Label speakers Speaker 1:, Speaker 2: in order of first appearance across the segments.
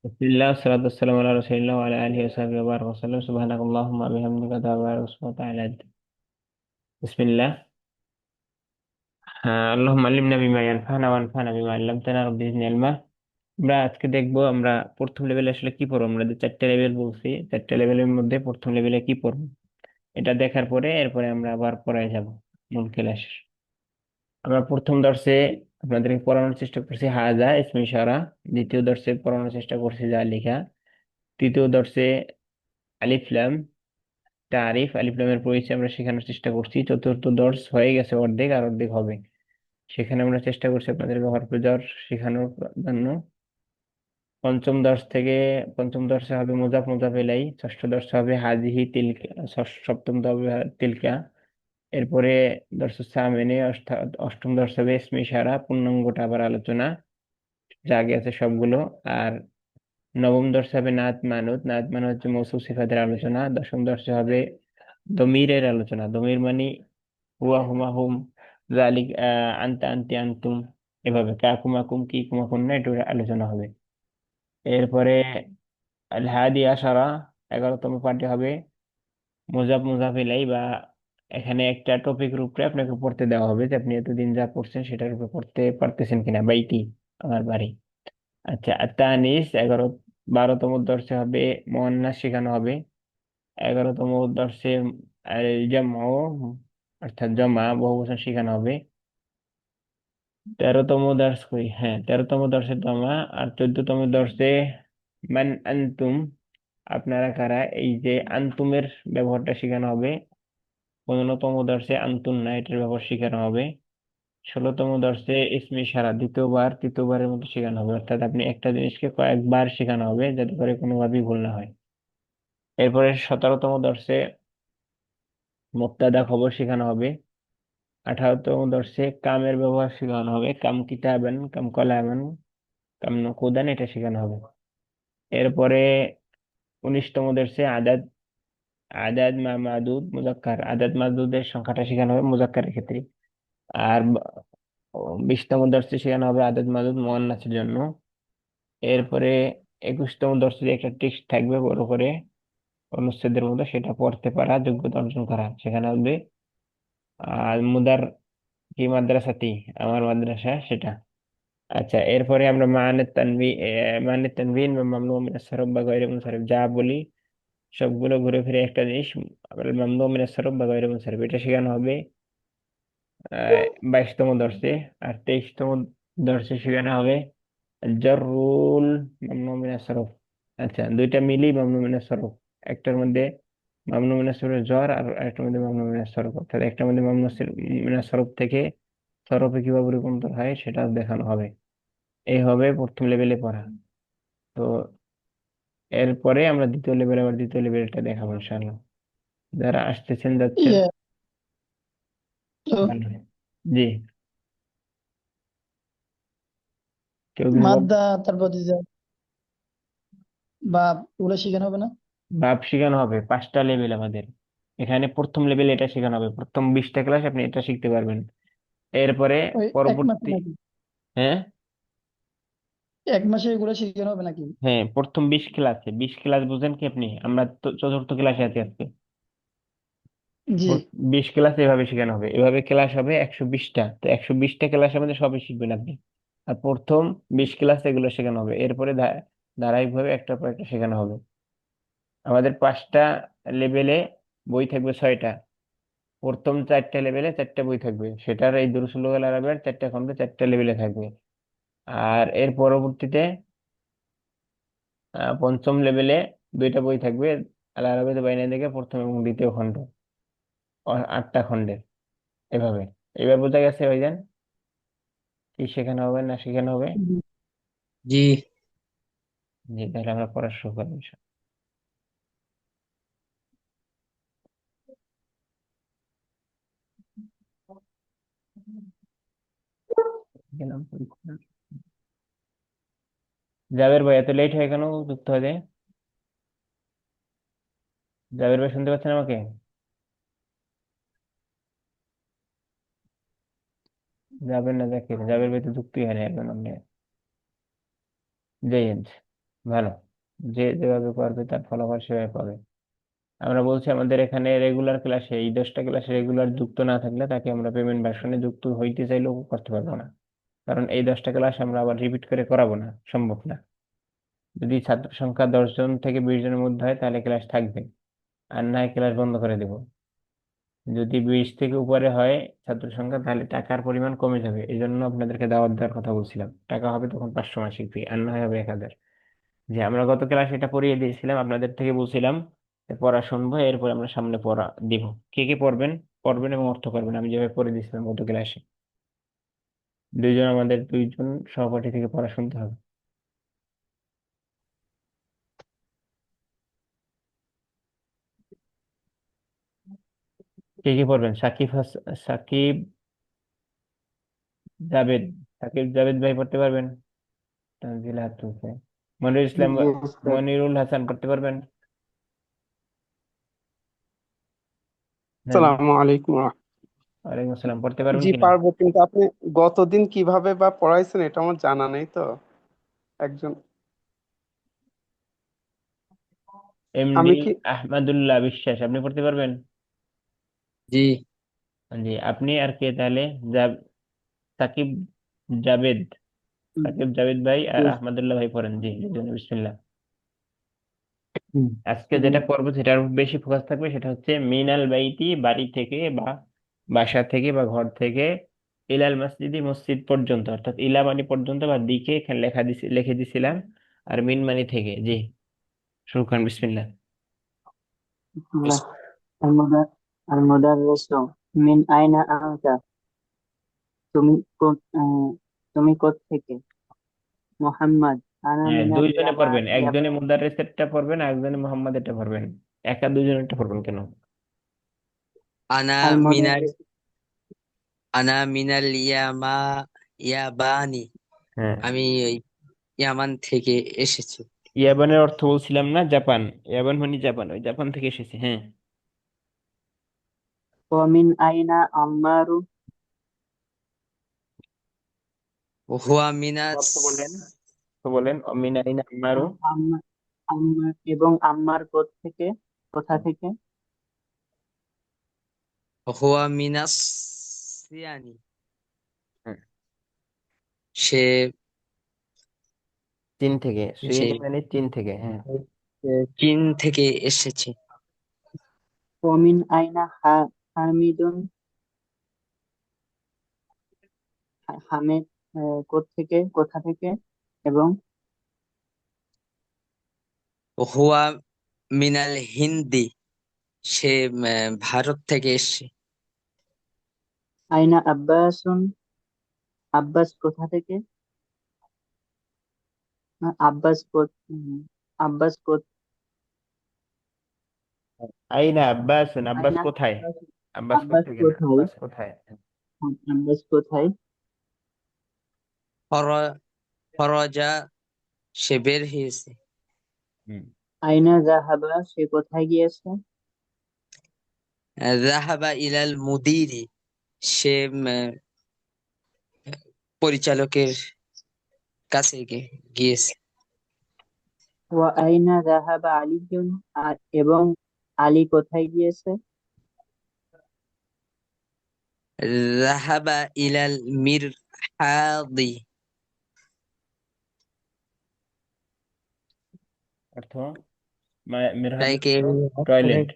Speaker 1: Bismillah, salatu wassalamu ala rasulillah wa ala alihi wa sahbihi wa baraka wa sallam. Subhanakallahumma bihamdika tabaraka wa ta'ala. Bismillah. Allahumma allimna bima yanfa'una wa anfa'na bima 'allamtana rabbi zidni ilma। আমরা আজকে দেখবো আমরা প্রথম লেভেলে আসলে কি পড়বো। আমরা যে চারটে লেভেল বলছি, চারটে লেভেলের মধ্যে প্রথম লেভেলে কি পড়বো এটা দেখার পরে এরপরে আমরা আবার পড়ায় যাব মূল ক্লাস। আমরা প্রথম দর্শে আপনাদেরকে পড়ানোর চেষ্টা করছি হাজা ইসমে ইশারা। দ্বিতীয় দর্শে পড়ানোর চেষ্টা করছি যা লেখা। তৃতীয় দর্শে আলিফ লাম তারিফ আলিফ লামের পরিচয় আমরা শেখানোর চেষ্টা করছি। চতুর্থ দর্শ হয়ে গেছে, অর্ধেক আর অর্ধেক হবে। সেখানে আমরা চেষ্টা করছি আপনাদেরকে হরফ জ্বর শেখানোর জন্য। পঞ্চম দর্শ থেকে পঞ্চম দর্শে হবে মুজাফ মুজাফ ইলাই, ষষ্ঠ দর্শে হবে হাজিহি তিলকা, সপ্তম হবে তিলকা। এরপরে দর্শ সামেনে অষ্টম দর্শ হবে ইসমে ইশারা, পূর্ণাঙ্গটা আবার আলোচনা যা আগে আছে সবগুলো। আর নবম দর্শে হবে নাত মানুত, নাত মানে হচ্ছে মৌসুফ সিফাতের আলোচনা। দশম দর্শে হবে দমিরের আলোচনা, দমির মানে হুয়া হুমা হুম, জালিক আনতা আনতি আনতুম, এভাবে কাকুমাকুম কি কুমাকুম না এটার আলোচনা হবে। এরপরে আল হাদি আশারা, 11তম পার্টি হবে মুজাফ মুজাফ ইলাই, বা এখানে একটা টপিক উপরে আপনাকে পড়তে দেওয়া হবে যে আপনি এতদিন যা পড়ছেন সেটার উপরে পড়তে পারতেছেন কিনা। বাইটি আমার বাড়ি। আচ্ছা, আর তানিস 12তম দর্শে হবে মুয়ান্নাস শেখানো হবে। 11তম দর্শে আল জামউ অর্থাৎ জমা বহুবচন শেখানো হবে। 13তম দর্শ কই, হ্যাঁ 13তম দর্শে জমা। আর 14তম দর্শে মান আনতুম, আপনারা কারা, এই যে আনতুমের ব্যবহারটা শেখানো হবে। 15তম দর্শে আনতুন না এটার ব্যবহার শেখানো হবে। 16তম দর্শে ইসমে ইশারা দ্বিতীয়বার তৃতীয়বারের মতো শেখানো হবে, অর্থাৎ আপনি একটা জিনিসকে কয়েকবার শেখানো হবে যাতে করে কোনোভাবেই ভুল না হয়। এরপরে 17তম দর্শে মুবতাদা খবর শেখানো হবে। 18তম দর্শে কামের ব্যবহার শেখানো হবে, কাম কিতাবান কাম কলামান কাম নকুদান এটা শেখানো হবে। এরপরে 19তম দর্শে আদাদ, আদাদ মাদুদ মুজাক্কার, আদাদ মাদুদের সংখ্যাটা শেখানো হবে মুজাক্কারের ক্ষেত্রে। আর 20তম দর্শে শেখানো হবে আদাদ মাদুদ মুয়ান্নাসের জন্য। এরপরে 21তম দর্শে একটা টেক্সট থাকবে বড় করে অনুচ্ছেদের মধ্যে, সেটা পড়তে পারা যোগ্যতা অর্জন করা সেখানে হবে। আর মুদার কি মাদ্রাসাতি, আমার মাদ্রাসা সেটা। আচ্ছা, এরপরে আমরা মানে তানবিন বা মামনু মিনাস সারফ বা গায়রে মুনসারিফ যা বলি সবগুলো ঘুরে ফিরে একটা জিনিস, আবার মামনু মিনাস সারফ বা গায়রে মুনসারিফ এটা শেখানো হবে 22তম দর্শে। আর 23তম দর্শে শেখানো হবে জারুল মামনু মিনাস সারফ। আচ্ছা, দুইটা মিলি মামনু মিনাস সারফ, একটার মধ্যে মামনু মিনাস সারফের জ্বর আর একটার মধ্যে মামনু মিনাস সারফ, অর্থাৎ একটার মধ্যে মামনু মিনাস সারফ থেকে সরফে কিভাবে রূপান্তর হয় সেটা দেখানো হবে। এই হবে প্রথম লেভেলে পড়া। তো এরপরে আমরা দ্বিতীয় লেভেলে আবার দ্বিতীয় লেভেলটা দেখাবো ইনশাআল্লাহ। যারা আসতেছেন যাচ্ছেন
Speaker 2: ইয়ে তো
Speaker 1: ভালো। জি, কেউ কিছু বল।
Speaker 2: মাদ্দা, তারপর যে বা ওগুলো শেখানো হবে না?
Speaker 1: ভাব শেখানো হবে 5টা লেভেল আমাদের এখানে। প্রথম লেভেল এটা শেখানো হবে, প্রথম 20টা ক্লাস আপনি এটা শিখতে পারবেন। এরপরে
Speaker 2: ওই এক মাসে
Speaker 1: পরবর্তী,
Speaker 2: নাকি?
Speaker 1: হ্যাঁ,
Speaker 2: এক মাসে এগুলো শেখানো হবে নাকি?
Speaker 1: হ্যাঁ প্রথম 20 ক্লাসে, 20 ক্লাস বুঝেন কি আপনি, আমরা তো চতুর্থ ক্লাসে আছি আজকে।
Speaker 2: জি।
Speaker 1: 20 ক্লাস এভাবে শেখানো হবে, এভাবে ক্লাস হবে 120টা, তো 120টা ক্লাস আমাদের সবই শিখবেন আপনি। আর প্রথম 20 ক্লাস এগুলো শেখানো হবে, এরপরে ধারাবাহিকভাবে একটার পর একটা শেখানো হবে। আমাদের 5টা লেভেলে বই থাকবে 6টা। প্রথম 4টা লেভেলে 4টা বই থাকবে, সেটার এই দুরূহ আল আরবিয়ার 4টা খন্ড 4টা লেভেলে থাকবে। আর এর পরবর্তীতে পঞ্চম লেভেলে 2টা বই থাকবে, আল আরবিয়াতে বাইনা থেকে প্রথম এবং দ্বিতীয় খণ্ড, 8টা খণ্ডের। এভাবে, এবার বোঝা গেছে ভাইজান কি শেখানো হবে না শেখানো হবে।
Speaker 3: জি।
Speaker 1: জি, তাহলে আমরা পড়া শুরু করি গেলাম পরীক্ষা। জাবের ভাই এত লেট হয়ে কেন যুক্ত হয়ে যায়? জাবের ভাই শুনতে পাচ্ছেন আমাকে? জাবের না জাকির, জাবের ভাই তো যুক্তই হয় না এখন আপনি। জয় হিন্দ। ভালো, যে যেভাবে করবে তার ফলাফল সেভাবে পাবে। আমরা বলছি আমাদের এখানে রেগুলার ক্লাসে এই 10টা ক্লাসে রেগুলার যুক্ত না থাকলে তাকে আমরা পেমেন্ট ভার্সনে যুক্ত হইতে চাইলেও করতে পারবো না, কারণ এই 10টা ক্লাস আমরা আবার রিপিট করে করাবো না, সম্ভব না। যদি ছাত্র সংখ্যা 10 জন থেকে 20 জনের মধ্যে হয় তাহলে ক্লাস থাকবে, আর না হয় ক্লাস বন্ধ করে দেবো। যদি 20 থেকে উপরে হয় ছাত্র সংখ্যা, তাহলে টাকার পরিমাণ কমে যাবে, এই জন্য আপনাদেরকে দাওয়াত দেওয়ার কথা বলছিলাম। টাকা হবে তখন 500 মাসিক ফি, আর না হয় হবে 1000। যে আমরা গত ক্লাসে এটা পড়িয়ে দিয়েছিলাম, আপনাদের থেকে বলছিলাম যে পড়া শুনবো, এরপর আমরা সামনে পড়া দিব। কে কে পড়বেন? পড়বেন এবং অর্থ করবেন, আমি যেভাবে পড়ে দিয়েছিলাম গত ক্লাসে। আমাদের 2 জন সহপাঠী থেকে পড়া শুনতে হবে। কে কে পড়বেন? সাকিব, জাবেদ। সাকিব জাবেদ ভাই পড়তে পারবেন? তানজিল হাত তুলছে। মনিরুল ইসলাম,
Speaker 3: জি স্যার।
Speaker 1: মনিরুল হাসান পড়তে পারবেন?
Speaker 3: আসসালামু আলাইকুম।
Speaker 1: ওয়ালাইকুম আসসালাম, পড়তে পারবেন
Speaker 3: জি
Speaker 1: কিনা?
Speaker 3: পারবো, কিন্তু আপনি গতদিন কিভাবে বা পড়াইছেন এটা আমার জানা নেই তো। একজন
Speaker 1: এমডি
Speaker 3: আমি কি
Speaker 1: আহমদুল্লাহ বিশ্বাস, আপনি পড়তে পারবেন?
Speaker 4: জি।
Speaker 1: জি, আপনি আর কে তাহলে? সাকিব জাবেদ, সাকিব জাবেদ ভাই আর আহমদুল্লাহ ভাই পড়েন। জি, দুজনে বিসমিল্লাহ। আজকে
Speaker 3: জি
Speaker 1: যেটা করবো সেটার উপর বেশি ফোকাস থাকবে, সেটা হচ্ছে মিনাল বাইতি, বাড়ি থেকে বা বাসা থেকে বা ঘর থেকে, ইলাল মসজিদি, মসজিদ পর্যন্ত, অর্থাৎ ইলা মানি পর্যন্ত বা দিকে এখানে লিখে দিছিলাম। আর মিন মানি থেকে। জি, শুরু করেন, বিসমিল্লাহ।
Speaker 4: বিসমিল্লাহ। المدرس المدرس من أين أنت؟ তুমি তুমি কোত্থেকে? মোহাম্মদ আনা
Speaker 1: হ্যাঁ,
Speaker 4: মিনাল
Speaker 1: দুইজনে পড়বেন, একজনে
Speaker 4: ইয়ামান।
Speaker 1: মুদাররিসেরটা পড়বেন আর একজনে মোহাম্মদেরটা পড়বেন। একা দুইজনেরটা পড়বেন কেন?
Speaker 4: আনা
Speaker 2: আল
Speaker 4: মিনাল
Speaker 2: মুদাররিস।
Speaker 4: আনা মিনাল ইয়াবানি।
Speaker 1: হ্যাঁ,
Speaker 4: আমি ওই ইয়ামান থেকে এসেছি।
Speaker 1: ইয়াবানের অর্থ বলছিলাম না, জাপান। ইয়াবান মানে জাপান, ওই জাপান থেকে এসেছে, হ্যাঁ।
Speaker 4: ওয়ামিন আইনা আম্মারু। হুয়া মিনাস।
Speaker 1: অর্থ বলেন, তো বলেন অমিনাইনা আমারও।
Speaker 4: আম্মার আম্মার এবং আম্মার কোথা থেকে? হুয়া মিনাস সিয়ানি।
Speaker 1: হ্যাঁ,
Speaker 4: সে
Speaker 1: চীন থেকে,
Speaker 4: সে
Speaker 1: সুইনি মানে চীন থেকে, হ্যাঁ।
Speaker 4: সে চীন থেকে এসেছে।
Speaker 2: ওমিন আইনা হামিদুন। হামিদ কোথা থেকে? এবং
Speaker 4: হুয়া মিনাল হিন্দি। সে ভারত থেকে এসেছে।
Speaker 2: আইনা আব্বাসুন। আব্বাস কোথা থেকে? আব্বাস আব্বাস
Speaker 1: আইনা আব্বাস, আব্বাস
Speaker 2: আইনা
Speaker 1: কোথায়?
Speaker 2: আব্বাস।
Speaker 1: আব্বাস
Speaker 2: আব্বাস
Speaker 1: কোথেকে না,
Speaker 2: কোথায়?
Speaker 1: আব্বাস কোথায়?
Speaker 2: আব্বাস কোথায়?
Speaker 4: ফর- ফরজা। সে বের হয়েছে।
Speaker 1: হুম।
Speaker 2: আইনা জাহাবা। সে কোথায় গিয়েছে?
Speaker 4: যাহাবা ইলাল মুদিরি। সে পরিচালকের কাছে গিয়েছে।
Speaker 2: ওয়া আইনা জাহাবা আলিয়ুন। এবং আলী কোথায় গিয়েছে?
Speaker 4: যাহাবা ইলাল মিরহাদি।
Speaker 1: অর্থ মিরহাদ
Speaker 4: তাইকে
Speaker 1: অর্থ টয়লেট।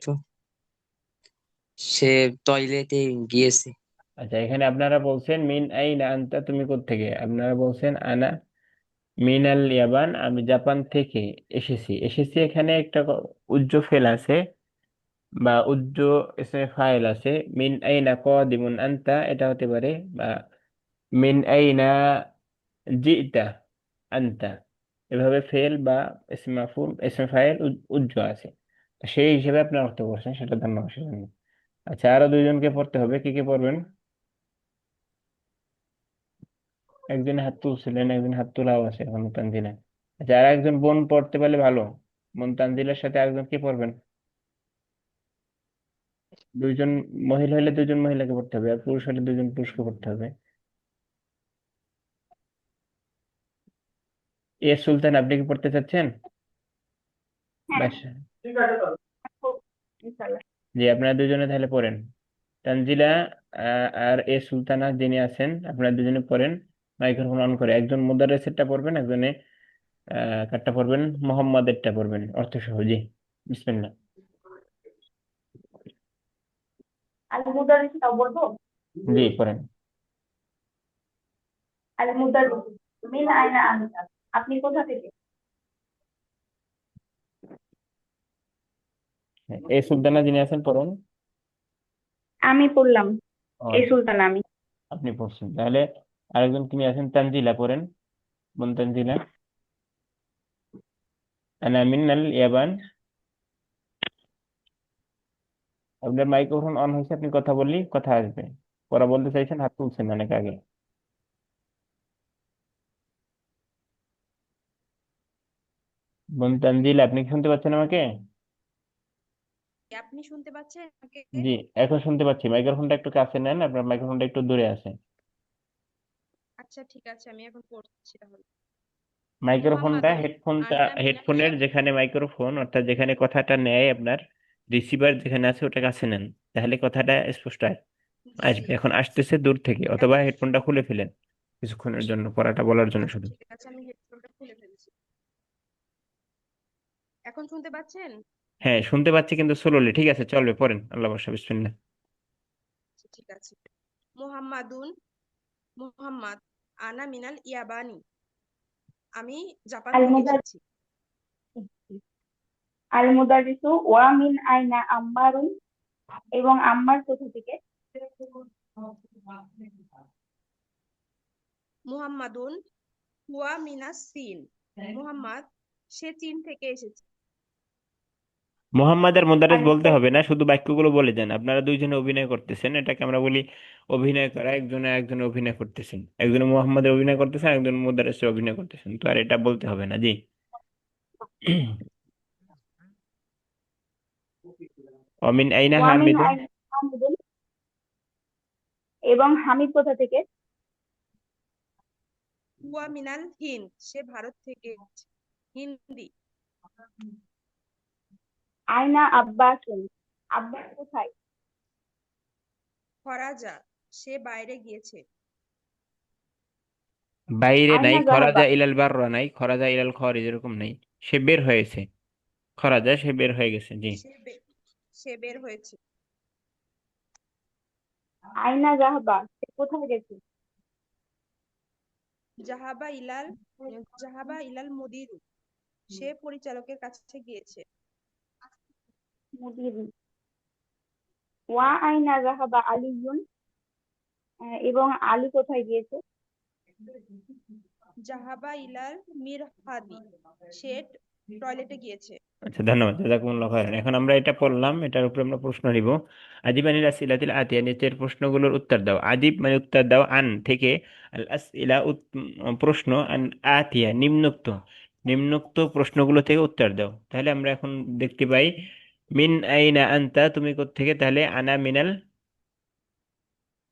Speaker 4: সে টয়লেটে গিয়েছে।
Speaker 1: আচ্ছা, এখানে আপনারা বলছেন মিন আইনা আনতা, তুমি কোত্থেকে? আপনারা বলছেন আনা মিনাল ইয়াবান, আমি জাপান থেকে এসেছি। এসেছি এখানে একটা উজ্জ্ব ফেল আছে বা উজ্জ্ব ইসমে ফাইল আছে। মিন আইনা কাদিমুন আনতা, এটা হতে পারে। বা মিন আইনা জিতা আনতা, এভাবে ফেল বা ইসমে মাফউল ইসমে ফাইল উজ্জ্ব আছে। তো সেই হিসেবে আপনি অর্থ করছেন, সেটা ধন্যবাদ সেজন্য। আচ্ছা, আরো 2 জনকে পড়তে হবে। কি কি পড়বেন? একজন হাত তুলছিলেন, একজন হাত তোলাও আছে এখন, তানজিলা। আচ্ছা, আর একজন বোন পড়তে পারলে ভালো। বোন তানজিলার সাথে আরেকজন কি পড়বেন? 2 জন মহিলা হলে 2 জন মহিলাকে পড়তে হবে, আর পুরুষ হলে 2 জন পুরুষকে পড়তে হবে। এ সুলতান, আপনি কি পড়তে চাচ্ছেন?
Speaker 5: হ্যাঁ,
Speaker 1: বাস,
Speaker 5: ঠিক আছে তাহলে। ইনশাল্লাহ।
Speaker 1: জি, আপনারা দুজনে তাহলে পড়েন। তানজিলা আর এ সুলতানা যিনি আছেন, আপনারা দুজনে পড়েন। মাইক্রোফোন অন করে একজন মুদারেসেরটা পড়বেন, একজনে কারটা পড়বেন, মোহাম্মদেরটা পড়বেন অর্থ সহ। জি, বিসমিল্লাহ।
Speaker 5: আল মুদারিসটাও বলবো।
Speaker 1: জি, পড়েন।
Speaker 5: আল মুদারিস মিন আইনা আনতা, আপনি কোথা থেকে?
Speaker 1: হ্যাঁ, এ সুলতানা যিনি আছেন পড়ুন।
Speaker 5: আমি পড়লাম।
Speaker 1: ও
Speaker 5: এই
Speaker 1: আচ্ছা,
Speaker 5: সুলতান আমি।
Speaker 1: আপনি পড়ছেন তাহলে। আরেকজন তিনি আছেন, তানজিলা পড়েন। বোন তানজিলা। আনা মিনাল ইয়াবান। আপনার মাইক্রোফোন অন হয়েছে, আপনি কথা বললেই কথা আসবে। পড়া বলতে চাইছেন, হাত তুলছেন অনেক আগে। বোন তানজিলা, আপনি কি শুনতে পাচ্ছেন আমাকে?
Speaker 6: আপনি শুনতে পাচ্ছেন আমাকে?
Speaker 1: জি, এখন শুনতে পাচ্ছি। মাইক্রোফোনটা একটু কাছে নেন, আপনার মাইক্রোফোনটা একটু দূরে আছে।
Speaker 6: আচ্ছা ঠিক আছে, আমি এখন পড়ছি তাহলে।
Speaker 1: মাইক্রোফোনটা,
Speaker 6: মুহাম্মাদুন আন্না মিনাল
Speaker 1: হেডফোনের যেখানে মাইক্রোফোন, অর্থাৎ যেখানে কথাটা নেয় আপনার রিসিভার যেখানে আছে, ওটা কাছে নেন, তাহলে কথাটা স্পষ্ট
Speaker 6: জি
Speaker 1: আসবে। এখন আসতেছে দূর থেকে, অথবা
Speaker 6: এখন
Speaker 1: হেডফোনটা খুলে ফেলেন কিছুক্ষণের জন্য, পড়াটা বলার জন্য
Speaker 6: আচ্ছা
Speaker 1: শুধু।
Speaker 6: ঠিক আছে, আমি হেডফোনটা খুলে ফেলছি। এখন শুনতে পাচ্ছেন?
Speaker 1: হ্যাঁ, শুনতে পাচ্ছি কিন্তু স্লোলি। ঠিক আছে, চলবে, পড়েন। আল্লাহ বর্ষা, বিসমিল্লাহ।
Speaker 6: আচ্ছা, ঠিক আছে। মুহাম্মাদুন, মুহাম্মদ, আনা মিনাল ইয়াবানি, আমি জাপান
Speaker 5: আল
Speaker 6: থেকে
Speaker 5: মুদারিস
Speaker 6: এসেছি।
Speaker 5: আল মুদারিসু ওয়া মিন আইনা আম্মারুন, এবং আম্মার কোথা থেকে?
Speaker 6: মুহাম্মাদুন হুয়া মিনাস চীন, মুহাম্মদ সে চীন থেকে এসেছে।
Speaker 1: মোহাম্মদের মোদারেস
Speaker 5: আল
Speaker 1: বলতে
Speaker 5: মুদারিস
Speaker 1: হবে না, শুধু বাক্যগুলো বলে যান। আপনারা দুইজনে অভিনয় করতেছেন, এটাকে আমরা বলি অভিনয় করা। একজনে একজনে অভিনয় করতেছেন, একজনে মোহাম্মদের অভিনয় করতেছেন, একজন মোদারেসের অভিনয় করতেছেন, তো আর এটা বলতে হবে না। জি। অমিন আইনা
Speaker 5: ওয়া মিন
Speaker 1: হামিদুন।
Speaker 5: আইনা হামিদুন, এবং হামিদ কোথা থেকে?
Speaker 6: হুয়া মিনাল হিন্দ, সে ভারত থেকে এসেছে। হিন্দি।
Speaker 5: আইনা আব্বাসুন, আব্বাস কোথায়?
Speaker 6: খরাজা, সে বাইরে গিয়েছে।
Speaker 1: বাইরে নাই,
Speaker 5: আইনা জাহাবা,
Speaker 1: খরাজা ইলাল বাররা নাই, খরাজা ইলাল খরিজ এরকম নাই। সে বের হয়েছে। খরাজা, সে বের হয়ে গেছে। জি।
Speaker 6: সে বে- সে বের হয়েছে।
Speaker 5: আইনা জাহাবা, সে কোথায় গেছে?
Speaker 6: জাহাবা ইলাল জাহাবা ইলাল মুদির, সে পরিচালকের কাছে গিয়েছে।
Speaker 5: মুদির। ওয়া আইনা জাহাবা আলিয়ুন, এবং আলী কোথায় গিয়েছে?
Speaker 6: জাহাবা ইলাল মিরহাদি, সে টয়লেটে গিয়েছে।
Speaker 1: আচ্ছা, ধন্যবাদ, জাযাকুমুল্লাহ খাইরান। এখন আমরা এটা পড়লাম, এটার উপরে আমরা প্রশ্ন নিব। আদিবানিল আসিলাতিল আতিয়া, নিচের প্রশ্নগুলোর উত্তর দাও। আদিব মানে উত্তর দাও, আন থেকে, আল আসইলা প্রশ্ন, আন আতিয়া নিম্নোক্ত, নিম্নোক্ত প্রশ্নগুলো থেকে উত্তর দাও। তাহলে আমরা এখন দেখতে পাই, মিন আইনা আনতা, তুমি কোত্থেকে? তাহলে আনা মিনাল।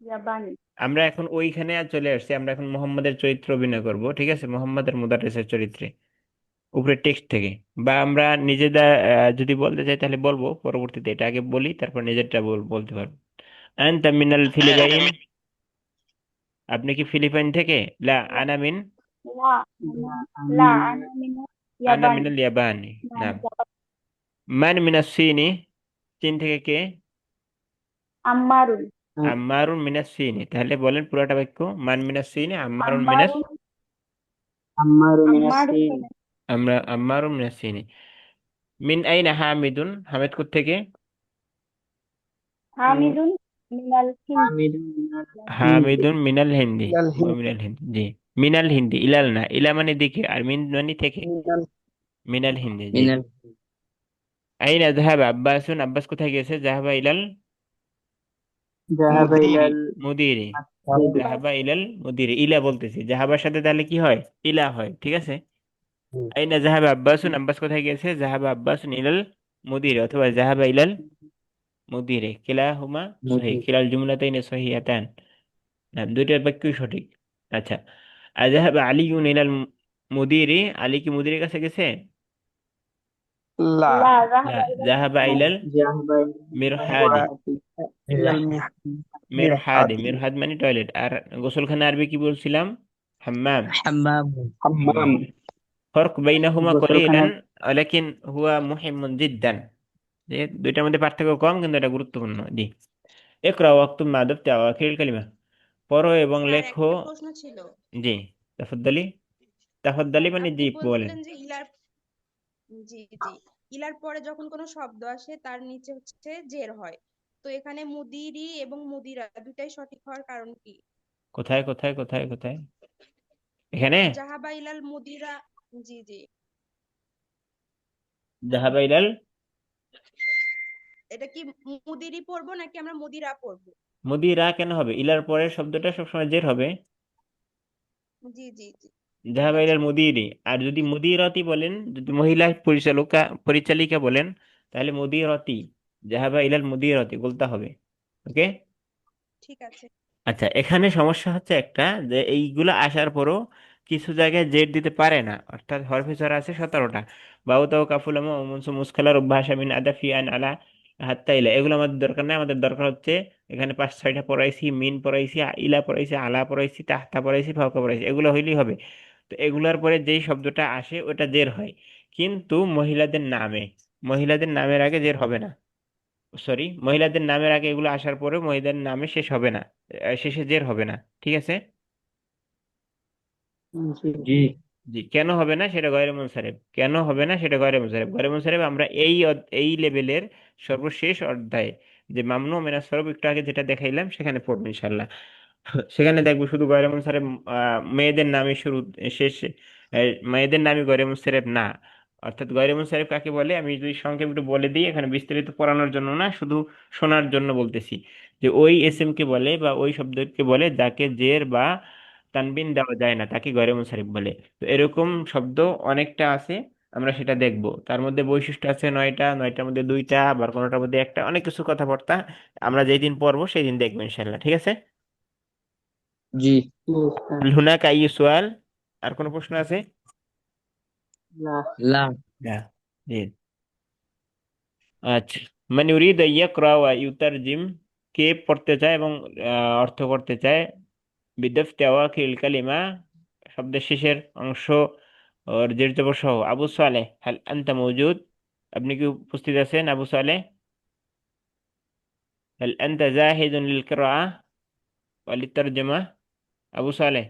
Speaker 5: ইয়াবানি।
Speaker 1: আমরা এখন ওইখানে আর চলে আসছি, আমরা এখন মোহাম্মদের চরিত্র অভিনয় করব। ঠিক আছে, মোহাম্মদের মুদাররিসের চরিত্রে, উপরে টেক্সট থেকে। বা আমরা নিজেরা যদি বলতে চাই তাহলে বলবো পরবর্তীতে, এটা আগে বলি, তারপর নিজেরটা বলতে পারবো। আনতা মিনাল ফিলিপাইন, আপনি কি ফিলিপাইন থেকে? লা আনা মিন,
Speaker 5: লা লা আনা মিন
Speaker 1: আনা
Speaker 5: ইয়াবানি,
Speaker 1: মিনাল ইয়াবানি।
Speaker 5: না
Speaker 1: নাম।
Speaker 5: আমি জাপান।
Speaker 1: মান মিনাস সিনি, চীন থেকে কে?
Speaker 5: আম্মারুন,
Speaker 1: আম্মারুন মিনাস সিনি। তাহলে বলেন পুরোটা বাক্য, মান মিনাস সিনি, আম্মারুন মিনাস।
Speaker 5: আম্মারুন,
Speaker 2: عمار من
Speaker 5: আম্মারুন
Speaker 2: الصين
Speaker 1: আমরা আম্মারুন মিনাস সিনি। মিন আইনা হামিদুন, হামিদ কোত্থেকে?
Speaker 5: হামিদুন মিনাল হিন্দ,
Speaker 2: حامد من الهند
Speaker 1: হামিদুন মিনাল হিন্দি।
Speaker 3: ইলাল হিন্দ।
Speaker 1: মিনাল হিন্দি, জি। মিনাল হিন্দি, ইলাল না, ইলা মানে দিকে, আর মিন মানে থেকে।
Speaker 3: মিনাল
Speaker 1: মিনাল হিন্দি, জি।
Speaker 4: মিনাল
Speaker 1: আইনা যাহাবা আব্বাসুন, আব্বাস কোথায় গেছে? যাহাবা ইলাল
Speaker 2: ذهب إلى
Speaker 3: মুদিরি।
Speaker 1: মুদিরি।
Speaker 2: المسجد
Speaker 1: যাহাবা ইলাল মুদিরি, ইলা বলতেছি, যাহাবার সাথে তাহলে কি হয়? ইলা হয়। ঠিক আছে।
Speaker 3: হুম,
Speaker 1: আইনা যাহাবা আব্বাসুন, আব্বাস কোথায় গেছে? যাহাবা আব্বাসুন ইলাল মুদিরি, অথবা যাহাবা ইলাল মুদিরি, কিলাহুমা সহি,
Speaker 2: مدير
Speaker 1: কিলাল জুমলাতাইনি সহিহাতান। না, দুইটার বাক্যই সঠিক। আচ্ছা, আযহাবা আলিয়ুন ইলাল মুদিরি, আলী কি মুদিরের কাছে গেছে?
Speaker 3: লা
Speaker 5: লা
Speaker 1: লা,
Speaker 5: যাহাবা ইলাল
Speaker 1: জাহাবা ইলাল
Speaker 3: জাহবাই
Speaker 1: মিরহাদি।
Speaker 3: মুরাদি ইলাল
Speaker 1: মিরহাদি,
Speaker 3: মিরহাদি
Speaker 1: মিরহাদ মানে টয়লেট। আর গোসলখানা আরবি কি বলছিলাম? হাম্মাম।
Speaker 4: حمام
Speaker 3: হাম্মাম।
Speaker 1: ফরক বাইনাহুমা
Speaker 3: গোসলখানা।
Speaker 1: কলিলান ওয়ালাকিন হুয়া মুহিম্মুন জিদ্দান। যে দুইটার মধ্যে পার্থক্য কম কিন্তু এটা গুরুত্বপূর্ণ। জি। ইকরা ওয়াক্তুম মা দাফতি আওয়াখিরিল কালিমা, পড়ো এবং
Speaker 6: স্যার
Speaker 1: লেখো।
Speaker 6: একটা প্রশ্ন ছিল।
Speaker 1: জি। তাফাদ্দালি। তাফাদ্দালি মানে
Speaker 6: আপনি
Speaker 1: জি বলেন।
Speaker 6: বললেন যে জি জি ইলার পরে যখন কোনো শব্দ আসে তার নিচে হচ্ছে জের হয়, তো এখানে মুদিরি এবং মুদিরা দুটাই সঠিক হওয়ার কারণ কি?
Speaker 1: কোথায় কোথায় কোথায় কোথায়? এখানে
Speaker 6: জাহাবা ইলাল মুদিরা। জি জি
Speaker 1: জাহাবা ইলাল।
Speaker 6: এটা কি মুদিরি পড়বো নাকি আমরা মুদিরা পড়বো?
Speaker 1: মুদিরা কেন হবে? ইলার পরের শব্দটা সবসময় জের হবে।
Speaker 6: জি জি জি ঠিক
Speaker 1: জাহাবা
Speaker 6: আছে।
Speaker 1: ইলাল মুদিরি। আর যদি মুদিরাতি বলেন, যদি মহিলা পরিচালিকা বলেন, তাহলে মুদিরাতি, জাহাবা ইলাল মুদিরাতি বলতে হবে। ওকে।
Speaker 6: ঠিক আছে।
Speaker 1: আচ্ছা, এখানে সমস্যা হচ্ছে একটা, যে এইগুলো আসার পরও কিছু জায়গায় জেড দিতে পারে না, অর্থাৎ হরফে জর আছে 17টা। বাউ তাও কাফুলামা ও মুনসু মুসকালা রুব্বাহা মিন আদাফি আন আলা হাত্তা ইলা, এগুলো আমাদের দরকার নেই। আমাদের দরকার হচ্ছে এখানে 5-6টা পড়াইছি, মিন পড়াইছি, ইলা পড়াইছি, আলা পড়াইছি, তাহতা পড়াইছি, ফাওকা পড়াইছি, এগুলো হইলেই হবে। তো এগুলোর পরে যেই শব্দটা আসে ওটা জের হয়, কিন্তু মহিলাদের নামের আগে জের হবে না। সরি, মহিলাদের নামের আগে এগুলো আসার পরে মহিলাদের নামে শেষ হবে না, শেষে জের হবে না। ঠিক আছে।
Speaker 3: জি জি।
Speaker 1: জি, কেন হবে না সেটা গয়রে মুনসারিফ, কেন হবে না সেটা গয়রে মুনসারিফ। গয়রে মুনসারিফ আমরা এই লেভেলের সর্বশেষ অধ্যায়ে, যে মামনু মিনাস সরফ একটু আগে যেটা দেখাইলাম সেখানে পড়বো ইনশাল্লাহ। সেখানে দেখবো শুধু গয়রে মুনসারিফ মেয়েদের নামে শুরু শেষ, মেয়েদের নামে গয়রে মুনসারিফ না। অর্থাৎ গয়রে মুনসারিফ কাকে বলে আমি যদি সংক্ষেপে একটু বলে দিই, এখানে বিস্তারিত পড়ানোর জন্য না, শুধু শোনার জন্য বলতেছি, যে ওই এসএম কে বলে বা ওই শব্দকে বলে যাকে জের বা তানবিন দেওয়া যায় না, তাকে গয়রে মুনসারিফ বলে। তো এরকম শব্দ অনেকটা আছে, আমরা সেটা দেখব। তার মধ্যে বৈশিষ্ট্য আছে 9টা, 9টার মধ্যে 2টা, আবার কোনোটার মধ্যে একটা, অনেক কিছু কথাবার্তা আমরা যেই দিন পড়বো সেই দিন দেখবো ইনশাল্লাহ। ঠিক আছে।
Speaker 4: জি
Speaker 1: হুনাক আই সোয়াল, আর কোনো প্রশ্ন আছে?
Speaker 3: লা
Speaker 4: لا
Speaker 1: না। জি। আচ্ছা, মান ইউরিদু ইয়াকরা ওয়া ইউতারজিম, কে পড়তে চায় এবং অর্থ করতে চায়, বিদফতি আওয়াখিল কালিমা, শব্দের শেষের অংশ ওর জের জবর সহ। আবু সালেহ হাল আনতা মওজুদ, আপনি কি উপস্থিত আছেন আবু সালেহ? হাল আনতা জাহিদুন লিল কিরাআহ ওয়া লিতারজমা? আবু সালেহ।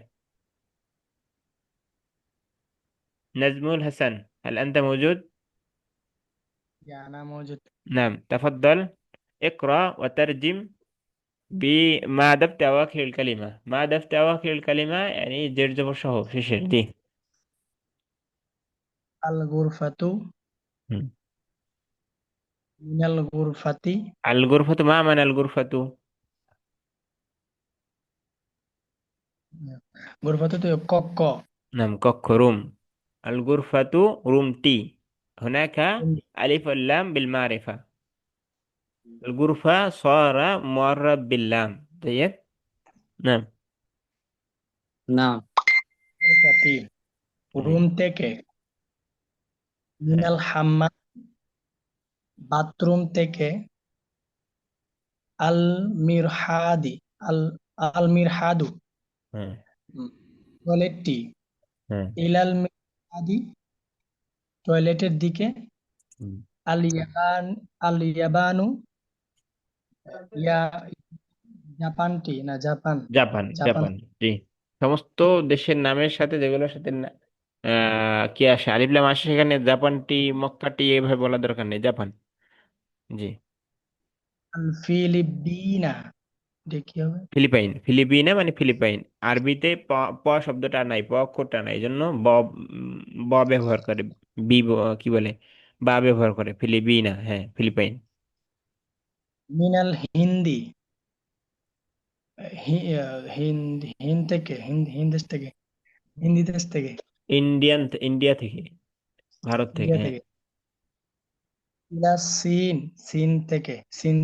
Speaker 1: নাজমুল হাসান, হাল আনতা মওজুদ?
Speaker 2: أنا موجود.
Speaker 1: নাম, তাফাদ্দাল। اقرأ وترجم بما دفت أواخر الكلمة. ما دفت أواخر الكلمة يعني জের জবর সহ শেষের। জি।
Speaker 2: الغرفة
Speaker 1: হুম।
Speaker 2: من الغرفة.
Speaker 1: আল গুরফাতু, মা মানে আল গুরফাতু?
Speaker 2: غرفة তো কক্ষ।
Speaker 1: নাম, কক্ষ, রুম। আল গুরফাতু রুমটি। هناك ألف اللام بالمعرفة. الغرفة صار معرب باللام. جيد. نعم.
Speaker 4: نعم
Speaker 2: غرفتي রুম থেকে। মিনাল হাম্মাম বাথরুম থেকে। আল মিরহাদি আল আল মিরহাদু
Speaker 1: হ্যাঁ
Speaker 2: টয়লেটটি।
Speaker 1: হ্যাঁ।
Speaker 2: ইলাল মিরহাদি টয়লেটের দিকে।
Speaker 1: হুম।
Speaker 2: আল ইয়াবান আল ইয়াবানু ইয়া জাপানটি না জাপান।
Speaker 1: Japan,
Speaker 2: Japan
Speaker 1: Japan. জি। সমস্ত দেশের নামের সাথে যেগুলোর সাথে কি আসে, আলিফ লাম আসে, সেখানে জাপানটি, মক্কাটি এভাবে বলা দরকার নেই, জাপান। জি।
Speaker 2: আল ফিলিপিনা দেখি হবে।
Speaker 1: ফিলিপাইন, ফিলিপিনা মানে ফিলিপাইন। আরবিতে প প শব্দটা নাই, প অক্ষরটা নাই, এই জন্য ব ব্যবহার করে, কি বলে, বা ব্যবহার করে, ফিলিপিনা, হ্যাঁ ফিলিপাইন।
Speaker 2: মিনাল হিন্দি হিন্দ হিন্দ থেকে হিন্দ দেশ থেকে হিন্দি দেশ থেকে
Speaker 1: ইন্ডিয়া থেকে, ভারত থেকে,
Speaker 2: ইন্ডিয়া
Speaker 1: হ্যাঁ।
Speaker 2: থেকে। ইলা চীন চীন থেকে চীন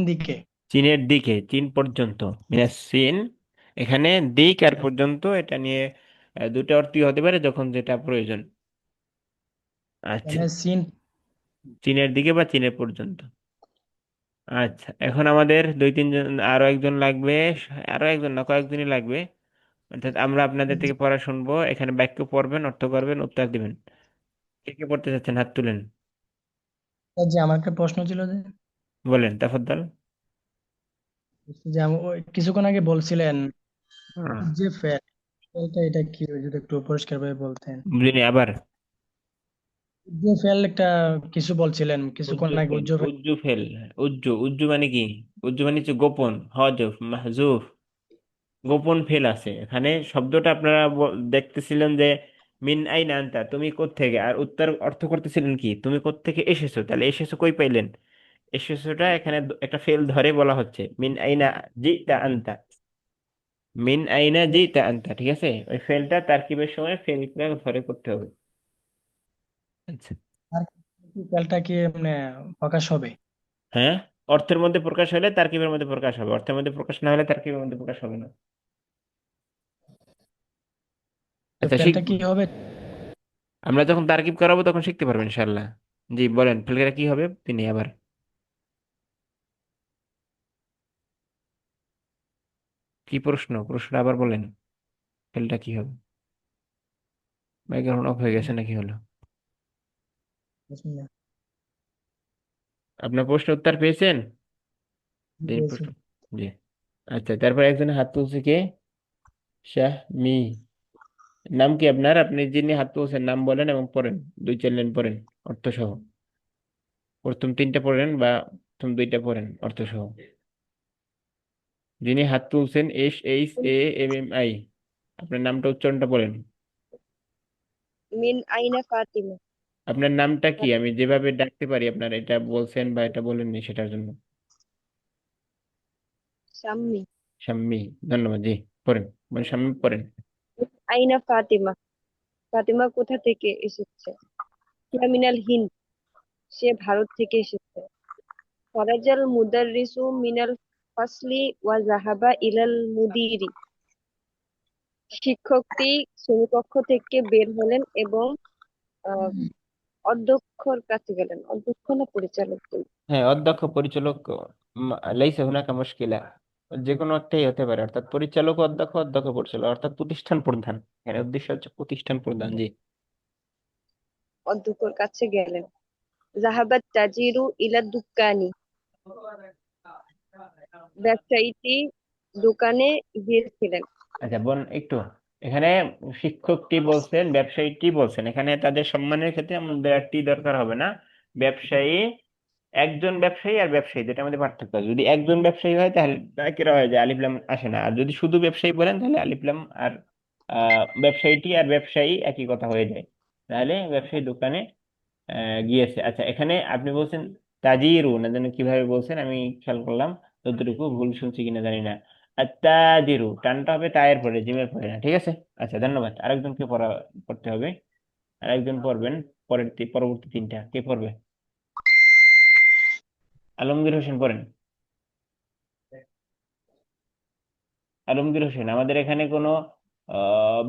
Speaker 2: দিকে।
Speaker 1: চীনের দিকে, চীন পর্যন্ত, মিনাস চীন। এখানে দিক আর পর্যন্ত এটা নিয়ে দুটো অর্থই হতে পারে যখন যেটা প্রয়োজন। আচ্ছা,
Speaker 2: মানে সিন
Speaker 1: চীনের দিকে বা চীনের পর্যন্ত। আচ্ছা, এখন আমাদের দুই তিনজন, আরো একজন লাগবে। আরো একজন না, কয়েকজনই লাগবে। অর্থাৎ আমরা আপনাদের থেকে পড়া শুনবো, এখানে বাক্য পড়বেন, অর্থ করবেন, উত্তর দিবেন। কে কে পড়তে চাচ্ছেন হাত তুলেন,
Speaker 2: যে আমার একটা প্রশ্ন ছিল যে
Speaker 1: বলেন তাফাদ্দাল।
Speaker 2: ওই কিছুক্ষণ আগে বলছিলেন
Speaker 1: হ্যাঁ,
Speaker 2: যে ফেলটা এটা কি যদি একটু পরিষ্কার ভাবে বলতেন।
Speaker 1: বুঝিনি আবার।
Speaker 2: যে ফেল একটা কিছু বলছিলেন কিছুক্ষণ
Speaker 1: উজ্জু
Speaker 2: আগে
Speaker 1: ফেল,
Speaker 2: উজ্জ্বল
Speaker 1: উজ্জু ফেল। উজ্জু, উজ্জু মানে কি? উজ্জু মানে হচ্ছে গোপন, হজফ মাহজুফ, গোপন ফেল আছে এখানে। শব্দটা আপনারা দেখতেছিলেন যে মিন আইনা আনতা, তুমি কোত্থেকে, আর উত্তর অর্থ করতেছিলেন কি, তুমি কোত্থেকে এসেছো। তাহলে এসেছো কই পাইলেন? এসেছোটা এখানে একটা ফেল ধরে বলা হচ্ছে মিন আইনা জিতা আনতা, মিন আইনা জিতা আনতা, ঠিক আছে? ওই ফেলটা তারকিবের সময় ফেলটা ধরে করতে হবে। আচ্ছা,
Speaker 2: আর কি ফেলটা কি মানে প্রকাশ হবে?
Speaker 1: হ্যাঁ, অর্থের মধ্যে প্রকাশ হলে তারকিবের মধ্যে প্রকাশ হবে, অর্থের মধ্যে প্রকাশ না হলে তারকিবের মধ্যে প্রকাশ হবে না।
Speaker 2: তো
Speaker 1: আচ্ছা,
Speaker 2: ফেলটা
Speaker 1: শিখবো
Speaker 2: কি হবে?
Speaker 1: আমরা যখন তারকিব করাবো তখন শিখতে পারবেন ইনশাল্লাহ। জি বলেন, ফেলটা কি হবে তিনি আবার। কি প্রশ্ন, প্রশ্ন আবার বলেন, ফেলটা কি হবে? মাইক্রোফোন অফ হয়ে গেছে নাকি হলো? আপনার প্রশ্ন উত্তর পেয়েছেন? জি
Speaker 2: পেয়েছি।
Speaker 1: প্রশ্ন, জি। আচ্ছা, তারপর একজনে হাত তুলছে কে? শাহ মি। নাম কি আপনার? আপনি যিনি হাত তুলছেন নাম বলেন এবং পড়েন, দুই চার লাইন পড়েন অর্থ সহ। প্রথম তিনটা পড়েন বা প্রথম দুইটা পড়েন অর্থ সহ। যিনি হাত তুলছেন SHAMMI, আপনার নামটা উচ্চারণটা বলেন।
Speaker 7: মিন আইনা ফাতিমা।
Speaker 1: আপনার নামটা কি, আমি যেভাবে ডাকতে পারি আপনার, এটা বলছেন বা এটা বলেননি সেটার জন্য।
Speaker 7: শাম্মি।
Speaker 1: শাম্মি, ধন্যবাদ, জি। পড়েন, মানে শাম্মি পড়েন।
Speaker 7: মিন আইনা ফাতিমা। ফাতিমা কোথা থেকে এসেছে? হিয়া মিনাল হিন্দ। সে ভারত থেকে এসেছে। খরাজাল মুদাররিসু মিনাল ফাসলি ওয়া যাহাবা ইলাল মুদিরি। শিক্ষকটি শ্রেণীকক্ষ থেকে বের হলেন এবং আহ, অধ্যক্ষর কাছে গেলেন। অধ্যক্ষ না পরিচালক?
Speaker 1: হ্যাঁ, অধ্যক্ষ পরিচালক, লাইসা হুনাকা মুশকিলা, যে কোনো একটাই হতে পারে। অর্থাৎ পরিচালক অধ্যক্ষ, অধ্যক্ষ পরিচালক, অর্থাৎ প্রতিষ্ঠান প্রধান। এর উদ্দেশ্য হচ্ছে প্রতিষ্ঠান প্রধান, জি।
Speaker 7: অধ্যক্ষর কাছে গেলেন। জাহাবাত তাজিরু ইলা দুকানি। ব্যবসায়ীটি দোকানে গিয়েছিলেন।
Speaker 1: আচ্ছা বোন, একটু এখানে শিক্ষকটি বলছেন, ব্যবসায়ীটি বলছেন, এখানে তাদের সম্মানের ক্ষেত্রে আমাদের আর টি দরকার হবে না। ব্যবসায়ী, একজন ব্যবসায়ী আর ব্যবসায়ী, যেটা আমাদের পার্থক্য আছে। যদি একজন ব্যবসায়ী হয় তাহলে নাকিরা হয়ে যায়, আলিফ লাম আসে না। আর যদি শুধু ব্যবসায়ী বলেন তাহলে আলিফ লাম আর ব্যবসায়ীটি আর ব্যবসায়ী একই কথা হয়ে যায়। তাহলে ব্যবসায়ী দোকানে গিয়েছে। আচ্ছা, এখানে আপনি বলছেন তাজিরু, না জানি কিভাবে বলছেন, আমি খেয়াল করলাম, যতটুকু ভুল শুনছি কিনা জানি না। আর তাজিরু টানটা হবে তায়ের পরে, জিমের পরে না, ঠিক আছে? আচ্ছা, ধন্যবাদ। আরেকজনকে পড়তে হবে, আরেকজন পড়বেন। পরবর্তী তিনটা কে পড়বে? আলমগীর হোসেন পড়েন। আলমগীর হোসেন, আমাদের এখানে কোনো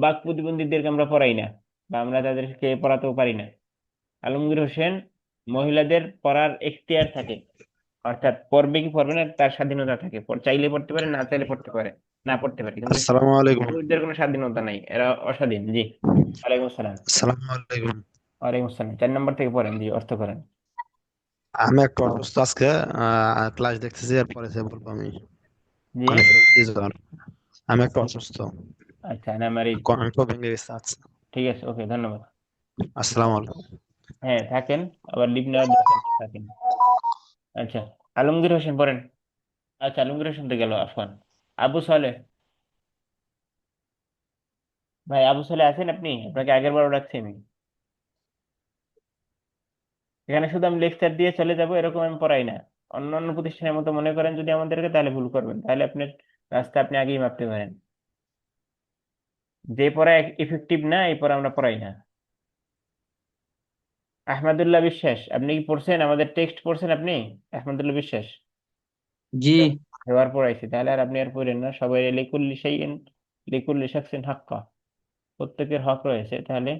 Speaker 1: বাক প্রতিবন্ধীদেরকে আমরা পড়াই না, বা আমরা তাদেরকে পড়াতেও পারি না। আলমগীর হোসেন, মহিলাদের পড়ার এখতিয়ার থাকে, অর্থাৎ পড়বে কি পড়বে না তার স্বাধীনতা থাকে। চাইলে পড়তে পারে, না চাইলে পড়তে পারে, না পড়তে পারে, কিন্তু
Speaker 8: আসসালামু আলাইকুম।
Speaker 1: পুরুষদের কোনো স্বাধীনতা নাই, এরা অস্বাধীন, জি। ওয়ালাইকুম আসসালাম।
Speaker 8: আসসালামু আলাইকুম।
Speaker 1: ওয়ালাইকুম আসসালাম, 4 নম্বর থেকে পড়েন, জি, অর্থ করেন।
Speaker 8: আমি একটু অসুস্থ আজকে, ক্লাস দেখতেছি, এরপরে সে বলবো আমি।
Speaker 1: জি।
Speaker 8: মানে জ্বর। আমি একটু অসুস্থ,
Speaker 1: আচ্ছা, না মারিদ।
Speaker 8: কণ্ঠ ভেঙে গেছে। আচ্ছা,
Speaker 1: ঠিক আছে, ওকে, ধন্যবাদ।
Speaker 8: আসসালামু আলাইকুম।
Speaker 1: হ্যাঁ থাকেন, আবার লিভ নেওয়ার দরকার নেই, থাকেন। আচ্ছা, আলমগীর হোসেন পড়েন। আচ্ছা, আলমগীর হোসেন তো গেল, আফওয়ান। আবু সালেহ, ভাই আবু সালেহ আছেন আপনি? আপনাকে আগের বার ডাকছি আমি। এখানে শুধু আমি লেকচার দিয়ে চলে যাব এরকম আমি পড়াই না। অন্য অন্য প্রতিষ্ঠানের মতো মনে করেন যদি আমাদেরকে, তাহলে ভুল করবেন, তাহলে আপনার রাস্তা আপনি আগেই মাপতে পারেন। যে পড়া ইফেক্টিভ না, এই পড়া আমরা পড়াই না। আহমদুল্লাহ বিশ্বাস, আপনি কি পড়ছেন আমাদের টেক্সট পড়ছেন আপনি? আহমদুল্লাহ বিশ্বাস,
Speaker 4: জি।
Speaker 1: এবার পড়াইছি, তাহলে আর আপনি আর পড়েন না। সবাই লিকুল্লি শাইইন লিকুল্লি শাখসিন হাক্কা, প্রত্যেকের হক রয়েছে। তাহলে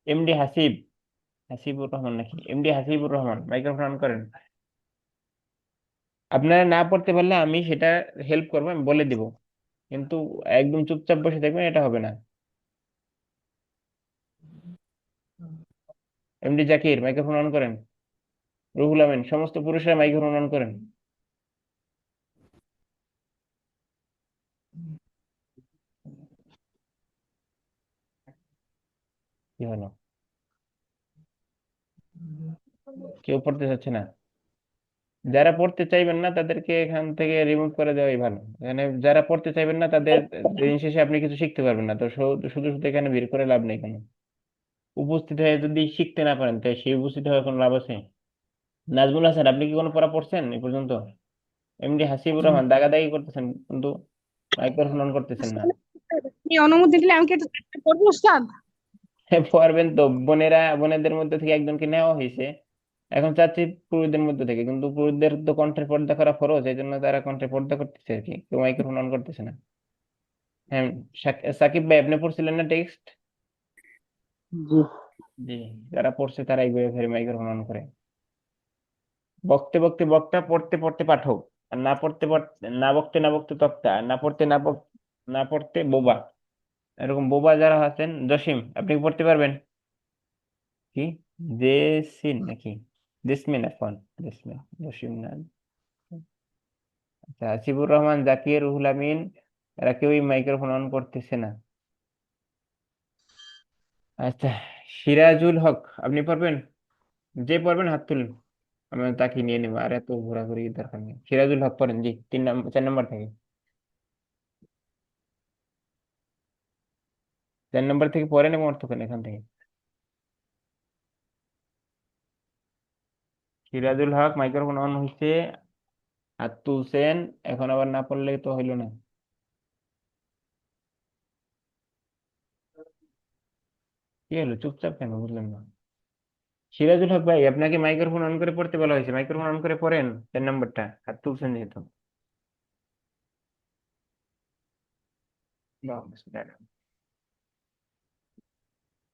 Speaker 1: এমডি হাসিব, হাসিবুর রহমান নাকি MD Hasibur Rahman, microphone on করেন। আপনারা না পড়তে পারলে আমি সেটা হেল্প করবো, আমি বলে দিব, কিন্তু একদম চুপচাপ বসে থাকবেন এটা হবে না। এমডি জাকির, মাইক্রোফোন অন করেন। রুহুল আমিন, সমস্ত পুরুষরা মাইক্রোফোন অন করেন। কি হলো, কেউ পড়তে চাচ্ছে না? যারা পড়তে চাইবেন না তাদেরকে এখান থেকে রিমুভ করে দেওয়াই ভালো। এখানে যারা পড়তে চাইবেন না তাদের দিন শেষে আপনি কিছু শিখতে পারবেন না, তো শুধু শুধু এখানে বের করে লাভ নেই কোনো। উপস্থিত হয়ে যদি শিখতে না পারেন তাই সেই উপস্থিত হয়ে কোনো লাভ আছে? নাজমুল হাসান, আপনি কি কোনো পড়া পড়ছেন এ পর্যন্ত? এমডি হাসিবুর রহমান, দাগাদাগি করতেছেন কিন্তু মাইক্রোফোন অন করতেছেন না।
Speaker 9: আপনি অনুমতি দিলে আমি কি একটু চেষ্টা করবো উস্তাদ?
Speaker 1: হ্যাঁ, পারবেন তো। বোনেদের মধ্যে থেকে একজনকে নেওয়া হয়েছে, এখন চাচ্ছি পুরুষদের মধ্যে থেকে, কিন্তু পুরুষদের তো কণ্ঠের পর্দা করা ফরজ, এই জন্য তারা কণ্ঠের পর্দা করতেছে আর কি, কেউ মাইক্রোফোন অন করতেছে না। হ্যাঁ, সাকিব ভাই, আপনি পড়ছিলেন না টেক্সট?
Speaker 4: জি।
Speaker 1: জি, যারা পড়ছে তারা এইভাবে ফের মাইক্রোফোন অন করে। বকতে বকতে বক্তা, পড়তে পড়তে পাঠক, আর না পড়তে পড়তে, না বকতে না বকতে তক্তা, আর না পড়তে না পড়তে বোবা। এরকম বোবা যারা আছেন, জসিম আপনি কি পড়তে পারবেন? কি জেসিন নাকি জেসমিন, এখন জেসমিন, জসিম না। আচ্ছা, হাসিবুর রহমান, জাকির, রুহুল আমিন, এরা কেউই মাইক্রোফোন অন করতেছে না। আচ্ছা, সিরাজুল হক, আপনি পারবেন? যে পারবেন হাত তুলুন, আমি তাকে নিয়ে নেবো, আর এত ঘোরাঘুরি দরকার নেই। সিরাজুল হক পড়েন, জি 3 নম্বর 4 নম্বর থেকে, 4 নম্বর থেকে পড়েন এবং অর্থ করেন এখান থেকে। সিরাজুল হক, মাইক্রোফোন অন হয়েছে, হাত তুলছেন, এখন আবার না পড়লে তো হইলো না। কি হলো, চুপচাপ কেন, বুঝলাম না। সিরাজুল হক ভাই, আপনাকে মাইক্রোফোন অন করে পড়তে বলা হয়েছে, মাইক্রোফোন অন করে পড়েন 4 নম্বরটা, হাত তুলছেন যেহেতু। বাহ, বিসমিল্লাহ।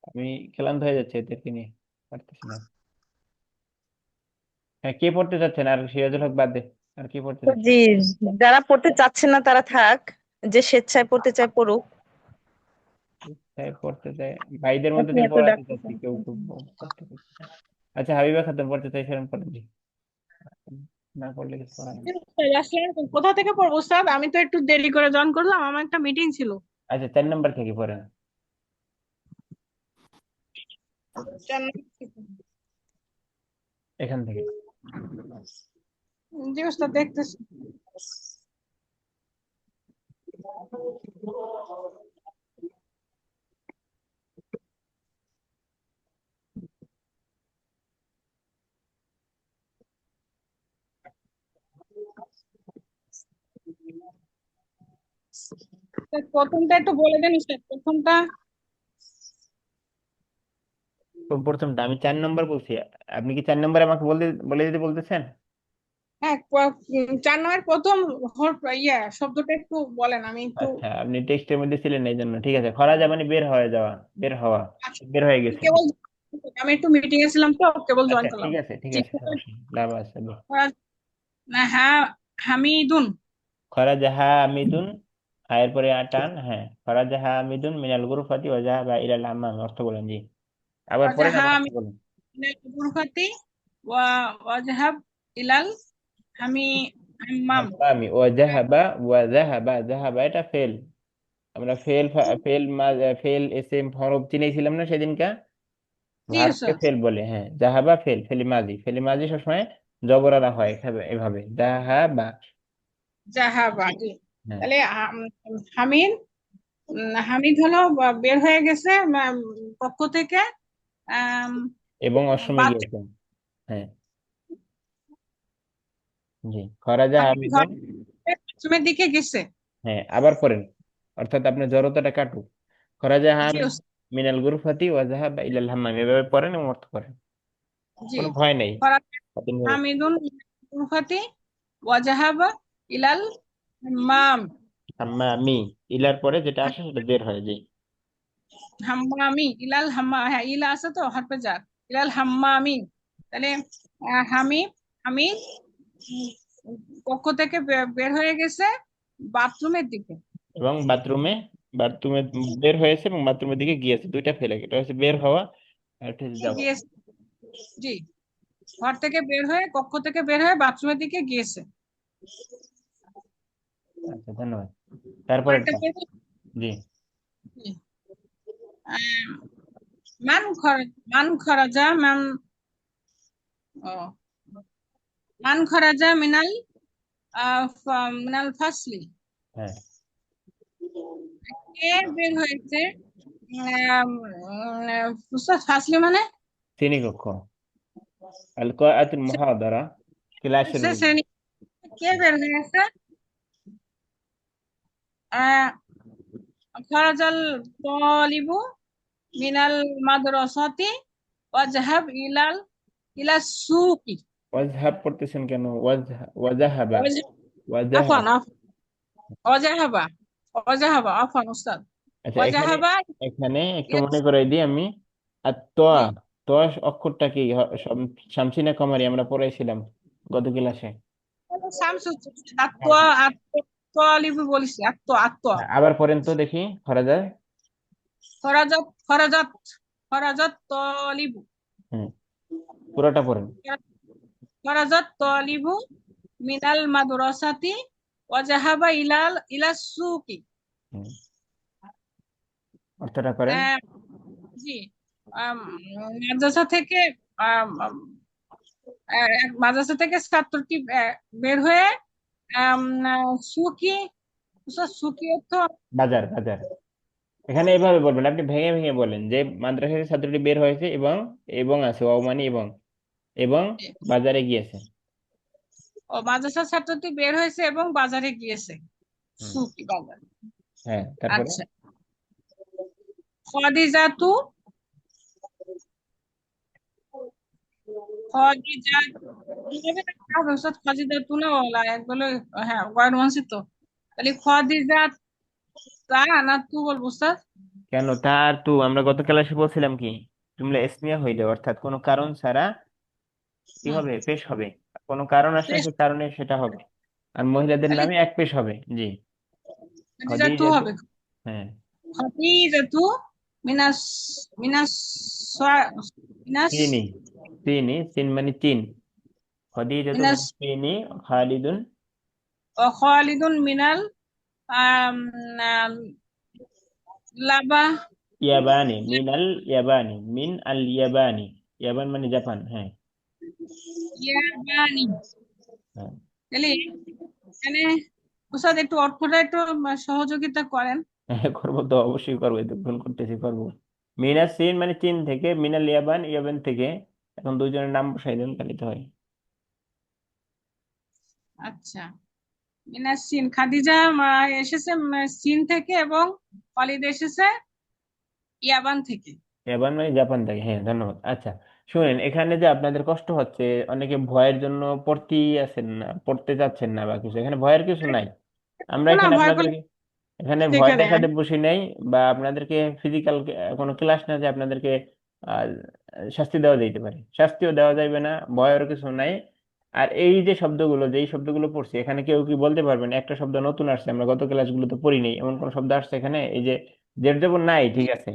Speaker 1: আমি ক্লান্ত হয়ে যাচ্ছে এদেরকে নিয়ে, পারতেছি না। হ্যাঁ, কে পড়তে চাচ্ছেন আর সিরাজুল হক বাদে? আর কে পড়তে চাচ্ছেন?
Speaker 10: জি, যারা পড়তে চাচ্ছে না তারা থাক, যে স্বেচ্ছায় পড়তে চায় পড়ুক।
Speaker 1: তাই পড়তে চাই, ভাইদের মধ্যে
Speaker 10: আপনি
Speaker 1: থেকে
Speaker 10: এত
Speaker 1: পড়াতে চাচ্ছি,
Speaker 10: ডাকতেছেন।
Speaker 1: কেউ কেউ পড়তে চাচ্ছে না। আচ্ছা, হাবিবা খাতুন পড়তে চাই, সেরকম পড়েন জি, না পড়লে কিছু করার নেই।
Speaker 9: আসলে কোথা থেকে পড়বো উস্তাদ? আমি তো একটু দেরি করে জয়েন করলাম, আমার একটা মিটিং ছিল।
Speaker 1: আচ্ছা, 4 নম্বর থেকে পড়েন, এখান থেকে।
Speaker 9: জি উস্তাদ, দেখতেছি। প্রথমটা একটু বলে দেন উস্তাদ, প্রথমটা।
Speaker 1: তো প্রথমটা আমি 4 নম্বর বলছি, আপনি কি 4 নম্বরে আমাকে বলে দিতে বলতেছেন?
Speaker 9: হ্যাঁ, 4 নম্বরের প্রথম শব্দটা একটু বলেন, আমি একটু।
Speaker 1: আচ্ছা, আপনি টেক্সটের মধ্যে ছিলেন না, এই জন্য। ঠিক আছে, খরাজা মানে বের হয়ে যাওয়া, বের হওয়া,
Speaker 9: আচ্ছা,
Speaker 1: বের হয়ে গেছে।
Speaker 9: কেবল আমি একটু মিটিং এ ছিলাম তো, কেবল জয়েন
Speaker 1: আচ্ছা,
Speaker 9: করলাম।
Speaker 1: ঠিক আছে, ঠিক
Speaker 9: জি,
Speaker 1: আছে, সমস্যা নেই, লাভ আছে।
Speaker 9: না হ্যাঁ, হামিদুন।
Speaker 1: খরাজা হামিদুন, হায়ের পরে টান, হ্যাঁ, খরাজা হামিদুন মিনাল গুরফাতি ওয়া যাহাবা ইলাল হাম্মাম, অর্থ বলেন জি, আবার পড়েন, আবার অর্থ বলেন।
Speaker 9: গুরফাতি ওয়াজহাব ইলাল হামি হাম্মাম।
Speaker 1: হাম্মামি, ওয়া যাহাবা এটা ফেল। আমরা ফেল এসএম হরফ চিনেছিলাম না সেদিনকা,
Speaker 9: জি
Speaker 1: ভার্বকে
Speaker 9: স্যার।
Speaker 1: ফেল বলে। হ্যাঁ, জাহাবা ফেল, ফেলি মাজি সবসময় জবর আনা হয় এভাবে জাহাবা।
Speaker 9: জাহাবা, জি।
Speaker 1: হ্যাঁ,
Speaker 9: তাহলে হামিদ, হামিদ হলো বের হয়ে গেছে পক্ষ থেকে, আম,
Speaker 1: এবং অসমে
Speaker 9: বাথরুমের
Speaker 1: গিয়েছেন। হ্যাঁ, জি, খরাজা হামিদুন।
Speaker 9: দিকে গেছে।
Speaker 1: হ্যাঁ, আবার পড়েন, অর্থাৎ আপনার জড়তাটা কাটুক। খরাজা
Speaker 9: জি
Speaker 1: হামিদ মিনাল গুরফাতি ওয়া যাহাবা ইলাল হাম্মাম, এভাবে পড়েন এবং অর্থ করেন,
Speaker 9: জি।
Speaker 1: কোনো ভয় নেই। স্বাধীনভাবে।
Speaker 9: হামিদুন গুরফাতি ওয়াজাহাবা ইলাল হাম্মাম।
Speaker 1: হাম্মামি, ইলার পরে যেটা আসে সেটা বের হয় জি।
Speaker 9: হাম্মামি, ইলাল হাম্মা, হ্যাঁ ইলা আছে তো হরফে জার, ইলাল হাম্মামি। তাহলে হামিদ, হামিদ কক্ষ থেকে বের হয়ে গেছে বাথরুমের দিকে।
Speaker 1: এবং বাথরুমে বাথরুমে বের হয়েছে এবং বাথরুমের দিকে গিয়েছে, দুইটা ফেলে, এটা হচ্ছে বের হওয়া আর এটা হচ্ছে যাওয়া।
Speaker 9: গিয়েছে, জি, ঘর থেকে বের হয়ে, কক্ষ থেকে বের হয়ে বাথরুমের দিকে গিয়েছে।
Speaker 1: আচ্ছা, ধন্যবাদ। তারপরেরটা। জি।
Speaker 9: জি। মান খরাজা ও মান খরাজা মিনাল ফাসলি,
Speaker 1: হ্যাঁ,
Speaker 9: কে বের হয়েছে উস্তাদ ফাসলি মানে
Speaker 1: শ্রেণীকক্ষ, আল কাআতুল মুহাদারা, ক্লাসের
Speaker 9: সে
Speaker 1: রুম।
Speaker 9: শ্রেণী, কে বের হয়েছে খরাজাল তালিবু মিনাল মাদ্রাসাতি ওয়াজহাব ইলা সুকি।
Speaker 1: ওয়াজহাব পড়তেছেন কেন? ওয়াজাহাবা,
Speaker 9: আফান
Speaker 1: ওয়াজাহাবা।
Speaker 9: ওয়াজাহাবা, ওয়াজাহাবা আফান উস্তাদ,
Speaker 1: আচ্ছা, এখানে
Speaker 9: ওয়াজাহাবা।
Speaker 1: এখানে একটু
Speaker 9: ইলা
Speaker 1: মনে করাই দিই আমি। আর তোয়া,
Speaker 9: জি,
Speaker 1: তোয়া অক্ষরটা কি? শামসি না কমারি আমরা পড়াইছিলাম গত ক্লাসে।
Speaker 9: শামসু,
Speaker 1: হ্যাঁ,
Speaker 9: তালিবু বলিস, আত্ম
Speaker 1: আবার পড়েন তো দেখি, খরাজা।
Speaker 9: খরাজাত খরাজাত খরাজাত তালিবু,
Speaker 1: হুম, পুরোটা পড়েন।
Speaker 9: খরাজাত তালিবু মিনাল মাদ্রাসাতি ওয়াজাহাবা ইলা সুকি।
Speaker 1: হুম, অর্থটা করেন।
Speaker 9: জি, আম, মাদ্রাসা থেকে আম, আম, মাদ্রাসা থেকে ছাত্রটি বের হয়ে আম, সুকি, সুকি অর্থ
Speaker 1: বাজার, বাজার। এখানে এভাবে বলবেন, আপনি ভেঙে ভেঙে বলেন যে মাদ্রাসা থেকে ছাত্রটি বের হয়েছে এবং, এবং আছে ও মানে এবং, এবং বাজারে গিয়েছে।
Speaker 9: মাদ্রাসার ছাত্রটি বের হয়েছে এবং বাজারে গিয়েছে,
Speaker 1: হুম,
Speaker 9: সুকি বাজার।
Speaker 1: হ্যাঁ, তারপরে।
Speaker 9: আচ্ছা, খাদিজাতু, খাদিজা কিভাবে রাখতে হবে উস্তাদ? খাদিজাতু না ওলা একগুলো, হ্যাঁ ওয়ার্ড মানছি তো, তাহলে খাদিজা তা না তু বলবো উস্তাদ?
Speaker 1: কেন তার তু? আমরা গত ক্লাসে বলছিলাম কি, জুমলা ইসমিয়া হইলে অর্থাৎ কোনো কারণ ছাড়া কি
Speaker 9: হুম,
Speaker 1: হবে? পেশ হবে। কোনো কারণ আসলে
Speaker 9: বেশ,
Speaker 1: সেই কারণে সেটা হবে। আর মহিলাদের
Speaker 9: তাহলে
Speaker 1: নামে এক পেশ হবে। জি।
Speaker 9: খাদিজাতু
Speaker 1: খদিজাতু।
Speaker 9: হবে,
Speaker 1: হ্যাঁ।
Speaker 9: খাদিজাতু মিনাস মিনাস মিনাস
Speaker 1: চিনি, চিনি, চিন মানে চিন। খদিজাতু
Speaker 9: মিনাস
Speaker 1: মানে চিনি, খালিদুন।
Speaker 9: খালিদুন মিনাল আম, আম, লাবা
Speaker 1: ইয়াবানি, মিনাল ইয়াবানি, মিন আল ইয়াবানি। ইয়াবান মানে জাপান। হ্যাঁ,
Speaker 9: ইয়াবানি।
Speaker 1: হ্যাঁ।
Speaker 9: তাহলে এখানে উস্তাদ একটু অর্থটা একটু সহযোগিতা করেন।
Speaker 1: হ্যাঁ, করবো তো, অবশ্যই করবো, এই তো ভুল করতেছি, করবো। মিনাস চীন মানে চীন থেকে, মিনাল ইয়াবান, ইয়াবান থেকে। এখন দুইজনের নাম বসাই দেন, তাহলে তো হয়।
Speaker 9: আচ্ছা, মিনাস চীন, খাদিজা এসেছে চীন থেকে এবং খালিদ এসেছে ইয়াবান থেকে।
Speaker 1: ইয়াবান মানে জাপান থেকে, হ্যাঁ, ধন্যবাদ। আচ্ছা, শুনেন, এখানে যে আপনাদের কষ্ট হচ্ছে, অনেকে ভয়ের জন্য পড়তেই আছেন না, পড়তে যাচ্ছেন না বা কিছু, এখানে ভয়ের কিছু নাই। আমরা
Speaker 9: না
Speaker 1: এখানে
Speaker 9: ভয় করলে
Speaker 1: আপনাদেরকে, এখানে ভয়
Speaker 9: এখানে
Speaker 1: দেখাতে বসি নাই, বা আপনাদেরকে ফিজিক্যাল কোনো ক্লাস না যে আপনাদেরকে আহ, শাস্তি দেওয়া যাইতে পারে, শাস্তিও দেওয়া যাইবে না, ভয়ের কিছু নাই। আর এই যে শব্দগুলো, যেই শব্দগুলো পড়ছি, এখানে কেউ কি বলতে পারবেন একটা শব্দ নতুন আসছে, আমরা গত ক্লাসগুলোতে পড়ি নাই, এমন কোন শব্দ আসছে এখানে? এই যে জের জবর নাই, ঠিক আছে,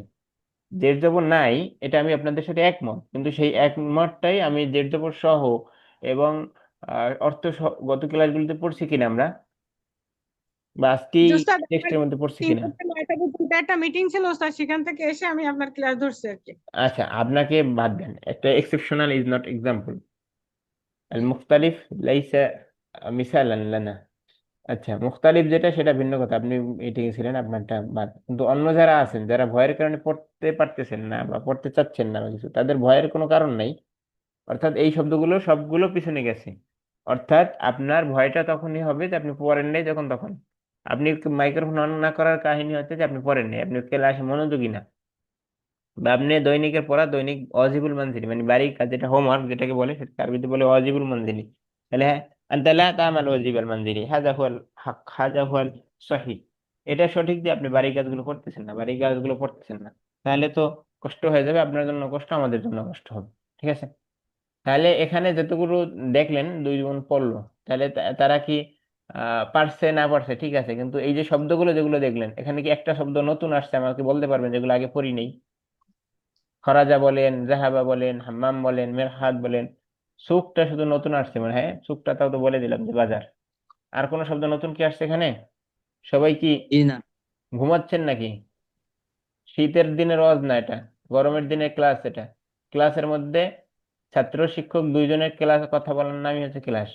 Speaker 1: জের জবর নাই, এটা আমি আপনাদের সাথে একমত, কিন্তু সেই একমতটাই আমি জের জবর সহ এবং অর্থ সহ গত ক্লাসগুলোতে পড়ছি কিনা আমরা, বা আজকেই
Speaker 9: উস্তাদ আমার
Speaker 1: টেক্সটের মধ্যে পড়ছি
Speaker 9: 3
Speaker 1: কিনা।
Speaker 9: থেকে 9টা পর্যন্ত একটা মিটিং ছিল উস্তাদ, সেখান থেকে এসে আমি আপনার ক্লাস ধরছি আর কি।
Speaker 1: আচ্ছা, আপনাকে বাদ দেন, একটা এক্সেপশনাল ইজ নট এক্সাম্পল, আল মুখতালিফ লাইসা মিসালান লানা। আচ্ছা, মুখতালিফ যেটা সেটা ভিন্ন কথা, আপনি এটিকে ছিলেন, আপনারটা বাদ। কিন্তু অন্য যারা আছেন, যারা ভয়ের কারণে পড়তে পারতেছেন না বা পড়তে চাচ্ছেন না বা কিছু, তাদের ভয়ের কোনো কারণ নাই। অর্থাৎ এই শব্দগুলো সবগুলো পিছনে গেছে। অর্থাৎ আপনার ভয়টা তখনই হবে যে আপনি পড়েন নাই, যখন তখন আপনি মাইক্রোফোন অন না করার কাহিনী হচ্ছে যে আপনি পড়েন নাই, আপনি ক্লাসে মনোযোগী না, বা আপনি দৈনিকের পড়া দৈনিক অজিবুল মানজিলি মানে বাড়ির কাজ, যেটা হোমওয়ার্ক যেটাকে বলে, সেটা আরবিতে বলে অজিবুল মানজিলি। তাহলে হ্যাঁ, আনতা লা তা'মাল ওয়াজিবাল মানজিলি, হাযা হুয়াল হক, হাযা হুয়াল সহিহ। এটা সঠিক যে আপনি বাড়ির কাজগুলো করতেছেন না, বাড়ির কাজগুলো পড়তেছেন না। তাহলে তো কষ্ট হয়ে যাবে, আপনার জন্য কষ্ট, আমাদের জন্য কষ্ট হবে। ঠিক আছে, তাহলে এখানে যতগুলো দেখলেন 2 জন পড়লো, তাহলে তারা কি পারছে না পারছে ঠিক আছে, কিন্তু এই যে শব্দগুলো যেগুলো দেখলেন, এখানে কি একটা শব্দ নতুন আসছে আমাকে বলতে পারবেন যেগুলো আগে পড়ি নেই? খরাজা বলেন, জাহাবা বলেন, হাম্মাম বলেন, মেরহাদ বলেন। সুকটা শুধু নতুন আসছে মনে হয়, সুকটা তাও তো বলে দিলাম যে বাজার। আর কোনো শব্দ নতুন কি আসছে এখানে? সবাই কি
Speaker 4: জি না।
Speaker 1: ঘুমাচ্ছেন নাকি? শীতের দিনের ওয়াজ না এটা, গরমের দিনের ক্লাস এটা। ক্লাসের মধ্যে ছাত্র শিক্ষক 2 জনের ক্লাস, কথা বলার নামই হচ্ছে ক্লাস।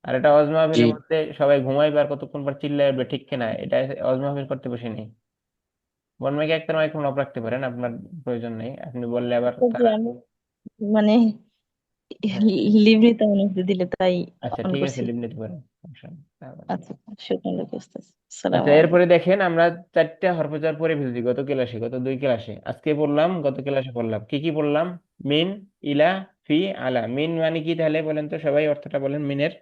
Speaker 1: আর এটা ওয়াজ
Speaker 4: জি
Speaker 1: মাহফিলের মধ্যে সবাই ঘুমাইবে আর কতক্ষণ পর চিল্লায় উঠবে, ঠিক কিনা? এটা ওয়াজ মাহফিল করতে বসে নেই। বনমাইকে একটা মাইক্রোফোন অফ রাখতে পারেন, আপনার প্রয়োজন নেই, আপনি বললে আবার
Speaker 10: যে
Speaker 1: তারা।
Speaker 10: আমি মানে
Speaker 1: হ্যাঁ,
Speaker 10: লিভ নিতে মনে দিলে তাই
Speaker 1: আচ্ছা
Speaker 10: অন
Speaker 1: ঠিক আছে,
Speaker 10: করছি।
Speaker 1: লিভ নিতে পারেন, সমস্যা নেই।
Speaker 10: আচ্ছা, শুকনো আসতেছে।
Speaker 1: আচ্ছা,
Speaker 10: আসসালামু
Speaker 1: এরপরে
Speaker 10: আলাইকুম।
Speaker 1: দেখেন আমরা 4টা হরফজার পরে ফেলছি গত ক্লাসে, গত 2 ক্লাসে। আজকে পড়লাম, গত ক্লাসে পড়লাম, কি কি পড়লাম? মিন, ইলা, ফি, আলা। মিন মানে কি তাহলে বলেন তো সবাই, অর্থটা বলেন মিনের।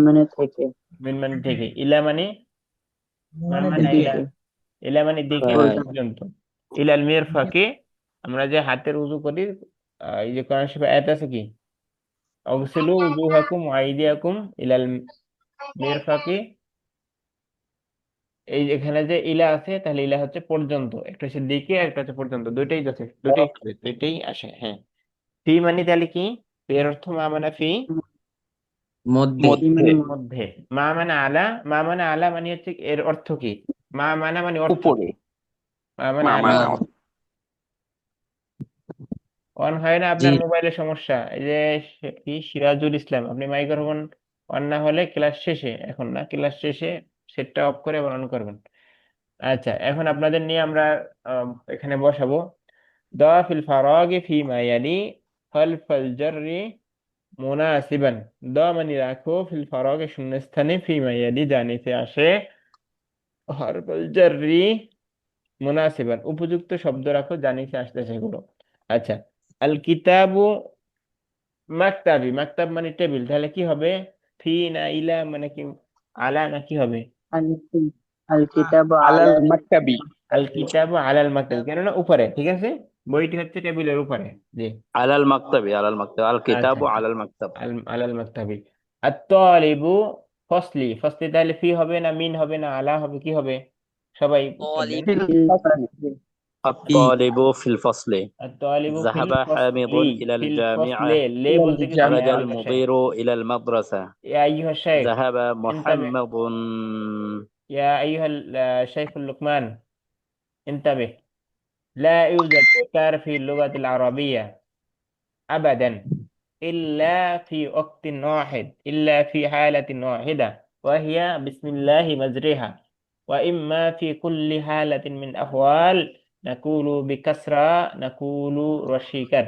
Speaker 4: মানে থেকে
Speaker 1: মিন মানে থেকে, ইলা মানে
Speaker 2: মানে
Speaker 1: মানে
Speaker 2: দিকে।
Speaker 1: ইলা, ইলা মানে দিকে বা
Speaker 4: তাই।
Speaker 1: পর্যন্ত। ইলাল মিরফাকে, আমরা যে হাতের উযু করি, এই যে কোরআন শরীফে আয়াত আছে কি, অগসিলু উজুহাকুম ওয়া আইদিয়াকুম ইলাল মিরফাকে। এই এখানে যে ইলা আছে, তাহলে ইলা হচ্ছে পর্যন্ত, একটা হচ্ছে দিকে, একটা হচ্ছে পর্যন্ত, দুইটাই যথেষ্ট, দুইটাই হবে, দুইটাই আসে। হ্যাঁ, ফি মানে তাহলে কি? ফি এর অর্থ মা মানে ফি,
Speaker 4: মধ্যে।
Speaker 3: মধ্যে,
Speaker 1: মধ্যে। মা মানে আলা, মা মানে আলা মানে হচ্ছে এর অর্থ কি? মা মানে অর্থ কি?
Speaker 3: উপরে।
Speaker 1: মা মানে
Speaker 3: মা
Speaker 1: আলা
Speaker 3: মানে
Speaker 1: মানে অন হয় না
Speaker 4: জি
Speaker 1: আপনার মোবাইলের সমস্যা? এই যে কি সিরাজুল ইসলাম, আপনি মাইক্রোফোন অন না হলে ক্লাস শেষে, এখন না, ক্লাস শেষে সেটটা অফ করে আবার অন করবেন। আচ্ছা, এখন আপনাদের নিয়ে আমরা এখানে বসাবো। ضع في الفراغ فيما يلي خلف الجر مناسبا। ضع মানে রাখো, ফিল ফারাগে শূন্যস্থানে, ফিমা ইয়ালি জানিতে আসে, হরফল জাররি মুনাসিবান উপযুক্ত শব্দ রাখো, জানিতে আসতে সেগুলো। আচ্ছা, আল কিতাবু মাকতাবি, মাকতাব মানে টেবিল, তাহলে কি হবে? ফি না ইলা মানে কি, আলা না কি হবে?
Speaker 4: আল আল কিতাবু
Speaker 3: আলাল
Speaker 4: আলাল
Speaker 3: মাকতাবি।
Speaker 1: আল কিতাবু আলাল মাকতাবি, কেননা উপরে, ঠিক আছে, বইটি হচ্ছে টেবিলের উপরে। জি,
Speaker 11: على المكتب على المكتب
Speaker 1: আচ্ছা,
Speaker 11: الكتاب على المكتب
Speaker 1: আলাল মাকতাবি। আত-তালিবু ফসলি, ফসলি তাহলে ফি হবে না মিন হবে না আলা হবে, কি হবে? সবাই উত্তর দেন।
Speaker 3: ফিল
Speaker 4: ফিল
Speaker 3: ফাসলি।
Speaker 4: ফি
Speaker 11: الطالب في الفصل
Speaker 1: আত-তালিবু ফিল
Speaker 11: ذهب حامد
Speaker 1: ফসলি,
Speaker 11: إلى
Speaker 1: ফিল
Speaker 11: الجامعة
Speaker 1: ফসলে, লে
Speaker 4: ইলাল
Speaker 1: বলতে কিছু নাই
Speaker 11: خرج
Speaker 4: জামিআ।
Speaker 1: আইয়ুহা শাইখ।
Speaker 11: المدير إلى المدرسة
Speaker 1: ইয়া আইয়ুহা শাইখ
Speaker 11: ذهب
Speaker 1: انتبه،
Speaker 11: محمد
Speaker 1: يا أيها الشيخ اللقمان انتبه. لا يوجد إنكار في اللغة العربية أبدا، إلا في وقت واحد، إلا في حالة واحدة، وهي بسم الله مجريها. وإما في كل حالة من أحوال نقول بكسرى، نقول رشيكا،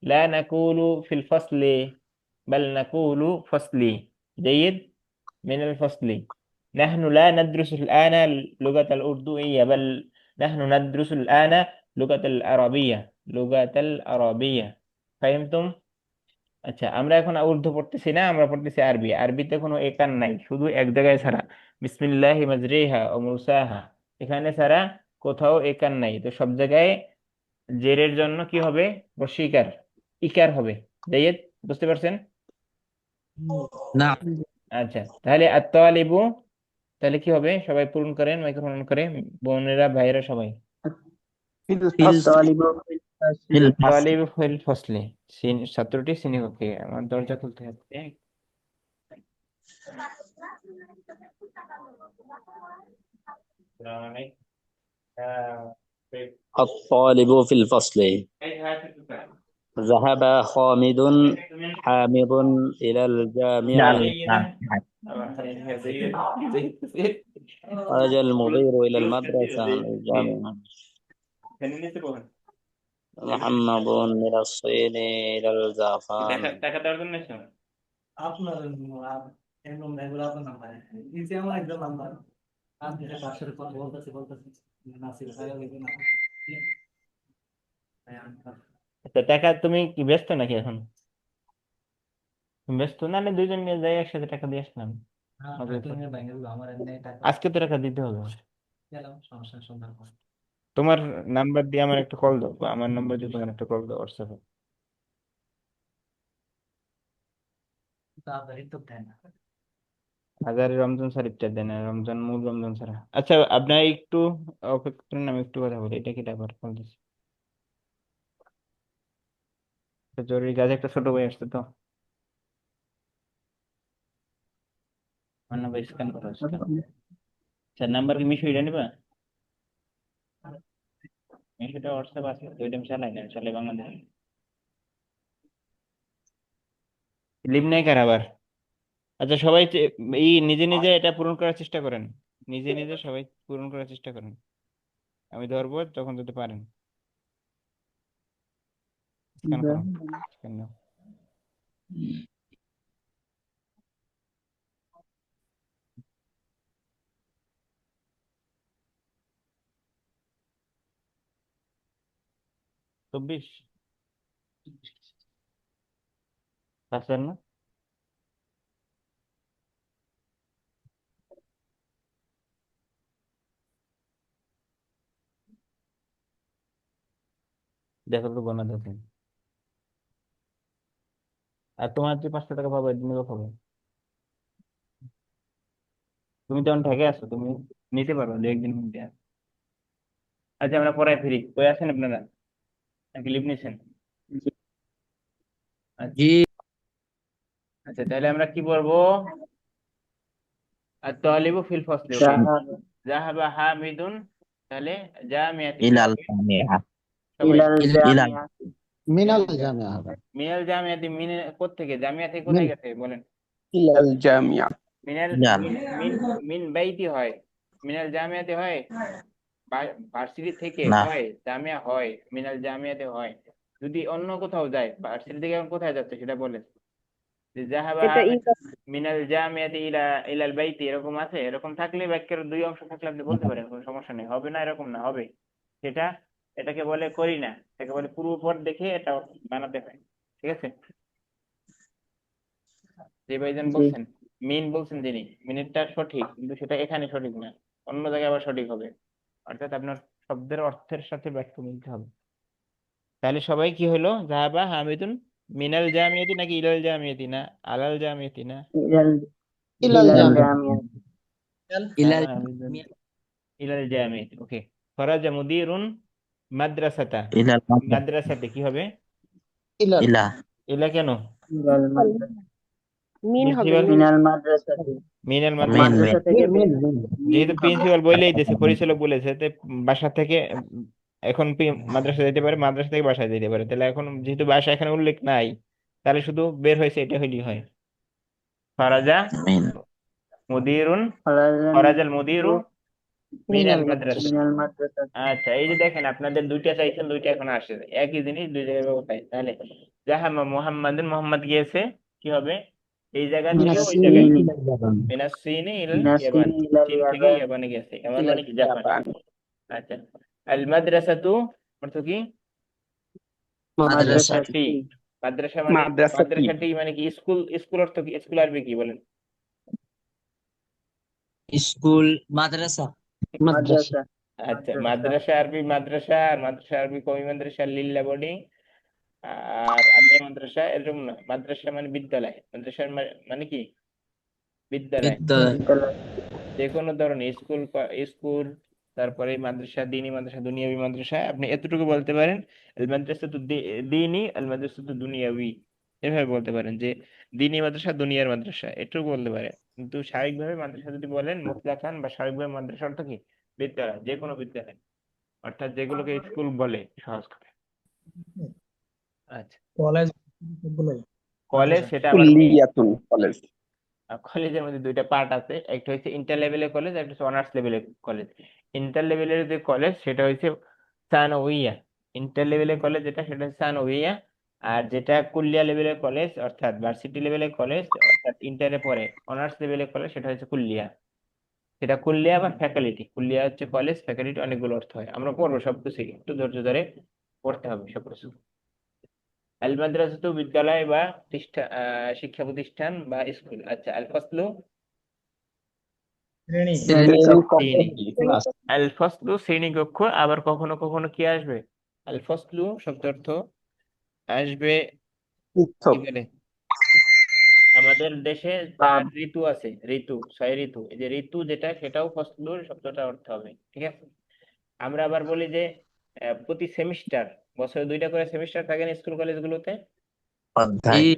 Speaker 1: لا نقول في الفصل، بل نقول فصلي. جيد، من الفصل. نحن لا ندرس الآن اللغة الأردوية، بل نحن ندرس الآن لغة العربية، لغة العربية. فهمتم؟ আচ্ছা, আমরা এখন উর্দু পড়তেছি না, আমরা পড়তেছি আরবি। আরবিতে কোনো একার নাই, শুধু এক জায়গায় ছাড়া, বিসমিল্লাহি মাজরিহা ও মুরসাহা, এখানে ছাড়া কোথাও একার নাই। তো সব জায়গায় জেরের জন্য কি হবে? বর্ষিকার, ইকার হবে। জাইদ, বুঝতে পারছেন?
Speaker 4: না।
Speaker 1: আচ্ছা, তাহলে আত-তালিবু, তাহলে কি হবে? সবাই পূরণ করেন, মাইক্রোফোন অন করে, বোনেরা ভাইয়েরা সবাই।
Speaker 3: ফিল
Speaker 4: ফিল
Speaker 3: ফাসলি।
Speaker 4: তালিবু ফিল ফাসল।
Speaker 1: তালিবু ফিল ফসলি, ছাত্রটি শ্রেণীকক্ষে। আমার দরজা খুলতে হবে। আসসালামু আলাইকুম।
Speaker 11: الطالب في الفصل ذهب حامد إلى الجامعة خرج المدير إلى المدرسة الجامعة محمد من الصين إلى الزعفران
Speaker 1: টাকা দেওয়ার জন্য এসো?
Speaker 2: আপনার এরকম এগুলো আপনার নাম্বার নিচে আমার একদম নাম্বার আপনি তার সাথে কথা বলতেছি নাসির ভাই লিখে না।
Speaker 1: আচ্ছা, টাকা তুমি কি ব্যস্ত নাকি এখন? তুমি ব্যস্ত না? আমি 2 জন নিয়ে যাই, একসাথে টাকা দিয়ে আসলাম।
Speaker 2: হ্যাঁ,
Speaker 1: মজার
Speaker 2: তুমি
Speaker 1: ব্যাপার।
Speaker 2: ব্যাংকে আমার এমনি টাকা
Speaker 1: আজকে তো টাকা দিতে হবে।
Speaker 2: গেলাম সমস্যা সন্ধান
Speaker 1: তোমার নাম্বার দিয়ে আমার একটা কল দাও, বা আমার নাম্বার দিয়ে তোমার একটা কল দাও হোয়াটসঅ্যাপে।
Speaker 2: তাড়াতাড়ি তো দেয় না।
Speaker 1: হাজারে রমজান শরীফটা দেন না, রমজান মূল রমজান ছাড়া। আচ্ছা আপনার একটু অপেক্ষা করেন, আমি একটু কথা বলি। এটা কি ব্যাপার কল দিচ্ছি? একটা জরুরি কাজে একটা ছোট ভাই আসছে তো, আমার নাম্বার স্ক্যান করা হচ্ছে। আচ্ছা নাম্বার কি মিশু এটা নিবা? মিশুটা হোয়াটসঅ্যাপ আছে তো, ওইটা আমি চালাই না, চালাই বাংলাদেশ। লিভ নাই কার আবার? আচ্ছা সবাই নিজে নিজে এটা পূরণ করার চেষ্টা করেন, নিজে নিজে সবাই পূরণ করার চেষ্টা করেন। আমি ধরবো তখন যদি পারেন স্ক্যান করুন। স্ক্যান নাও। চব্বিশ পাঁচের না? দেখো তো গোনা দেখেন। আর তোমার যে 500 টাকা পাবো এদিনও পাবো। তুমি তখন ঢাকা আছো, তুমি নিতে পারো 2 একদিন মধ্যে। আচ্ছা আমরা পরে ফিরি, কই আছেন আপনারা নাকি লিভ নিছেন? আচ্ছা
Speaker 4: জি
Speaker 1: আচ্ছা, তাহলে আমরা কি বলবো? আর তালিবু ফিল ফসলি, ওকে।
Speaker 4: জাহাব
Speaker 1: জাহাবা হামিদুন, তাহলে জামিয়াতি কি
Speaker 4: ইলাল
Speaker 1: হবে
Speaker 4: জামিয়া
Speaker 1: সবাই?
Speaker 4: ইলাল জামিয়া
Speaker 8: মিনাল
Speaker 1: মিনাল
Speaker 8: জামিয়া হবে।
Speaker 1: মিনাল জামিয়াতি, মিনে কোত্থেকে, জামিয়া থেকে কোথায় গেছে বলেন?
Speaker 3: ইলাল জামিয়া।
Speaker 1: মিনাল
Speaker 4: ইলাল
Speaker 1: মিন মিন মিন বাইতি হয়, মিনাল জামিয়াতে হয়, ভার্সিটি থেকে
Speaker 4: না
Speaker 1: হয়, জামিয়া হয়, মিনাল জামিয়াতে হয়। যদি অন্য কোথাও যায়, ভার্সিটি থেকে এখন কোথায় যাচ্ছে সেটা বলেন। যে জাহাবা
Speaker 7: এটা
Speaker 1: হামিদ মিনাল জামিয়াতি ইলা ইলাল বাইতি, এরকম আছে। এরকম থাকলে বাক্যের 2 অংশ থাকলে আপনি বলতে পারেন, কোনো সমস্যা নেই। হবে না এরকম না, হবে। সেটা এটাকে বলে করি না, এটাকে বলে পূর্বপর দেখে এটা বানাতে হয়। ঠিক আছে? যে ভাইজান
Speaker 4: জি
Speaker 1: বলছেন, মিন বলছেন যিনি, মিনিটটা সঠিক কিন্তু সেটা এখানে সঠিক না, অন্য জায়গায় আবার সঠিক হবে। অর্থাৎ আপনার শব্দের অর্থের সাথে বাক্য মিলতে হবে। তাহলে সবাই কি হলো, জাহাবা হামিদুন মিনাল জামিয়াতি নাকি ইলাল জামিয়াতি না আলাল জামিয়াতি না?
Speaker 4: ইলাল
Speaker 8: ইলাল
Speaker 4: ইলাল
Speaker 8: জামিয়া।
Speaker 4: জামিয়া
Speaker 1: জাহাবা
Speaker 4: ইলাল
Speaker 1: হামিদুন
Speaker 4: জামিয়া
Speaker 1: ইলাল জামিয়াতি, ওকে। খরাজা মুদিরুন মাদ্রাসাতা,
Speaker 4: ইলাল
Speaker 1: মাদ্রাসাতে কি হবে?
Speaker 8: ইলাল।
Speaker 4: ইলা
Speaker 1: ইলা কেন?
Speaker 4: ইলাল মাদ্রাসা
Speaker 7: মিন হবে,
Speaker 1: প্রিন্সিপাল,
Speaker 7: মিন।
Speaker 4: মিনাল মাদ্রাসাতি
Speaker 1: মিনাল
Speaker 4: মিন
Speaker 1: মাদ্রাসাতে।
Speaker 4: মাদ্রাসা থেকে
Speaker 8: মিন মিন মিন।
Speaker 4: মিন
Speaker 1: যেহেতু
Speaker 4: হবে
Speaker 1: প্রিন্সিপাল বলেই দিয়েছে, পরিচালক বলেছে, তো বাসা থেকে এখন মাদ্রাসা যেতে পারে, মাদ্রাসা থেকে বাসায় যেতে পারে। তাহলে এখন যেহেতু বাসা এখানে উল্লেখ নাই, তাহলে শুধু বের হয়েছে এটা হইলেই হয়। ফারাজা
Speaker 4: মিন
Speaker 1: মুদিরুন,
Speaker 4: খরাজাল
Speaker 1: ফারাজাল মুদিরু
Speaker 4: মুদিরু
Speaker 1: মিনাল
Speaker 8: মিনাল
Speaker 1: মাদ্রাসা।
Speaker 8: মাদ্রাসা।
Speaker 4: মিনাল মাদ্রাসা
Speaker 1: আচ্ছা এই যে দেখেন, আপনাদের দুইটা চাইছেন, দুইটা এখন আসে, একই জিনিস দুই জায়গায় ব্যবহার। তাহলে জাহামা মোহাম্মদুন, মোহাম্মদ গিয়েছে, কি হবে? এই জায়গা থেকে
Speaker 8: মিনাস
Speaker 1: ওই জায়গায়।
Speaker 8: সিনি
Speaker 4: সিনি
Speaker 8: ইলাল ইয়াবান।
Speaker 1: মিনাস সিনি ইল ইয়াবান,
Speaker 4: মিনাসিনি ইলাল
Speaker 1: চীন থেকে
Speaker 4: ইয়াবান
Speaker 1: ইয়াবানে গেছে, ইয়াবান
Speaker 3: ইলাল
Speaker 1: মানে কি জাপান।
Speaker 3: জাপান।
Speaker 1: আচ্ছা আল মাদ্রাসাতু অর্থ কি?
Speaker 8: মাদ্রাসা।
Speaker 1: মাদ্রাসাটি।
Speaker 4: মাদ্রাসাতি
Speaker 1: মাদ্রাসা মানে,
Speaker 3: মাদ্রাসাতি।
Speaker 1: মাদ্রাসাটি মানে কি স্কুল, স্কুল অর্থ কি? স্কুল আরবি কি বলেন?
Speaker 4: স্কুল মাদ্রাসা
Speaker 8: মাদ্রাসা।
Speaker 4: মাদ্রাসা
Speaker 1: আচ্ছা
Speaker 4: মাদ্রাসা
Speaker 1: মাদ্রাসা আরবি, মাদ্রাসা আর মাদ্রাসা আরবি কমি, মাদ্রাসা লিল্লা বোর্ডিং আর আলিয়া মাদ্রাসা, এরকম না। মাদ্রাসা মানে বিদ্যালয়, মাদ্রাসার মানে কি? বিদ্যালয়।
Speaker 4: বিদ্যালয় বিদ্যালয়
Speaker 1: যে কোনো ধরনের স্কুল, স্কুল, তারপরে মাদ্রাসা, দিনী মাদ্রাসা, দুনিয়াবি মাদ্রাসা, আপনি এতটুকু বলতে পারেন। আল মাদ্রাসা তো দিনী, আল মাদ্রাসা তো দুনিয়াবি, এভাবে বলতে পারেন যে দিনী মাদ্রাসা, দুনিয়ার মাদ্রাসা, এটুকু বলতে পারেন। কিন্তু স্বাভাবিকভাবে মাদ্রাসা যদি বলেন মুতলাকান, বা স্বাভাবিকভাবে মাদ্রাসা অর্থ কি? বিদ্যালয়, যে কোনো বিদ্যালয়, অর্থাৎ যেগুলোকে স্কুল বলে সহজ করে। আচ্ছা
Speaker 2: কলেজ বলে
Speaker 1: কলেজ
Speaker 2: মাদ্রাসা।
Speaker 1: সেটা আবার কি?
Speaker 3: কুল্লিয়াতুন কলেজ।
Speaker 1: কলেজের মধ্যে দুইটা পার্ট আছে, একটা হচ্ছে ইন্টার লেভেলের কলেজ, একটা হচ্ছে অনার্স লেভেলের কলেজ। ইন্টার লেভেলের যে কলেজ সেটা হচ্ছে সানউইয়া, ইন্টার লেভেলের কলেজ যেটা সেটা হচ্ছে সানউইয়া। আর যেটা কুলিয়া লেভেলের কলেজ অর্থাৎ ভার্সিটি লেভেলের কলেজ, অর্থাৎ ইন্টারে পরে অনার্স লেভেলের কলেজ, সেটা হচ্ছে কুলিয়া। সেটা কুলিয়া বা ফ্যাকাল্টি, কুলিয়া হচ্ছে কলেজ, ফ্যাকাল্টি অনেকগুলো অর্থ হয়। আমরা পড়বো সবকিছু, একটু ধৈর্য ধরে পড়তে হবে সবকিছু। আল মাদ্রাসা বিদ্যালয় বা শিক্ষা প্রতিষ্ঠান বা স্কুল। আচ্ছা আল ফসলু,
Speaker 4: শ্রেণী
Speaker 3: শ্রেণীকক্ষ।
Speaker 1: শ্রেণী।
Speaker 11: ক্লাস
Speaker 1: আল ফসলু শ্রেণীকক্ষ, আবার কখনো কখনো কি আসবে, আল ফসলু শব্দ অর্থ আসবে কি
Speaker 3: পৃথক।
Speaker 1: বলে, আমাদের দেশে ঋতু আছে, ঋতু 6 ঋতু, এই যে ঋতু যেটা সেটাও ফসলুর শব্দটা অর্থ হবে, ঠিক আছে। আমরা আবার বলি যে প্রতি সেমিস্টার, বছরে 2টা করে সেমিস্টার থাকে না স্কুল কলেজগুলোতে,
Speaker 11: অধ্যায়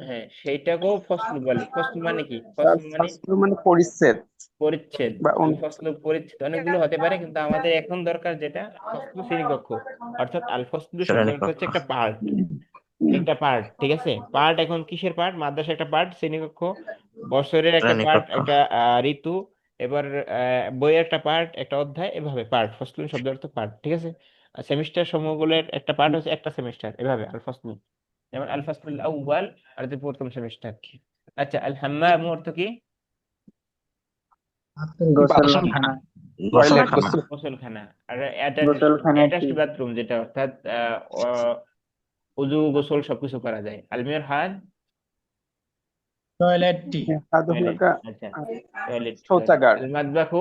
Speaker 1: হ্যাঁ সেইটাকেও ফসল বলে। ফসল মানে কি, ফসল মানে
Speaker 3: ফসল মানে পরিচ্ছেদ
Speaker 1: পরিচ্ছেদ,
Speaker 3: বা
Speaker 1: আল ফসল পরিচ্ছেদ অনেকগুলো হতে পারে, কিন্তু আমাদের এখন দরকার যেটা ফসল শ্রেণীকক্ষ, অর্থাৎ আল ফসল শব্দ অর্থ হচ্ছে
Speaker 11: শ্রেণীকক্ষ
Speaker 1: একটা পার্ট, একটা পার্ট, ঠিক আছে। পার্ট এখন কিসের পার্ট, মাদ্রাসা একটা পার্ট, শ্রেণীকক্ষ বছরের একটা পার্ট,
Speaker 11: শ্রেণীকক্ষ
Speaker 1: একটা ঋতু, এবার বইয়ের একটা পার্ট, একটা অধ্যায়, এভাবে পার্ট, ফসল শব্দ অর্থ পার্ট, ঠিক আছে। আর সেমিস্টার সমূহগুলোর একটা পার্ট হচ্ছে একটা সেমিস্টার, এভাবে আল ফসল, যেমন আল ফসল আউয়াল আর যে প্রথম সেমিস্টার। আচ্ছা, আল হাম্মাম অর্থ কি,
Speaker 4: গোসলখানা
Speaker 3: টয়লেট,
Speaker 11: গোসলখানা
Speaker 1: গোসলখানা। আর
Speaker 4: গোসলখানা
Speaker 1: অ্যাটাচড বাথরুম যেটা, অর্থাৎ উজু গোসল সবকিছু করা যায়। আলমির হাদ
Speaker 4: টয়লেটটি
Speaker 3: হাত হলো
Speaker 1: টয়লেট,
Speaker 3: গা,
Speaker 1: আচ্ছা টয়লেট,
Speaker 3: শৌচাগার,
Speaker 1: আল মাদবাখু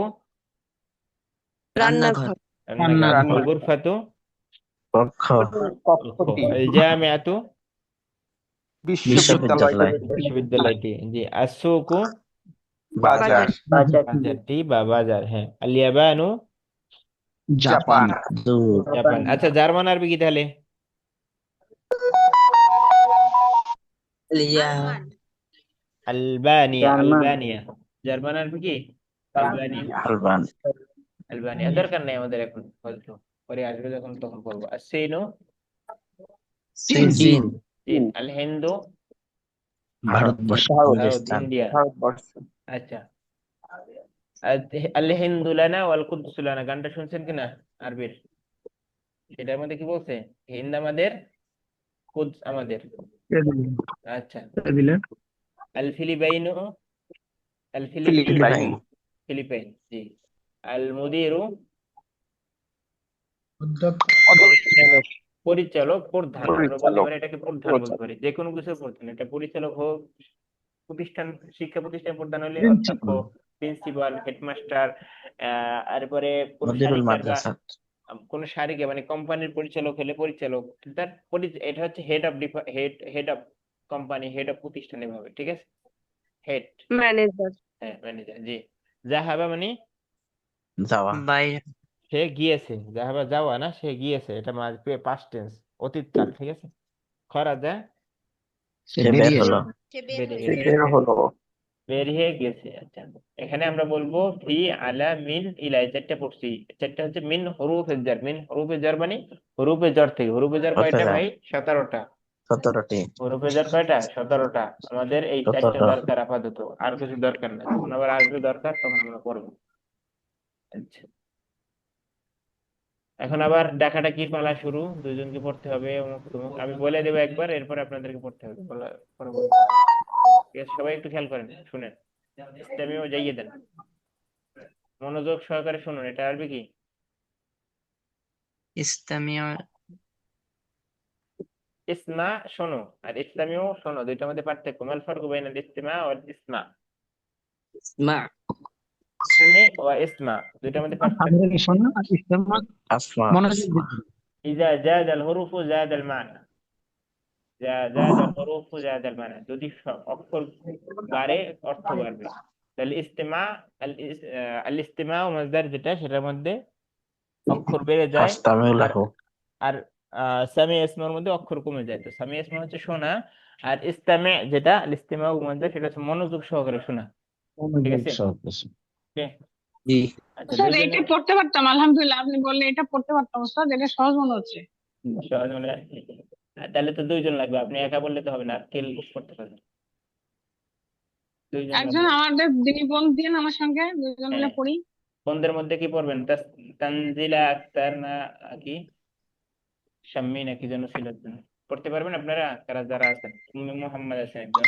Speaker 7: রান্নাঘর,
Speaker 1: রান্নাঘর, আল
Speaker 3: রান্নাঘর,
Speaker 1: গুরফাতু
Speaker 11: কক্ষ
Speaker 1: কক্ষ,
Speaker 3: কক্ষটি,
Speaker 1: আল জামিআতু
Speaker 3: বিশ্ববিদ্যালয়,
Speaker 11: বিশ্ববিদ্যালয়
Speaker 1: বিশ্ববিদ্যালয়টি, জি, আসুকু
Speaker 3: বাজার,
Speaker 7: বাজার,
Speaker 1: বাজারটি বা বাজার, হ্যাঁ, আল ইয়াবানু
Speaker 3: জাপান,
Speaker 11: দূর
Speaker 1: জাপান। আচ্ছা, জার্মান আরবি কি তাহলে,
Speaker 6: আলমান
Speaker 1: আলবানিয়া,
Speaker 4: জার্মান
Speaker 1: আলবানিয়া, জার্মান আরবি কি, আলবানিয়া,
Speaker 11: আলবান
Speaker 1: আলবানিয়া। দরকার নেই আমাদের এখন, হয়তো পরে আসবে যখন তখন বলবো। আর সিনু
Speaker 11: চীন
Speaker 1: চীন, আল হিন্দু
Speaker 11: ভারতবর্ষ
Speaker 3: ভারত,
Speaker 1: ভারত,
Speaker 11: পাকিস্তান
Speaker 1: ইন্ডিয়া।
Speaker 3: ভারতবর্ষ,
Speaker 1: আচ্ছা, আল হিন্দু লানা ওয়াল কুদস লানা, গানটা শুনছেন কিনা আরবির, এটার মধ্যে কি বলছে, হিন্দ আমাদের, কুদস আমাদের। আচ্ছা, আল ফিলিপাইনো, আল
Speaker 3: ফিলিপাইন,
Speaker 1: ফিলিপাইন, জি। আল মুদিরু
Speaker 4: অধ্যক্ষ
Speaker 1: পরিচালক, পরিচালক, প্রধান, আমরা বলতে
Speaker 3: পরিচালক,
Speaker 1: পারি এটাকে প্রধান বলতে পারি, যে কোনো কিছু প্রধান, এটা পরিচালক হোক, প্রতিষ্ঠান, শিক্ষা প্রতিষ্ঠান প্রধান হলে অধ্যক্ষ,
Speaker 4: প্রিন্সিপাল
Speaker 1: প্রিন্সিপাল, হেডমাস্টার, এরপরে কোনো
Speaker 11: মদিরুল
Speaker 1: শারীরিক
Speaker 11: মাদ্রাসা
Speaker 1: কোনো শারীরিক মানে কোম্পানির পরিচালক হলে পরিচালক, তার এটা হচ্ছে head of head of company, head of প্রতিষ্ঠান, এভাবে, ঠিক আছে। হেড,
Speaker 7: ম্যানেজার,
Speaker 1: হ্যাঁ ম্যানেজার, জি। জাহাবা মানে
Speaker 11: যাওয়া
Speaker 1: সে গিয়েছে, জাহাবা যাওয়া না, সে গিয়েছে, এটা পাস্ট টেন্স, অতীতকাল, ঠিক আছে। খরাজা
Speaker 11: সে বের হলো
Speaker 6: সে বের
Speaker 1: বেরিয়ে
Speaker 6: হয়েছে
Speaker 1: গেছে,
Speaker 3: বের হলো,
Speaker 1: বেরিয়ে গেছে। আচ্ছা, এখানে আমরা বলবো ফি, আলা, মিন, ইলা, এই চারটা পড়ছি। চারটা হচ্ছে মিন হুরুফে জার, মিন হুরুফে জার মানে হুরুফে জার থেকে, হুরুফে জার
Speaker 11: হতে
Speaker 1: কয়টা
Speaker 11: যায়
Speaker 1: ভাই, 17টা।
Speaker 11: 17টি
Speaker 1: হুরুফে জার কয়টা, 17টা। আমাদের এই চারটা
Speaker 11: 17
Speaker 1: দরকার আপাতত, আর কিছু দরকার না, যখন আবার আসবে দরকার তখন আমরা করবো। আচ্ছা, এখন আবার ডাকাডাকির পালা শুরু, দুইজনকে পড়তে হবে অমুক তমুক, আমি বলে দেবো একবার, এরপর আপনাদেরকে পড়তে হবে, পরে বলবো। ঠিক আছে, সবাই একটু খেয়াল করেন, শুনেন, ইসলামিও যাইয়ে দেন, মনোযোগ সহকারে শুনুন। এটা আরবি কি,
Speaker 4: ইসলামীয়
Speaker 1: ইসমা শোনো, আর ইসলামিও শোনো, দুইটার মধ্যে পার্থক্য, মাল ফারকু বাইনাল ইস্তিমা ওয়াল ইসমা,
Speaker 4: ইসমা
Speaker 1: ইসমি ওয়া ইসমা, দুইটার মধ্যে পার্থক্য।
Speaker 4: শোনো আর ইসলাম
Speaker 11: আসমা
Speaker 4: মনোযোগ
Speaker 11: আসমা
Speaker 4: দিতে
Speaker 1: ইজা জাদাল হুরুফু জাদাল মানা, জাদাল হুরুফু জাদাল মানা, যদি অক্ষর বাড়ে অর্থ বাড়বে। তাহলে ইস্তিমা, আল ইস্তিমা ও মাসদার যেটা, সেটার মধ্যে অক্ষর বেড়ে যায়,
Speaker 11: আস্তামিউ
Speaker 1: আর
Speaker 11: লাহু
Speaker 1: আর সামি ইসমার মধ্যে অক্ষর কমে যায়। তো সামি ইসমা হচ্ছে শোনা, আর ইস্তামে যেটা, আল ইস্তিমা ও মাসদার, সেটা হচ্ছে মনোযোগ সহকারে শোনা, ঠিক
Speaker 4: মনোযোগ
Speaker 1: আছে।
Speaker 4: সহকারে
Speaker 1: Okay?
Speaker 4: জি
Speaker 1: আচ্ছা,
Speaker 9: স্যার
Speaker 1: দুইজনে
Speaker 9: এটা পড়তে পারতাম, আলহামদুলিল্লাহ আপনি বললে এটা পড়তে পারতাম স্যার, এটা সহজ মনে হচ্ছে।
Speaker 1: সহজ মনে হয়। তাহলে তো দুইজন লাগবে, আপনি একা বললে তো হবে না, কেল করতে পারবেন, দুইজন
Speaker 9: একজন
Speaker 1: লাগবে।
Speaker 9: আমাদের দিনী বোন দিন আমার সঙ্গে, দুজন মিলে
Speaker 1: হ্যাঁ,
Speaker 9: পড়ি।
Speaker 1: বন্ধের মধ্যে কি পড়বেন, তানজিলা আক্তার না কি শাম্মী না কি যেন ছিল, পড়তে পারবেন আপনারা, কারা যারা আছেন, মোহাম্মদ আছেন একজন,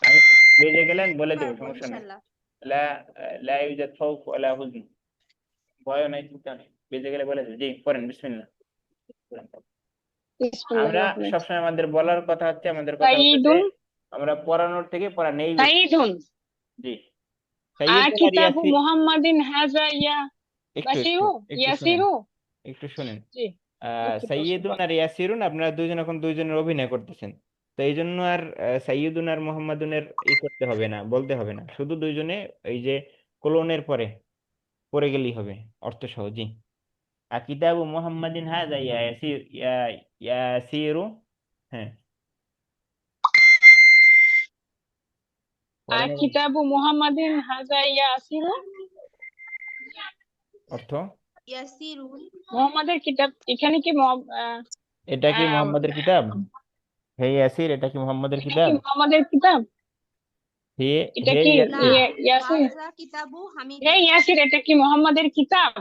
Speaker 1: আমি বেজে গেলেন বলে দেবো,
Speaker 6: পারবো
Speaker 1: সমস্যা নেই।
Speaker 6: ইনশাল্লাহ।
Speaker 1: লা লা ইউজাদ খাউফ ওয়ালা হুজন, ভয় নাই, চিন্তা নেই, বেজে গেলে বলে দেবো। জি, পড়েন, বিসমিল্লাহ। আমরা সবসময় আমাদের বলার কথা হচ্ছে, আমাদের কথা হচ্ছে যে
Speaker 9: সাইদুন
Speaker 1: আমরা পড়ানোর থেকে পড়া নেই বেশি।
Speaker 9: সাইদুন
Speaker 1: জি, সাইয়েদুন আর
Speaker 9: কিতাবু
Speaker 1: ইয়াসির।
Speaker 9: মুহাম্মাদিন হাজা
Speaker 1: একটু একটু
Speaker 9: বাশিরু
Speaker 1: একটু শুনেন,
Speaker 9: ইয়াসিরু।
Speaker 1: একটু শুনেন।
Speaker 9: জি, দুঃখিত
Speaker 1: সাইয়েদুন আর ইয়াসিরুন, আপনারা দুইজন এখন দুইজনের অভিনয় করতেছেন, তো এই জন্য আর সাইয়েদুন আর মোহাম্মদুনের করতে হবে না, বলতে হবে না, শুধু দুইজনে এই যে কোলনের পরে পড়ে গেলেই হবে অর্থ সহ। জি, আর কিতাবু মুহাম্মাদিন হাযা ইয়াসির ইয়াসিরু। হ্যাঁ, পড়েন এবং
Speaker 9: কিতাবু মুহাম্মাদিন হাজা ইয়াসিরু।
Speaker 1: অর্থ।
Speaker 6: ইয়াসিরুন,
Speaker 9: মুহাম্মাদের কিতাব এখানে কি
Speaker 1: এটা কি
Speaker 9: আম,
Speaker 1: মুহাম্মাদের কিতাব? হে ইয়াসির, এটা কি মুহাম্মাদের
Speaker 9: এটা কি
Speaker 1: কিতাব?
Speaker 9: মুহাম্মাদের কিতাব?
Speaker 1: হে
Speaker 9: এটা
Speaker 1: হে
Speaker 9: কি
Speaker 6: না,
Speaker 1: ইয়াসির।
Speaker 9: ইয়াসির?
Speaker 6: হাজা কিতাবু
Speaker 9: হে
Speaker 6: হামিদিন।
Speaker 9: ইয়াসির, এটা কি মুহাম্মাদের কিতাব?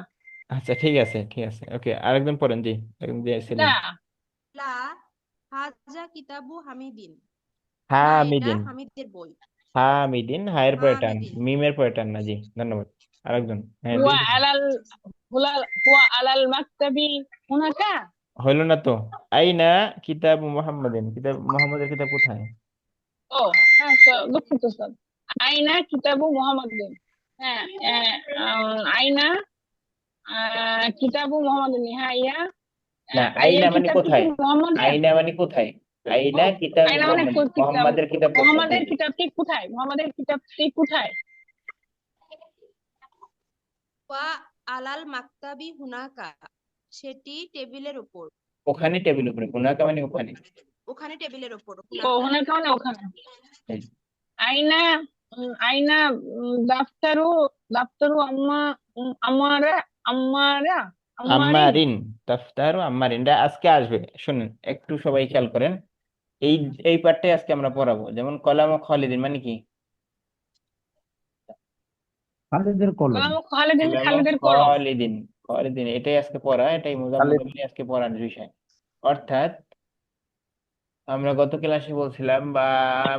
Speaker 1: আচ্ছা, ঠিক আছে, ঠিক আছে, ওকে, আরেকজন পড়েন। জি, একদম জি, সেলিম।
Speaker 9: লা
Speaker 6: লা, হাজা কিতাবু হামিদিন। না, এটা
Speaker 1: হামিদিন।
Speaker 6: হামিদের বই।
Speaker 1: হামিদিন, হায়ের পরে টান,
Speaker 6: হামিদিন।
Speaker 1: মিমের পরে টান না। জি, ধন্যবাদ। আরেকজন। হ্যাঁ,
Speaker 9: হুয়া
Speaker 1: দুইজন।
Speaker 9: আলাল হুয়া আলাল মাকতাবি হুনাকা।
Speaker 1: হইল না তো। আইনা কিতাব মুহাম্মাদিন, কিতাব মুহাম্মাদের কিতাব কোথায়?
Speaker 9: ও হ্যাঁ, দুঃখিত স্যার। আইনা কিতাবু মুহাম্মাদিন। হ্যাঁ, আইনা কিতাবু মুহাম্মাদিন। হ্যাঁ,
Speaker 1: না,
Speaker 9: এই
Speaker 1: আইনা মানে
Speaker 9: কিতাবটি কি
Speaker 1: কোথায়?
Speaker 9: মুহাম্মাদের?
Speaker 1: আইনা মানে কোথায়?
Speaker 9: ও,
Speaker 1: আইনা কিতাব
Speaker 9: আইনা মানে
Speaker 1: মুহাম্মদ,
Speaker 9: কিতাব।
Speaker 1: মুহাম্মাদের কিতাব কোথায়? জি,
Speaker 9: মুহাম্মাদের কিতাবটি কোথায়? মুহাম্মাদের কিতাবটি কোথায়?
Speaker 6: ওয়া আলাল মাকতাবি হুনাকা, সেটি টেবিলের উপর।
Speaker 1: ওখানে, টেবিল উপরে, হুনাকা মানে ওখানে।
Speaker 6: ওখানে টেবিলের উপর
Speaker 9: ও,
Speaker 6: হুনাকা।
Speaker 9: হুনাকা মানে ওখানে।
Speaker 1: জি।
Speaker 9: আইনা আইনা দাফতারু দাফতারু আমারা আমারা আমারিন।
Speaker 1: আম্মারিন, তাফতারু আম্মারিন, এটা আজকে আসবে। শুনেন, একটু সবাই খেয়াল করেন। এই এই পার্টটাই আজকে আমরা পড়াবো। যেমন কলাম ও খালিদিন মানে কি?
Speaker 11: খালিদের কলম।
Speaker 9: কলাম খালিদিন,
Speaker 1: কলাম ও
Speaker 9: খালিদের কলম।
Speaker 1: খালিদিন, খালিদিন, এটাই আজকে পড়া, এটাই
Speaker 11: খালিদ।
Speaker 1: মুজাম্মেল আজকে পড়ার বিষয়। অর্থাৎ আমরা গত ক্লাসে বলছিলাম, বা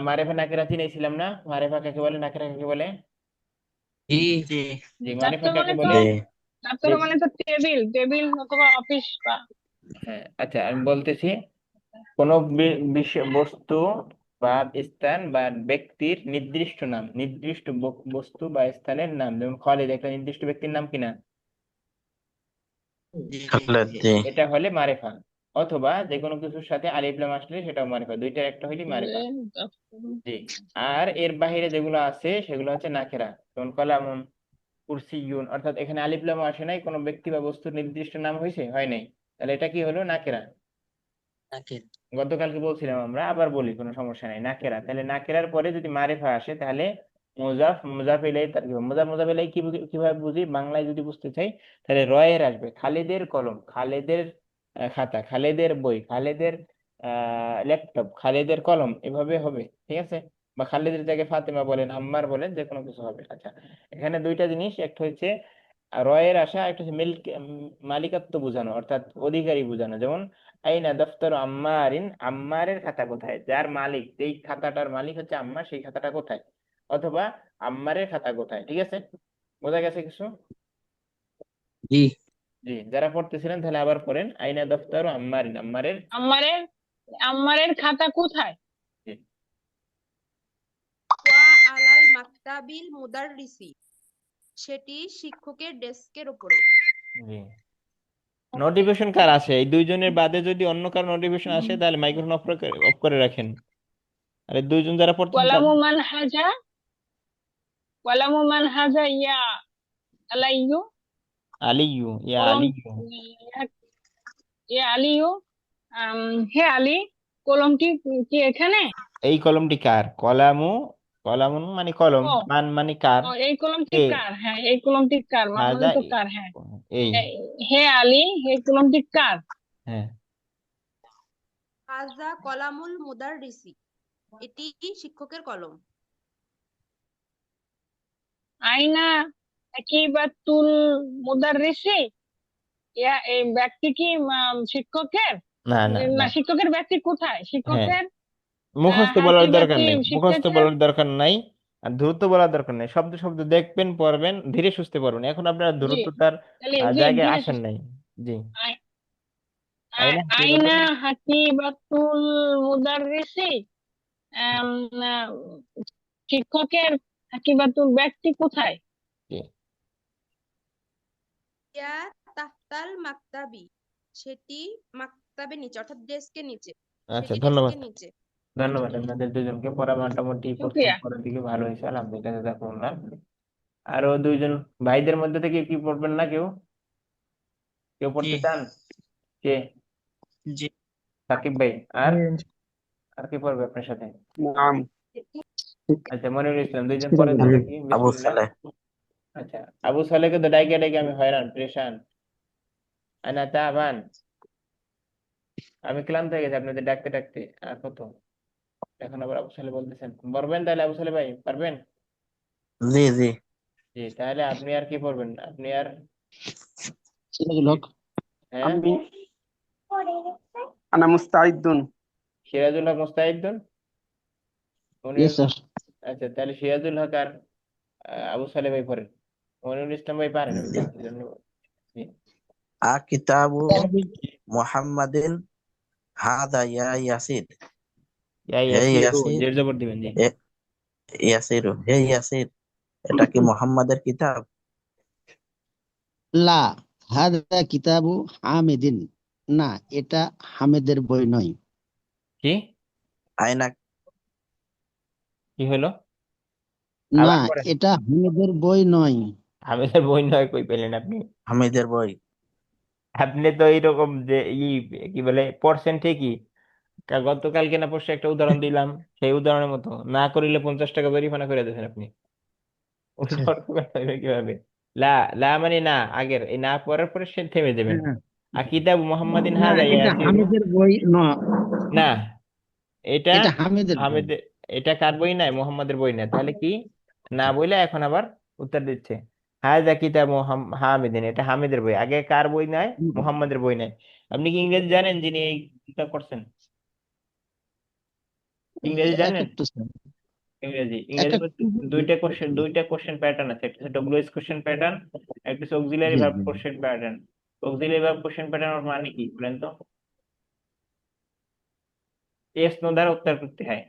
Speaker 1: মারেফা নাকেরা চিনেছিলাম না? মারেফা কাকে বলে, নাকেরা কাকে বলে?
Speaker 11: জি জি
Speaker 1: জি, মারেফা
Speaker 9: দাফতর
Speaker 1: কাকে
Speaker 9: মানে তো
Speaker 1: বলে?
Speaker 11: জি
Speaker 9: দাফতর
Speaker 1: যে,
Speaker 9: মানে তো টেবিল, টেবিল অথবা অফিস বা।
Speaker 1: হ্যাঁ, আচ্ছা, আমি বলতেছি, কোনো বিষয়, বস্তু বা স্থান বা ব্যক্তির নির্দিষ্ট নাম, নির্দিষ্ট বস্তু বা স্থানের নাম। যেমন খালিদ একটা নির্দিষ্ট ব্যক্তির নাম কিনা?
Speaker 11: খালেদ। জি
Speaker 1: এটা হলে মারেফা। অথবা যে কোনো কিছুর সাথে আলিফ লাম আসলে সেটাও মারেফা, দুইটার একটা হইলে মারেফা। জি। আর এর বাইরে যেগুলো আছে সেগুলো হচ্ছে নাকেরা। যেমন কলামুন, কুরসিয়ুন, অর্থাৎ এখানে আলিফ লাম আসে নাই, কোনো ব্যক্তি বা বস্তুর নির্দিষ্ট নাম হয়েছে, হয় নাই, তাহলে এটা কি হলো? নাকেরা। গতকালকে বলছিলাম আমরা, আবার বলি, কোনো সমস্যা নাই, নাকেরা। তাহলে নাকেরার পরে যদি মারিফা আসে তাহলে মুজাফ, মুজাফ ইলাইহি তার কি মুজাফ, মুজাফ ইলাইহি কিভাবে বুঝি বাংলায় যদি বুঝতে চাই, তাহলে রয়ের আসবে খালেদের কলম, খালেদের খাতা, খালেদের বই, খালেদের ল্যাপটপ, খালেদের কলম, এভাবে হবে, ঠিক আছে? বা খালেদের জায়গায় ফাতেমা বলেন, আম্মার বলেন, যে কোনো কিছু হবে। আচ্ছা, এখানে দুইটা জিনিস, একটা হচ্ছে রয়ের আসা, একটা হচ্ছে মালিকাত্ব বোঝানো, অর্থাৎ অধিকারী বোঝানো। যেমন আইনা দফতর আম্মারিন, আম্মারের খাতা কোথায়? যার মালিক, যেই খাতাটার মালিক হচ্ছে আম্মার, সেই খাতাটা কোথায়? অথবা আম্মারের খাতা কোথায়? ঠিক আছে, বোঝা গেছে কিছু?
Speaker 11: জি
Speaker 1: জি, যারা পড়তেছিলেন তাহলে আবার পড়েন, আইনা দফতর আম্মারিন, আম্মারের।
Speaker 9: আম্মারের আম্মারের খাতা কোথায়?
Speaker 1: জি,
Speaker 6: ওয়া আলাল মাকতাবিল মুদাররিসি, সেটি শিক্ষকের ডেস্কের উপরে।
Speaker 1: জি। নোটিফিকেশন কার আসে? এই দুইজনের বাদে যদি অন্য কারো নোটিফিকেশন আসে তাহলে মাইক্রোফোন অফ করে রাখেন। আর এই দুইজন যারা পড়তেছেন
Speaker 9: কলামু মান হাজা, কলামু মান হাজা আলাইয়ু।
Speaker 1: আলিয়ু, ইয়া
Speaker 9: কলম
Speaker 1: আলিয়ু।
Speaker 9: আলিয়ু। হে আলী, কলমটি কি এখানে?
Speaker 1: এই কলমটি কার? কলামু, কলামুন মানে কলম,
Speaker 9: ও,
Speaker 1: মান মানে কার,
Speaker 9: ও, এই কলমটি
Speaker 1: কে,
Speaker 9: কার? হ্যাঁ, এই কলমটি কার? মানে
Speaker 1: হাজা,
Speaker 9: তো কার। হ্যাঁ,
Speaker 1: এই।
Speaker 9: হে আলী, এই কলমটি কার?
Speaker 1: হ্যাঁ,
Speaker 6: হাজা কলামুল মুদাররিসি, এটি শিক্ষকের কলম।
Speaker 9: আইনা আকিবাতুল মুদাররিসি, এই ব্যক্তি কি শিক্ষকের?
Speaker 1: না না
Speaker 9: না,
Speaker 1: না,
Speaker 9: শিক্ষকের ব্যক্তি কোথায়?
Speaker 1: হ্যাঁ,
Speaker 9: শিক্ষকের
Speaker 1: মুখস্থ বলার দরকার
Speaker 9: হাকিবাতি
Speaker 1: নেই, মুখস্থ
Speaker 9: শিক্ষকের।
Speaker 1: বলার দরকার নাই। আর দ্রুত বলার দরকার নেই, শব্দ শব্দ দেখবেন, পড়বেন, ধীরে সুস্থে পড়বেন। এখন আপনারা
Speaker 9: জি,
Speaker 1: দ্রুততার
Speaker 9: তাহলে জি,
Speaker 1: জায়গায়
Speaker 9: ধীরে
Speaker 1: আসেন
Speaker 9: সুস্থে।
Speaker 1: নাই। জি,
Speaker 9: আই-
Speaker 1: আইনা কি
Speaker 9: আইনা
Speaker 1: বলতেন?
Speaker 9: হাকিবাতুল মুদাররিসি, আম, আহ, শিক্ষকের
Speaker 4: আকিবাতুল ব্যাগটি কোথায়?
Speaker 1: জি।
Speaker 6: ইয়া তাহতাল মাকতাবি, সেটি মাকতাবের নিচে অর্থাৎ ডেস্কের নিচে,
Speaker 1: আচ্ছা,
Speaker 6: সেটি
Speaker 1: ধন্যবাদ।
Speaker 6: ডেস্কের নিচে।
Speaker 1: ধন্যবাদ আপনাদের দুজনকে, পড়া মোটামুটি প্রথম
Speaker 4: শুক্রিয়া।
Speaker 1: পড়ার দিকে ভালো হয়েছে, আলহামদুলিল্লাহ, জাযাকুমুল্লাহ। আরো দুইজন ভাইদের মধ্যে থেকে কি পড়বেন না কেউ? কেউ পড়তে চান? কে?
Speaker 11: জি
Speaker 1: সাকিব ভাই। আর আর কি পড়বে আপনার সাথে?
Speaker 3: নাম
Speaker 1: আচ্ছা, মনিরুল ইসলাম, দুইজন পড়েন তো
Speaker 11: আমি
Speaker 1: দেখি,
Speaker 11: আবু
Speaker 1: বিসমিল্লাহ।
Speaker 11: সালেহ।
Speaker 1: আচ্ছা, আবু সালেহকে তো ডাইকে ডাইকে আমি হয়রান পরেশান, আনা তাবান, আমি ক্লান্ত হয়ে গেছি আপনাদের ডাকতে ডাকতে। আর কত, এখন আবার আবু সালেহ বলতেছেন। পারবেন তাহলে আবু সালেহ ভাই, পারবেন?
Speaker 11: জি জি
Speaker 1: জি, তাহলে আপনি আর কি পড়বেন? আপনি আর
Speaker 11: সিরাজুল হক।
Speaker 1: হ্যাঁ,
Speaker 3: আমি আনা মুস্তাইদুন।
Speaker 1: সিরাজুল হক মুস্তাহিদুন,
Speaker 11: ইয়েস
Speaker 1: মনিরুল।
Speaker 11: স্যার।
Speaker 1: আচ্ছা, তাহলে সিরাজুল হক আর আবু সালেহ ভাই পড়েন। মনিরুল ইসলাম ভাই পারেন, আমি জানি, এই জন্য। জি।
Speaker 11: কিতাবু মুহাম্মাদিন হাদা ইয়া ইয়াসির।
Speaker 1: ইয়া
Speaker 11: হে
Speaker 1: ইয়াসিরু,
Speaker 11: ইয়াসির,
Speaker 1: জের জবর দিবেন। জি।
Speaker 11: ইয়াসিরু, হে ইয়াসির, এটা কি মুহাম্মাদের কিতাব?
Speaker 12: লা হাদা কিতাবু হামিদিন, না এটা হামিদের বই নয়।
Speaker 1: কি
Speaker 11: আইনা
Speaker 1: কি হলো?
Speaker 12: না
Speaker 1: আবার পড়েন।
Speaker 12: এটা হামিদের বই নয়।
Speaker 1: হামিদের বই নয় কই পেলেন আপনি?
Speaker 11: হামিদের বই।
Speaker 1: আপনি তো এইরকম যে কি বলে পড়ছেন ঠিকই, গতকালকে না পরশু একটা উদাহরণ দিলাম, সেই উদাহরণের মতো না করিলে 50 টাকা জরিমানা করে দিয়েছেন আপনি। উল্টো অর্থ করতে হবে কিভাবে? লা, লা মানে না, আগের এই না পড়ার পরে সে থেমে যাবেন।
Speaker 12: হ্যাঁ,
Speaker 1: আর কিতাব মুহাম্মাদিন
Speaker 12: না
Speaker 1: হাজা
Speaker 12: এটা
Speaker 1: ইয়াসিরু,
Speaker 12: হামিদের বই নয়,
Speaker 1: না এটা
Speaker 12: এটা হামিদের বই।
Speaker 1: হামিদের, এটা কার বই নাই? মুহাম্মাদের বই না, তাহলে কি? না বইলে এখন আবার উত্তর দিচ্ছে। হাজা কিতাব হামিদিন, এটা হামিদের বই। আগে কার বই নাই?
Speaker 12: হুম,
Speaker 1: মুহাম্মাদের বই নাই। আপনি কি ইংরেজি জানেন, যিনি এই কিতাব করছেন? ইংরেজি
Speaker 12: এক
Speaker 1: জানেন?
Speaker 12: একটু স্যার,
Speaker 1: ইংরেজি
Speaker 12: এক
Speaker 1: ইংরেজি
Speaker 12: একটু।
Speaker 1: দুইটা কোশ্চেন প্যাটার্ন আছে, একটা হচ্ছে ডব্লিউএস কোশ্চেন প্যাটার্ন, একটা হচ্ছে অক্সিলারি
Speaker 12: জি
Speaker 1: ভার্ব
Speaker 12: জি
Speaker 1: question pattern. Auxiliary verb question pattern মানে কি বলেন তো? ইয়েস নো দ্বারা উত্তর করতে হয়।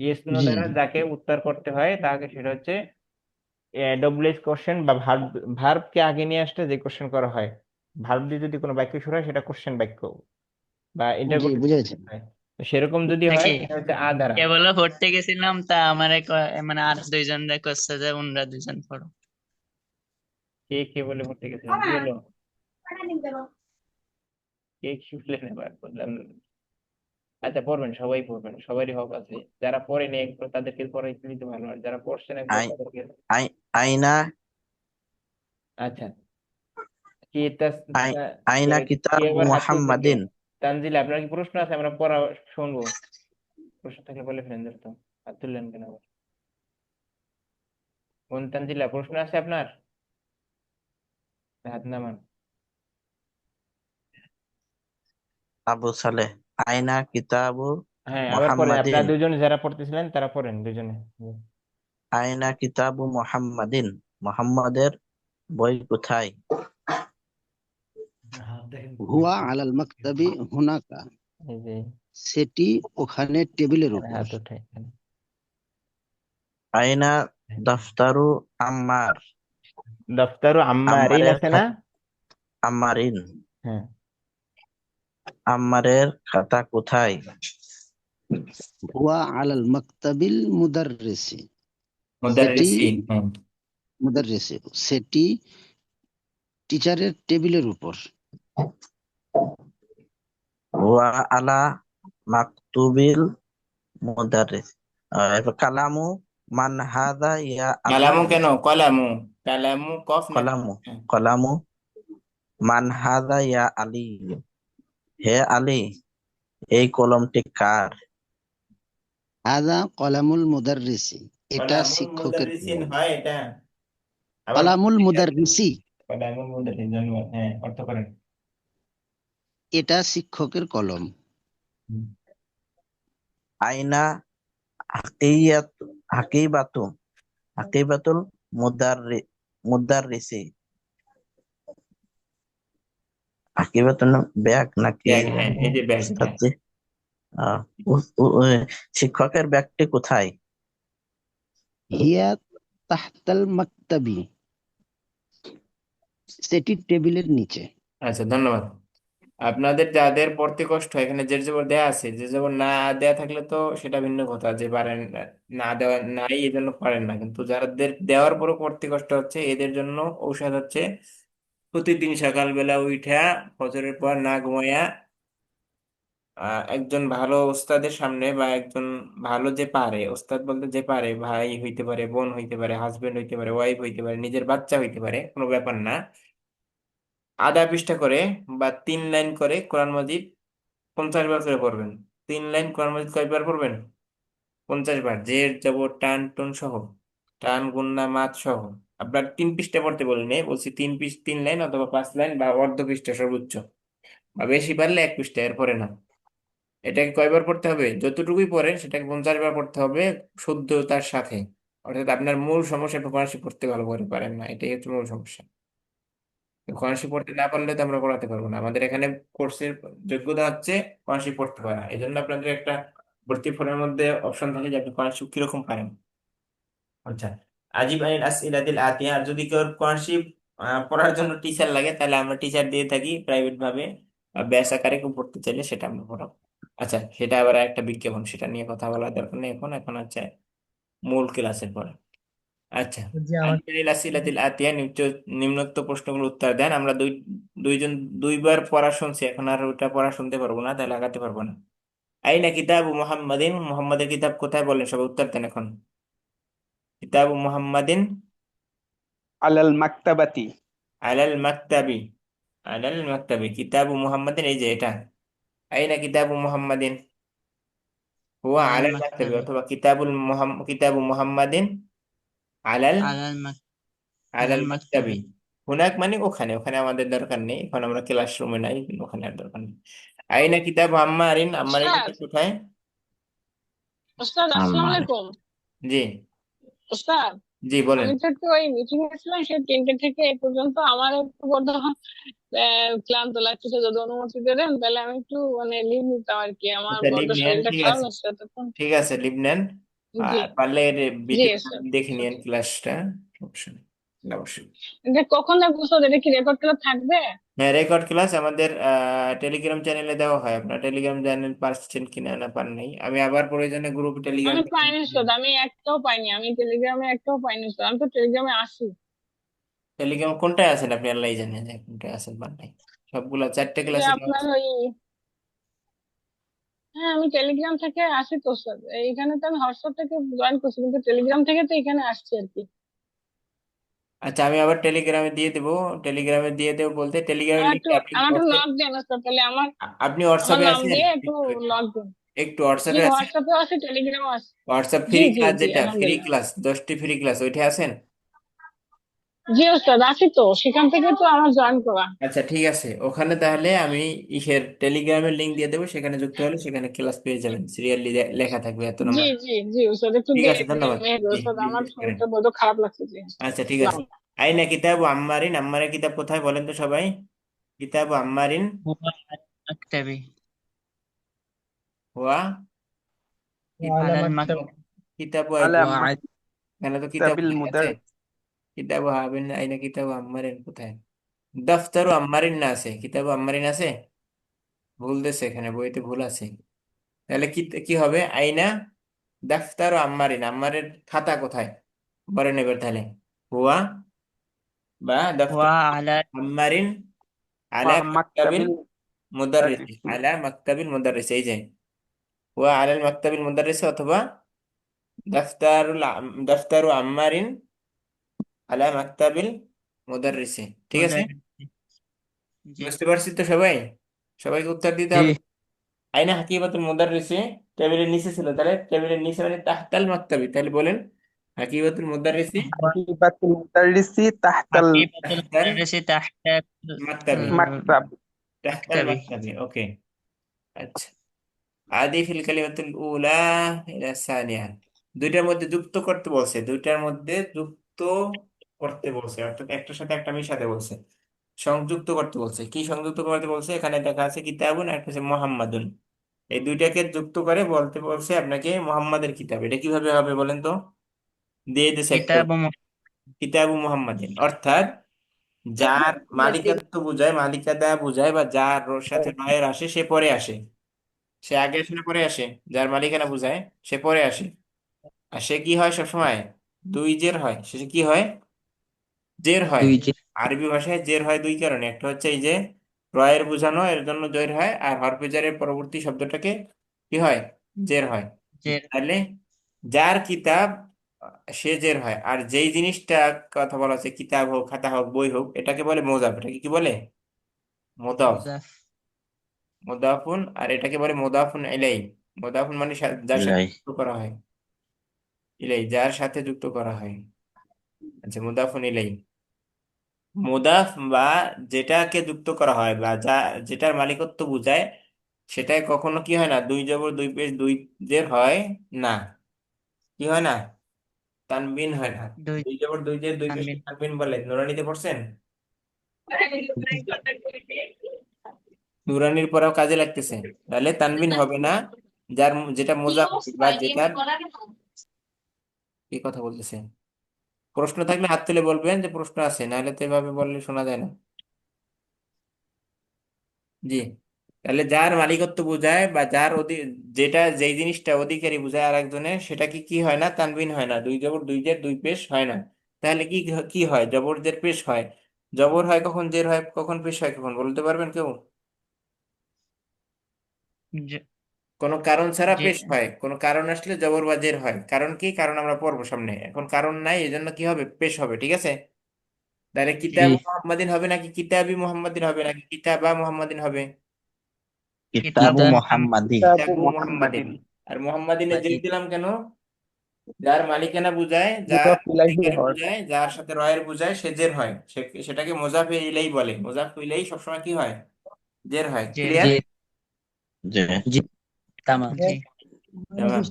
Speaker 1: ইয়েস নো
Speaker 12: জি
Speaker 1: দ্বারা যাকে উত্তর করতে হয় তাকে, সেটা হচ্ছে ডব্লিউএস কোশ্চেন, বা ভার্ব, ভার্বকে আগে নিয়ে আসলে যে কোশ্চেন করা হয়। ভার্ব দিয়ে যদি কোনো বাক্য শুরু হয় সেটা কোশ্চেন বাক্য বা
Speaker 12: জি
Speaker 1: ইন্টারোগেটিভ
Speaker 12: বুঝেছেন।
Speaker 1: হয়। তো সেরকম যদি হয়
Speaker 4: নাকি
Speaker 1: সেটা হচ্ছে আ দ্বারা।
Speaker 4: কেবল পড়তে গেছিলাম, তা আমারে মানে আর দুইজন রে করছে যে উনরা দুইজন পড়ো।
Speaker 1: কে কে বলে পড়তে গেছিলেন, কি হলো? কে কি বললেন এবার, বললাম না। আচ্ছা, পড়বেন, সবাই পড়বেন, সবারই হক আছে। যারা পড়েনি একবার তাদেরকে পড়াই নিতে ভালো, আর যারা পড়ছেন একবার
Speaker 11: আই
Speaker 1: তাদেরকে।
Speaker 11: আই আইনা
Speaker 1: আচ্ছা, কি
Speaker 11: আই আইনা
Speaker 1: কি
Speaker 11: কিতাবু
Speaker 1: এবার হাত তুলছেন কে?
Speaker 11: মুহাম্মাদিন।
Speaker 1: তানজিলা, আপনার কি প্রশ্ন আছে? আমরা পড়া শুনবো। প্রশ্ন থাকলে বলে ফেলেন, তো হাত তুললেন কেন আবার? কোন তানজিলা, প্রশ্ন আছে আপনার? হাত নামান।
Speaker 11: আবু সালেহ, আইনা কিতাবু
Speaker 1: হ্যাঁ, আবার পড়েন, আপনারা
Speaker 11: মুহাম্মাদিন।
Speaker 1: দুজনে যারা পড়তেছিলেন তারা পড়েন দুজনে।
Speaker 11: আইনা কিতাবু মুহাম্মাদিন, মুহাম্মাদের বই কোথায়?
Speaker 2: হ্যাঁ, দেখেন
Speaker 12: হুয়া আলাল মাকতাবি হুনাকা,
Speaker 1: এই যে
Speaker 12: সেটি ওখানে টেবিলের
Speaker 1: এখানে
Speaker 12: উপর।
Speaker 1: হাত উঠে এখানে।
Speaker 11: আইনা দফতারু আম্মার,
Speaker 1: দফতর আম্মারিন
Speaker 11: আম্মারের
Speaker 1: আছে না?
Speaker 11: আম্মারিন,
Speaker 1: হ্যাঁ,
Speaker 11: আম্মারের খাতা কোথায়?
Speaker 12: হুয়া আলাল মাকতাবিল মুদাররিসি, সেটি
Speaker 1: মুদাররিসিন, হ্যাঁ।
Speaker 12: মুদাররিসি, সেটি টিচারের টেবিলের উপর।
Speaker 11: হুয়া আলা মাকতুবিল মুদাররিস। এরপর কালামু মান হাদা ইয়া
Speaker 1: কালামু
Speaker 11: আলী।
Speaker 1: কেন? কলামু, কালামু কফ নাকি?
Speaker 11: কলামু
Speaker 1: হ্যাঁ।
Speaker 11: কলামু মান হাদা ইয়া আলী, হে আলী, এই কলমটি কার?
Speaker 12: হাদা কলামুল মুদাররিসি, এটা
Speaker 1: কলামুল
Speaker 12: শিক্ষকের
Speaker 1: মুদাররিসিন
Speaker 12: কলম।
Speaker 1: হয় এটা? আবার
Speaker 12: কলামুল মুদাররিসি,
Speaker 1: কলামুল মুদাররিস, ধন্যবাদ। হ্যাঁ, অর্থ করেন।
Speaker 12: এটা শিক্ষকের কলম।
Speaker 1: হুম।
Speaker 11: আইনা হাকিয়াত হাকিবাতু হাকিবাতুল মুদাররিসি। হাকিবাতুল ব্যাগ নাকি
Speaker 1: ব্যাগ, হ্যাঁ, এই যে ব্যাগ, হ্যাঁ।
Speaker 11: উস্তাদ? শিক্ষকের ব্যাগটি কোথায়?
Speaker 12: হিয়া তাহতাল মাকতাবি, সেটি টেবিলের নিচে।
Speaker 1: আচ্ছা, ধন্যবাদ। আপনাদের যাদের পড়তে কষ্ট হয়, এখানে জের জবর দেয়া আছে, যে জবর না দেয়া থাকলে তো সেটা ভিন্ন কথা, যে পারেন না, দেওয়া নাই এই জন্য পারেন না, কিন্তু যাদের দেওয়ার পরও পড়তে কষ্ট হচ্ছে এদের জন্য ঔষধ হচ্ছে প্রতিদিন সকালবেলা উঠা ফজরের পর না ঘুমাইয়া একজন ভালো ওস্তাদের সামনে, বা একজন ভালো যে পারে, ওস্তাদ বলতে যে পারে, ভাই হইতে পারে, বোন হইতে পারে, হাজবেন্ড হইতে পারে, ওয়াইফ হইতে পারে, নিজের বাচ্চা হইতে পারে, কোনো ব্যাপার না, আধা পৃষ্ঠা করে বা 3 লাইন করে কোরআন মাজিদ 50 বার করে পড়বেন। 3 লাইন কোরআন মাজিদ কয়বার পড়বেন? 50 বার, জের জবর টান টুন সহ, টান গুন্না মাত সহ। আপনার 3 পৃষ্ঠা পড়তে বলিনি, বলছি 3 লাইন অথবা 5 লাইন বা অর্ধ পৃষ্ঠা সর্বোচ্চ, বা বেশি পারলে 1 পৃষ্ঠা, এরপরে না। এটাকে কয়বার পড়তে হবে? যতটুকুই পড়েন সেটাকে 50 বার পড়তে হবে, শুদ্ধতার সাথে। অর্থাৎ আপনার মূল সমস্যা ফরাসি পড়তে ভালো করে পারেন না, এটাই হচ্ছে মূল সমস্যা। ফরাসি পড়তে না পারলে তো আমরা পড়াতে পারবো না। আমাদের এখানে কোর্সের যোগ্যতা হচ্ছে ফরাসি পড়তে পারা। এই জন্য আপনাদের একটা ভর্তি ফর্মের মধ্যে অপশন থাকে যে আপনি ফরাসি কিরকম পারেন। আচ্ছা, আজিব আনিল আসইলাতিল আতিয়া। আর যদি কেউ ফরাসি পড়ার জন্য টিচার লাগে, তাহলে আমরা টিচার দিয়ে থাকি প্রাইভেট ভাবে, বা ব্যাচ আকারে কেউ পড়তে চাইলে সেটা আমরা পড়াবো। আচ্ছা, সেটা আবার একটা বিজ্ঞাপন, সেটা নিয়ে কথা বলার দরকার নেই এখন, এখন হচ্ছে মূল ক্লাসের পরে। আচ্ছা,
Speaker 2: যে আমার
Speaker 1: আনিল আসইলাতিল আতিয়া, নিম্নোক্ত প্রশ্নগুলোর উত্তর দেন। আমরা দুইজন 2 বার পড়া শুনছি, এখন আর ওইটা পড়া শুনতে পারবো না, তাহলে আগাতে পারবো না। আইনা কিতাবু মুহাম্মাদিন, মুহাম্মাদের কিতাব কোথায়, বলেন সবাই উত্তর দেন এখন। কিতাবু মুহাম্মাদিন
Speaker 3: আলাল মাকতাবাতি।
Speaker 1: আলাল মাকতাবি, আলাল মাকতাবি, কিতাবু মুহাম্মাদিন, এই যে এটা। আইনা কিতাবু মুহাম্মাদিন, হুয়া
Speaker 4: আলাল
Speaker 1: আলাল মাকতাবি,
Speaker 4: মাকতাবি,
Speaker 1: অথবা কিতাবু মুহাম্মাদিন আলাল
Speaker 4: আলাল মাক
Speaker 1: আলাল
Speaker 4: আলাল
Speaker 1: মাকতাবি।
Speaker 4: মাকতাবি।
Speaker 1: হুনাক মানে ওখানে, ওখানে আমাদের দরকার নেই, এখন আমরা ক্লাসরুমে নাই, ওখানে আর দরকার নেই। আইনা কিতাবু আম্মারিন, আম্মারিন
Speaker 9: উস্তাদ,
Speaker 1: কোথায়?
Speaker 9: উস্তাদ আসসালামু
Speaker 11: আমার
Speaker 9: আলাইকুম।
Speaker 1: জি,
Speaker 9: উস্তাদ,
Speaker 1: জি বলেন।
Speaker 9: আমি তো একটু ওই মিটিং এ ছিলাম, সেই 3টে থেকে এই পর্যন্ত। আমার একটু বোধহয় ক্লান্ত লাগতেছে, যদি অনুমতি দেন তাহলে আমি একটু মানে লিভ নিতাম আর কি। আমার
Speaker 1: আচ্ছা, লিভ
Speaker 9: বড্ড
Speaker 1: নেন,
Speaker 9: শরীরটা
Speaker 1: ঠিক
Speaker 9: খারাপ
Speaker 1: আছে,
Speaker 9: লাগছে তখন।
Speaker 1: ঠিক আছে, লিভ নেন।
Speaker 9: জি,
Speaker 1: আর পারলে
Speaker 9: জি
Speaker 1: ভিডিও
Speaker 9: স্যার।
Speaker 1: দেখে নিন ক্লাসটা, সমস্যা নেই, অবশ্যই।
Speaker 9: এটা কখন দেখবো উস্তাদ? এটা কি রেকর্ড করা থাকবে?
Speaker 1: হ্যাঁ, রেকর্ড ক্লাস আমাদের টেলিগ্রাম চ্যানেলে দেওয়া হয়। আপনার টেলিগ্রাম চ্যানেল পাচ্ছেন কিনা, না পান নাই, আমি আবার প্রয়োজনে গ্রুপ টেলিগ্রাম
Speaker 9: আমি পাইনি উস্তাদ, আমি একটাও পাইনি, আমি টেলিগ্রামে একটাও পাইনি উস্তাদ। আমি তো টেলিগ্রামে আসি।
Speaker 1: টেলিগ্রাম কোনটায় আছেন আপনি, আল্লাহ জানেন যে কোনটায় আছেন, পান নাই। সবগুলা 4টে
Speaker 9: যে
Speaker 1: ক্লাসে দেওয়া
Speaker 9: আপনার
Speaker 1: আছে।
Speaker 9: ওই, হ্যাঁ আমি টেলিগ্রাম থেকে আসি তো স্যার। এইখানে তো আমি হোয়াটসঅ্যাপ থেকে জয়েন করছি, কিন্তু টেলিগ্রাম থেকে তো এখানে আসছি আর কি।
Speaker 1: আচ্ছা, আমি আবার টেলিগ্রামে দিয়ে দেবো। টেলিগ্রামে দিয়ে দেবো বলতে, টেলিগ্রামের
Speaker 9: আমার একটু
Speaker 1: লিঙ্কটা আপনি
Speaker 9: আমার একটু লক দেন স্যার, তাহলে আমার
Speaker 1: আপনি
Speaker 9: আমার
Speaker 1: হোয়াটসঅ্যাপে
Speaker 9: নাম
Speaker 1: আছেন?
Speaker 9: দিয়ে একটু লক দেন।
Speaker 1: একটু
Speaker 9: জি,
Speaker 1: হোয়াটসঅ্যাপে আছেন?
Speaker 9: হোয়াটসঅ্যাপেও আছে, টেলিগ্রামও আছে।
Speaker 1: হোয়াটসঅ্যাপ
Speaker 9: জি
Speaker 1: ফ্রি
Speaker 9: জি
Speaker 1: ক্লাস,
Speaker 9: জি
Speaker 1: যেটা ফ্রি
Speaker 9: আলহামদুলিল্লাহ।
Speaker 1: ক্লাস, 10টি ফ্রি ক্লাস, ওইটা আছেন?
Speaker 9: জি ওস্তাদ আছি তো, সেখান থেকে তো আমার জয়েন করা।
Speaker 1: আচ্ছা, ঠিক আছে, ওখানে তাহলে আমি ইসের টেলিগ্রামের লিংক দিয়ে দেবো, সেখানে যুক্ত হলে সেখানে ক্লাস পেয়ে যাবেন, সিরিয়ালি লেখা থাকবে এত
Speaker 9: জি
Speaker 1: নম্বর।
Speaker 9: জি জি ওস্তাদ, একটু
Speaker 1: ঠিক আছে,
Speaker 9: দেখবেন
Speaker 1: ধন্যবাদ।
Speaker 9: মেহের
Speaker 1: জি,
Speaker 9: ওস্তাদ, আমার
Speaker 1: বিজনেস করেন।
Speaker 9: শরীরটা বড় খারাপ লাগছে। জি
Speaker 1: আচ্ছা, ঠিক
Speaker 9: আসসালামু
Speaker 1: আছে।
Speaker 9: আলাইকুম।
Speaker 1: আইনা কিতাবু আম্মারিন, আম্মারের কিতাব কোথায় বলেন তো সবাই? কিতাবু আম্মারিন
Speaker 4: হুয়া আলাল মাকতাবি,
Speaker 1: হুয়া
Speaker 2: আলা
Speaker 4: আলাল মাক
Speaker 2: মাকতাব।
Speaker 1: কিতাবু
Speaker 3: আলা
Speaker 1: আইকুম,
Speaker 4: হুয়া
Speaker 1: এখানে তো কিতাব
Speaker 3: মাকতাবিল
Speaker 1: লেখা আছে।
Speaker 3: মুদার।
Speaker 1: কিতাবু হাবিন, আইনা কিতাবু আম্মারিন কোথায়? দফতরু আম্মারিন না আছে, কিতাবু আম্মারিন আছে? ভুল দিছে, এখানে বইতে ভুল আছে। তাহলে কি কি হবে? আইনা দফতরু আম্মারিন, আম্মারের খাতা কোথায় বলেন এবার তাহলে। হুয়া বা দফতর
Speaker 4: হুয়া আলাল
Speaker 1: আম্মারিন আলা মাকতাবিল
Speaker 3: মাকতাবিল
Speaker 1: মুদাররিস,
Speaker 3: মুদাররিসি।
Speaker 1: আলা মাকতাবিল মুদাররিস, এই যে হুয়া আলাল মাকতাবিল মুদাররিস, অথবা দফতারু আম্মারিন আলা মাকতাবিল মুদাররিসি। ঠিক আছে,
Speaker 4: মুদার। জি
Speaker 1: বুঝতে পারছি তো সবাই? সবাইকে উত্তর দিতে
Speaker 4: জি।
Speaker 1: হবে। আইনা হাকিবাতুল মুদাররিসি, টেবিলের নিচে ছিল, তাহলে টেবিলের নিচে মানে তাহতাল মাকতাবি, তাহলে বলেন হাকিবাতুল মুদাররিসি
Speaker 3: হাকিবাতুল মুদাররিসি তাহতাল
Speaker 4: হাকিবাতুল
Speaker 1: তাহতাল
Speaker 4: মুদাররিসি তাহতা
Speaker 1: মাকতাবি,
Speaker 3: মাকতাব।
Speaker 1: তাহতাল
Speaker 4: মাকতাবি।
Speaker 1: মাকতাবি, ওকে। আচ্ছা, আদি ফিল কালিমাতুল উলা ইলা সানিয়া, দুইটার মধ্যে যুক্ত করতে বলছে, দুইটার মধ্যে যুক্ত করতে বলছে, অর্থাৎ একটার সাথে একটা মিশাতে বলছে, সংযুক্ত করতে বলছে। কি সংযুক্ত করতে বলছে? এখানে দেখা আছে কিতাবুন আর একটা আছে মুহাম্মাদুন, এই দুইটাকে যুক্ত করে বলতে বলছে আপনাকে মুহাম্মাদের কিতাব। এটা কিভাবে হবে বলেন তো? দিয়ে দিছে একটা
Speaker 4: কিতাব
Speaker 1: কিতাবু মুহাম্মাদিন, অর্থাৎ যার মালিকাত্ব বোঝায়, মালিকাদা বোঝায়, বা যার ওর সাথে রয়ের আসে সে পরে আসে। সে আগে আসে না পরে আসে? যার মালিকানা বোঝায় সে পরে আসে। আর সে কি হয় সবসময়? দুই জের হয়, সে কি হয়? জের হয়। আরবি ভাষায় জের হয় দুই কারণে, একটা হচ্ছে এই যে রয়ের বোঝানো, এর জন্য জের হয়, আর হরফে জারের পরবর্তী শব্দটাকে কি হয়? জের হয়।
Speaker 4: যে
Speaker 1: তাহলে যার কিতাব সে জের হয়। আর যেই জিনিসটা কথা বলা হচ্ছে, কিতাব হোক, খাতা হোক, বই হোক, এটাকে বলে মোজাফ। এটাকে কি বলে? মোদাফ।
Speaker 4: মুজাফ
Speaker 1: মোদাফুন। আর এটাকে বলে মোদাফুন ইলাই। মোদাফুন মানে যার সাথে
Speaker 11: ইলাই।
Speaker 1: যুক্ত করা হয়। ইলাই, যার সাথে যুক্ত করা হয়। আচ্ছা, মোদাফুন ইলাই। মুদাফ বা যেটাকে যুক্ত করা হয়, বা যেটার মালিকত্ব বোঝায়, সেটাই কখনো কি হয় না? দুই জবর দুই পেশ দুই জের হয় না। কি হয় না? তানবিন হয় না।
Speaker 4: দুই
Speaker 1: দুই জবর দুই জের দুই পেশ
Speaker 4: তানবিন
Speaker 1: তানবিন বলে। নুরানিতে পড়ছেন? নুরানির পরেও কাজে লাগতেছে। তাহলে তানবিন হবে না। যেটা মুজাফ বা যেটার কি কথা বলতেছে? প্রশ্ন থাকলে হাত তুলে বলবেন যে প্রশ্ন আছে, নাহলে তো এভাবে বললে শোনা যায় না। জি। তাহলে যার মালিকত্ব বোঝায়, বা যেটা যেই জিনিসটা অধিকারী বোঝায় আর একজনের, সেটা কি কি হয় না? তানবিন হয় না। দুই জবর দুই জের দুই পেশ হয় না। তাহলে কি কি হয়? জবর জের পেশ হয়। জবর হয় কখন, জের হয় কখন, পেশ হয় কখন, বলতে পারবেন কেউ?
Speaker 4: যে-
Speaker 1: কোনো কারণ ছাড়া
Speaker 4: যে-
Speaker 1: পেশ হয়, কোনো কারণ আসলে জবর বা জের হয়। কারণ কি? কারণ আমরা পড়বো সামনে। এখন কারণ নাই, এই জন্য কি হবে? পেশ হবে। ঠিক আছে? তাহলে
Speaker 11: জি।
Speaker 1: কিতাব মুহাম্মাদিন হবে নাকি কিতাবি মুহাম্মাদিন হবে নাকি কিতাবা মুহাম্মাদিন হবে?
Speaker 11: কিতাবু
Speaker 4: কিতাব
Speaker 11: মুহাম্মাদি।
Speaker 3: কিতাবু
Speaker 1: কিতাবু মুহাম্মাদিন।
Speaker 3: মুহাম্মাদিন।
Speaker 1: আর মুহাম্মাদিনে জের
Speaker 4: মুহাম্মাদিন
Speaker 1: দিলাম কেন? যার মালিকানা বুঝায়, যার
Speaker 3: মুদাফ ইলাইহি
Speaker 1: অধিকারী
Speaker 3: হওয়ার
Speaker 1: বুঝায়, যার সাথে রয়ের বুঝায়, সে জের হয়। সেটাকে মুজাফে ইলাই বলে। মুজাফে ইলাই সবসময় কি হয়? জের হয়।
Speaker 4: যে
Speaker 1: ক্লিয়ার?
Speaker 11: যে
Speaker 4: জি তামাম জি
Speaker 1: তামাম।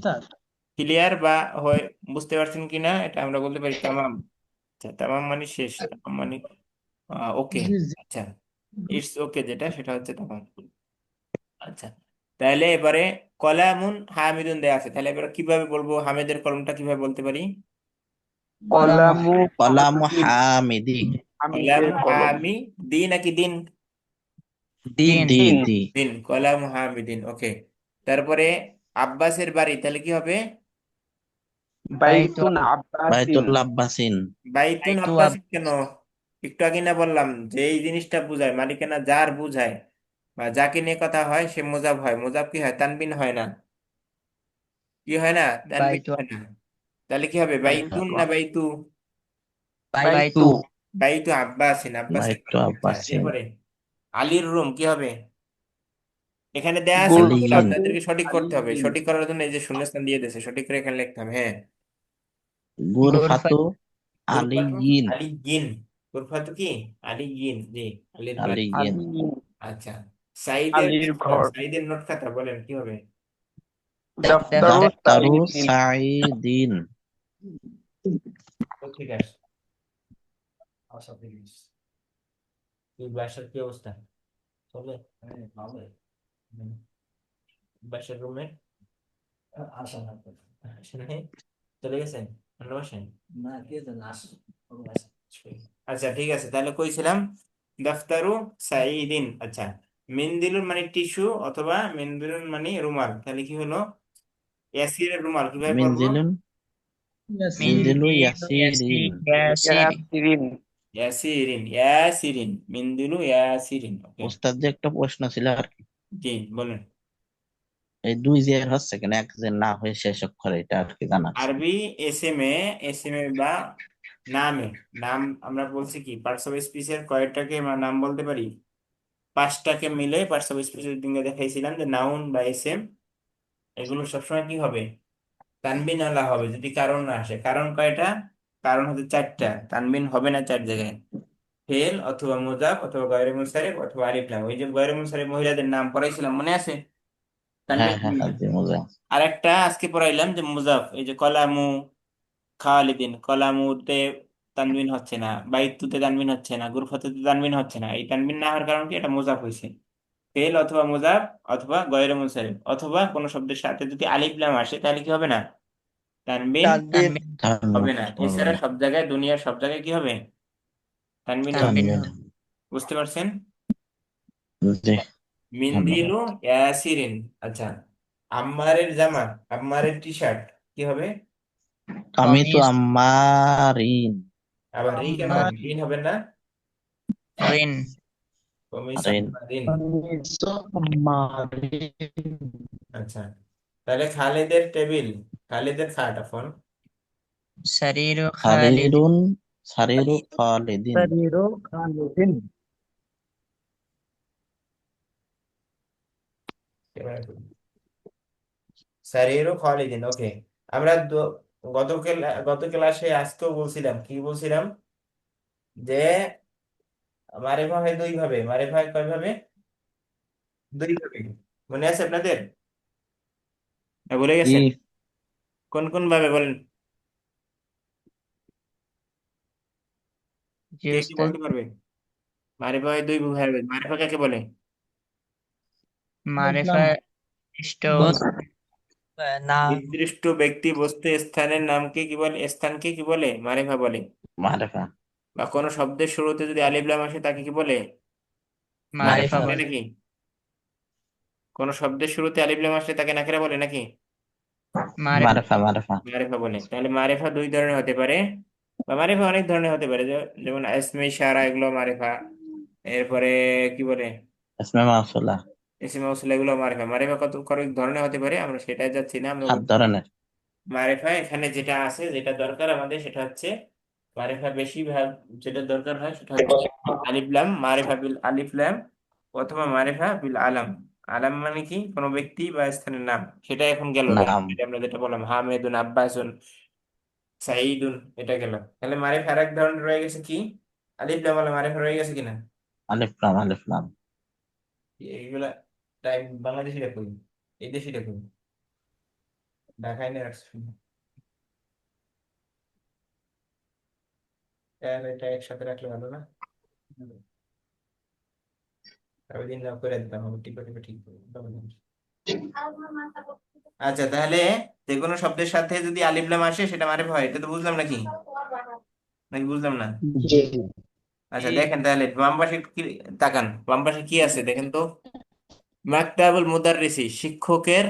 Speaker 1: ক্লিয়ার বা হয়? বুঝতে পারছেন কিনা এটা আমরা বলতে পারি তামাম। আচ্ছা, তামাম মানে শেষ, তামাম মানে ওকে। আচ্ছা, ইটস ওকে, যেটা সেটা হচ্ছে তামাম। আচ্ছা, তাহলে এবারে কলামুন হামিদুন দেয়া আছে, তাহলে এবারে কিভাবে বলবো? হামিদের কলমটা কিভাবে বলতে পারি?
Speaker 3: কলামু
Speaker 11: কলামু
Speaker 3: হামিদিন।
Speaker 11: হামিদি।
Speaker 3: হামিদের
Speaker 1: কলামু
Speaker 3: কলম।
Speaker 1: দি নাকি দিন?
Speaker 4: দিন
Speaker 11: দি
Speaker 3: দিন।
Speaker 11: দি।
Speaker 1: দিন, কলামু হামিদিন। ওকে। তারপরে আব্বাসের বাড়ি, তাহলে কি হবে?
Speaker 4: বাইতু
Speaker 3: বাইতুন আব্বাসিন।
Speaker 11: বাইতুল আব্বাসিন।
Speaker 1: বাইতুন
Speaker 4: বাইতু
Speaker 1: আব্বাসিন কেন? একটু আগে না বললাম যে এই জিনিসটা বুঝায়, মালিকানা যার বুঝায় বা যাকে নিয়ে কথা হয় সে মুজাফ হয়। মুজাফ কি হয়? তানবিন হয় না। কি হয় না? তানবিন
Speaker 4: বাইতু
Speaker 1: হয় না। তাহলে কি হবে?
Speaker 11: আচ্ছা।
Speaker 1: বাইতুন না বাইতু?
Speaker 4: বাইতু
Speaker 3: বাইতু।
Speaker 1: বাইতু আব্বাসিন, আব্বাসের
Speaker 11: বাইতু
Speaker 1: বাড়ি। আচ্ছা,
Speaker 11: আব্বাসিন।
Speaker 1: এরপরে আলীর রুম কি হবে? এখানে দেয়া আছে কিন্তু
Speaker 11: আলিয়িন।
Speaker 1: আপনাদেরকে সঠিক করতে হবে।
Speaker 3: আলিয়িন।
Speaker 1: সঠিক করার জন্য এই যে শূন্যস্থান দিয়ে দিয়েছে, সঠিক করে এখানে লিখতে হবে। হ্যাঁ।
Speaker 4: গুরফাত
Speaker 11: গুরফাতু
Speaker 1: গুরফাতু
Speaker 11: আলিয়িন।
Speaker 1: আলী গিন। গুরফাতু কি? আলী গিন, জি। আলীর বাড়ি।
Speaker 11: আলিয়িন।
Speaker 3: আলিয়িন।
Speaker 1: আচ্ছা, সাইদের
Speaker 3: আলীর
Speaker 1: দফতর,
Speaker 3: ঘর।
Speaker 1: সাইদের নোট খাতা বলেন কি হবে?
Speaker 3: দফতরু
Speaker 11: দাফতারু
Speaker 3: সাইদিন।
Speaker 11: সাইদিন।
Speaker 1: তো ঠিক আছে। আশা প্লিজ। তুই বাসার কি অবস্থা? চলে? হ্যাঁ, ভালো। বাসার রুমে আসা না, আসে নাই? চলে গেছেন অন্য বাসায়? না, কে জানে আসে। আচ্ছা, ঠিক আছে, তাহলে কইছিলাম দাফতারু সাইদিন। আচ্ছা, মিনদিলুন মানে টিস্যু, অথবা মিনদিলুন মানে রুমাল। তাহলে কি হলো? ইয়াসিরের রুমাল কিভাবে পড়বো?
Speaker 11: মিনজিলুন। মিনজিলু
Speaker 4: মিনজিলু
Speaker 11: ইয়াসিরিন।
Speaker 4: ইয়াসির
Speaker 3: ইয়াসিরিন।
Speaker 1: ইয়াসিরিন, ইয়াসিরিন, মিনদিলু ইয়াসিরিন। ওকে।
Speaker 11: ওস্তাদ যে একটা প্রশ্ন ছিল আর কি,
Speaker 1: জি, বলেন।
Speaker 11: এই দুই জের হচ্ছে কেন, এক জের না হয়ে শেষ অক্ষরে, এটা আর কি জানার ছিল।
Speaker 1: আরবি এস এম এ বা নামে, নাম আমরা বলছি কি পার্টস অফ স্পিচের কয়টাকে আমরা নাম বলতে পারি? পাঁচটাকে মিলে পার্টস অফ স্পিচের দিনে দেখাইছিলাম যে নাউন বা এসএম, এগুলো সবসময় কি হবে? তানবিন আলা হবে যদি কারণ না আসে। কারণ কয়টা? কারণ হচ্ছে চারটা। তানবিন হবে না চার জায়গায়। ফেল অথবা মুজাফ অথবা গয়রে মুনসারিফ অথবা আলিফ লাম। ওই যে গয়রে মুনসারিফ মহিলাদের নাম পড়াইছিলাম, মনে আছে?
Speaker 11: হ্যাঁ
Speaker 1: তানবিন
Speaker 11: হ্যাঁ
Speaker 1: হবে না।
Speaker 11: হ্যাঁ, জি মজা।
Speaker 1: আর একটা আজকে পড়াইলাম যে মুজাফ, এই যে কলামু খালিদিন, কলামুতে তানবিন হচ্ছে না, বাইতুতে তানবিন হচ্ছে না, গুরফাতুতে তানবিন হচ্ছে না। এই তানবিন না হওয়ার কারণ কি? এটা মুজাফ হয়েছে। ফেল অথবা মুজাফ অথবা গয়রে মুনসারিফ, অথবা কোনো শব্দের সাথে যদি আলিফ লাম আসে তাহলে কি হবে না? তানবিন
Speaker 12: তানবিন
Speaker 1: হবে না।
Speaker 11: হবে
Speaker 1: এছাড়া
Speaker 11: না।
Speaker 1: সব জায়গায়, দুনিয়ার সব জায়গায় কি হবে? তানবিন হবে।
Speaker 4: তানবিন
Speaker 11: তানবিন
Speaker 4: হবে।
Speaker 1: বুঝতে পারছেন?
Speaker 11: জি ধন্যবাদ।
Speaker 1: মিন্দিলু ইয়াসিরিন। আচ্ছা, আম্মারের জামা, আম্মারের টি শার্ট কি হবে?
Speaker 11: আমি তো
Speaker 4: কমিস
Speaker 11: আমারিন।
Speaker 1: আবার রি কেন হবে? রিন হবে না?
Speaker 4: রিন
Speaker 1: কমিস
Speaker 11: রিন
Speaker 1: আম্মারিন।
Speaker 12: মারিন
Speaker 1: আচ্ছা, তাহলে খালিদের টেবিল, খালিদের খাট এখন
Speaker 4: সারিরু খালিদ
Speaker 11: সারিরুন সারিরু খালিদিন।
Speaker 12: সারিরু খালিদিন
Speaker 1: সারিরু খালিদিন। ওকে, আমরা গত ক্লাসে আজকেও বলছিলাম, কি বলছিলাম? যে মারিফা হয় দুই ভাবে। মারিফা হয় কয় ভাবে? দুই ভাবে। মনে আছে আপনাদের? না, ভুলে
Speaker 11: জি
Speaker 1: গেছেন? কোন কোন ভাবে বলেন?
Speaker 4: জি
Speaker 1: কে কি
Speaker 4: উস্তাদ।
Speaker 1: বলতে পারবে? মারিফা হয় দুই ভাবে। মারিফা কাকে বলে?
Speaker 4: মারিফা ইষ্ট নাম
Speaker 1: নির্দিষ্ট ব্যক্তি, বস্তু, স্থানের নামকে কি বলে? স্থানকে কি বলে? মারিফা বলে।
Speaker 11: মারিফা।
Speaker 1: বা কোনো শব্দের শুরুতে যদি আলিফ লাম আসে তাকে কি বলে?
Speaker 4: মারিফা
Speaker 11: মারিফা
Speaker 1: বলে
Speaker 4: বলে।
Speaker 1: নাকি? কোন শব্দের শুরুতে আলিফ লাম আসলে তাকে নাকিরা বলে নাকি?
Speaker 4: মারিফা
Speaker 11: মারিফা। মারিফা
Speaker 1: মারিফা বলে। তাহলে মারিফা দুই ধরনের হতে পারে, বা মারিফা অনেক ধরনের হতে পারে। যেমন ইসমে ইশারা, এগুলো মারিফা। এরপরে কি বলে,
Speaker 11: ইসমে মাউসুলা।
Speaker 1: ইসম মৌসুল, এগুলো মারিফা। মারিফা কত কয়েক ধরনের হতে পারে, আমরা সেটাই যাচ্ছি না। আমরা
Speaker 11: 7
Speaker 1: বলছি
Speaker 11: ধরনের।
Speaker 1: মারিফা এখানে যেটা আছে, যেটা দরকার আমাদের, সেটা হচ্ছে মারিফা বেশিরভাগ যেটা দরকার হয় সেটা হচ্ছে আলিফ লাম, মারিফা বিল আলিফ লাম, অথবা মারিফা বিল আলাম। আলাম মানে কি? কোনো ব্যক্তি বা স্থানের নাম। সেটা এখন গেল,
Speaker 11: নাম।
Speaker 1: আমরা যেটা বললাম হামেদুন, আব্বাসুন, সাইদুন, এটা গেল। তাহলে মারিফা আর এক ধরনের রয়ে গেছে কি? আলিফ লাম ওয়ালা মারিফা রয়ে গেছে কিনা?
Speaker 11: আলিফ লাম। আলিফ লাম।
Speaker 1: এইগুলা টাইম বাংলাদেশি কই, এই দেশি কই, ঢাকায় নিয়ে রাখছি। এটা একসাথে রাখলে ভালো না? ওই দিন না করে দিতাম, আমি টিপে টিপে ঠিক করে দিতাম। আচ্ছা, তাহলে যে কোনো শব্দের সাথে যদি আলিফ লাম আসে সেটা মারিফা হয়, এটা তো বুঝলাম নাকি? নাকি বুঝলাম না?
Speaker 12: জি
Speaker 1: আচ্ছা, দেখেন তাহলে বাম পাশে কি, তাকান বাম পাশে কি আছে দেখেন তো। মাকতাবুল মুদাররিসি, শিক্ষকের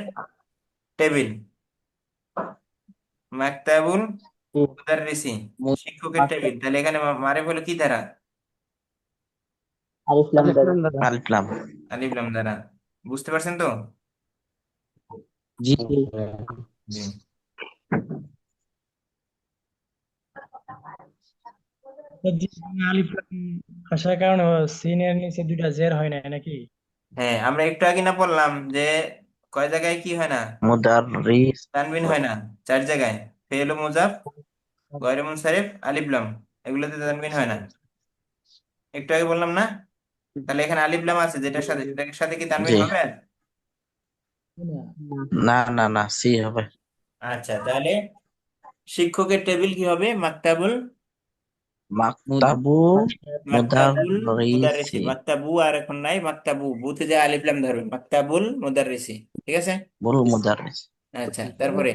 Speaker 1: টেবিল। মাকতাবুল মুদাররিসি, শিক্ষকের টেবিল। তাহলে এখানে মারিফা হলো কি দ্বারা?
Speaker 12: আলিফ লাম দ্বারা
Speaker 11: আলিফ লাম।
Speaker 1: আলিফ লাম দ্বারা। বুঝতে পারছেন তো?
Speaker 12: জি
Speaker 1: জি।
Speaker 2: আলিফ লাম আসার কারণে সিনের নিচে দুইটা জের হয় না নাকি?
Speaker 1: হ্যাঁ, আমরা একটু আগে না বললাম যে কয় জায়গায় কি হয় না?
Speaker 11: মুদাররিস।
Speaker 1: তানবিন হয় না। 4 জায়গায়। ফেল ও মুজাফ, গয়রে মুনসারিফ, আলিফ লাম, এগুলোতে তানবিন হয় না। একটু আগে বললাম না? তাহলে এখানে আলিফ লাম আছে যেটার সাথে, সেটার সাথে কি তানবিন
Speaker 11: জি
Speaker 1: হবে?
Speaker 11: না না না, সি হবে।
Speaker 1: আচ্ছা, তাহলে শিক্ষকের টেবিল কি হবে? মাকতাবুল
Speaker 11: মাকতাবু
Speaker 1: মাকতাবুল মুদাররিসি।
Speaker 11: মুদাররিসি।
Speaker 1: মাকতাবু আর এখন নাই, মাকতাবু, বুতে যে আলিফ লাম ধরবে, মাকতাবুল মুদাররিসি। ঠিক আছে?
Speaker 11: বুল মুদাররিস
Speaker 1: আচ্ছা, তারপরে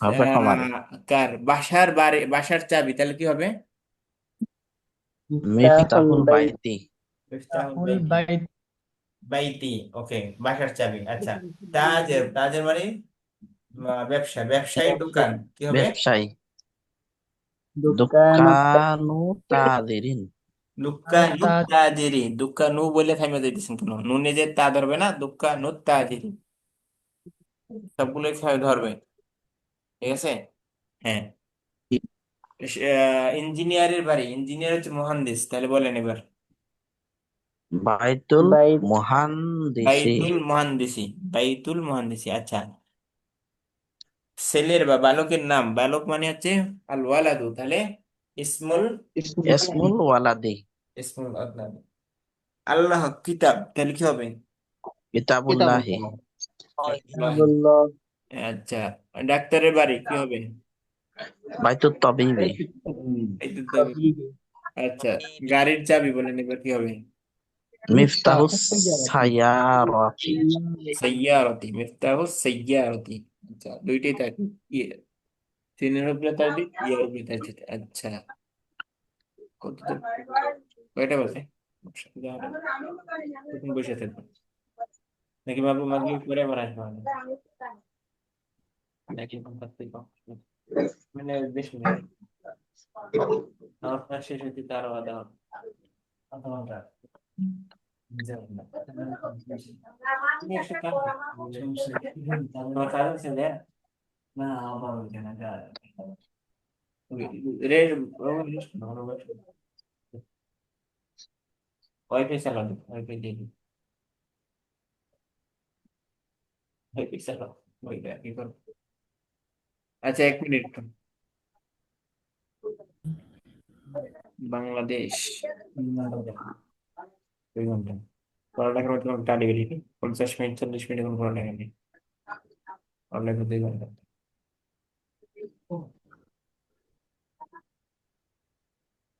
Speaker 11: হবে কমারে।
Speaker 1: কার বাসার বাড়ি, বাসার চাবি, তাহলে কি হবে?
Speaker 11: মিফতাহুল বাইতি।
Speaker 1: মিফতাহুল বাইতি। বাইতি, ওকে, বাসার চাবি। আচ্ছা, তাজের, তাজের মানে ব্যবসা, ব্যবসায়ীর দোকান কি হবে?
Speaker 11: ব্যবসায়ী।
Speaker 12: দোকান
Speaker 11: দোকানু তাজিরিন।
Speaker 1: দুক্কানু তাজিরি। দুক্কানু বলে থামিয়ে দিতেছেন কেন? নুনে যে তা ধরবে না, দুক্কানু তাজিরি, সবগুলোই ধরবে। ঠিক আছে? হ্যাঁ। ইঞ্জিনিয়ারের বাড়ি, ইঞ্জিনিয়ার হচ্ছে মহান্দিস। তাহলে বলেন এবার।
Speaker 11: বাইতুল
Speaker 12: বাইত
Speaker 11: মুহান্দিসি।
Speaker 1: বাইতুল মহান্দিসি, বাইতুল মহান্দিসি। আচ্ছা, ছেলের বা বালকের নাম, বালক মানে হচ্ছে আল ওয়ালাদু, তাহলে ইসমুল,
Speaker 11: ইসমুল ওয়ালাদি।
Speaker 1: ইসমুল আদনান। আল্লাহ কিতাব, তাহলে কি হবে?
Speaker 11: কিতাবুল্লাহি।
Speaker 1: কিতাবুল্লাহ। আচ্ছা, ডাক্তারের বাড়ি কি হবে?
Speaker 11: বাইতুত তাবিবি।
Speaker 1: বাইতুত তাবিব। আচ্ছা, গাড়ির চাবি বলেন এবার কি হবে?
Speaker 11: মিফতাহুস সাইয়ারাতি।
Speaker 1: সাইয়ারতি, মিফতাহু সাইয়ারতি। আচ্ছা, দুইটাই থাকে। সিনের উপরে তাসদিদ, ইয়ার উপরে তাসদিদ। আচ্ছা, কত কয়টা বাজে? তখন বসে থাকবো নাকি মাগরিব পরে আবার আসবো নাকি মানে বেশ আমার ক্লাস শেষ হইতে তো আরো আধা ঘন্টা যাবো না। তুমি একটা কাজ করো। তোমার কাজ আছে যে? না আবার ওইখানে ওয়াইফাই চালাও, ওয়াইফাই দিয়ে দিই, ওয়াইফাই চালাও, ওইটা কি করো। আচ্ছা 1 মিনিট, বাংলাদেশ 2 ঘন্টা পড়ালেখার মধ্যে তোমাকে টালি বেরিয়ে 50 মিনিট 40 মিনিট এখন পড়ালেখা নেই, পড়ালেখা 2 ঘন্টা।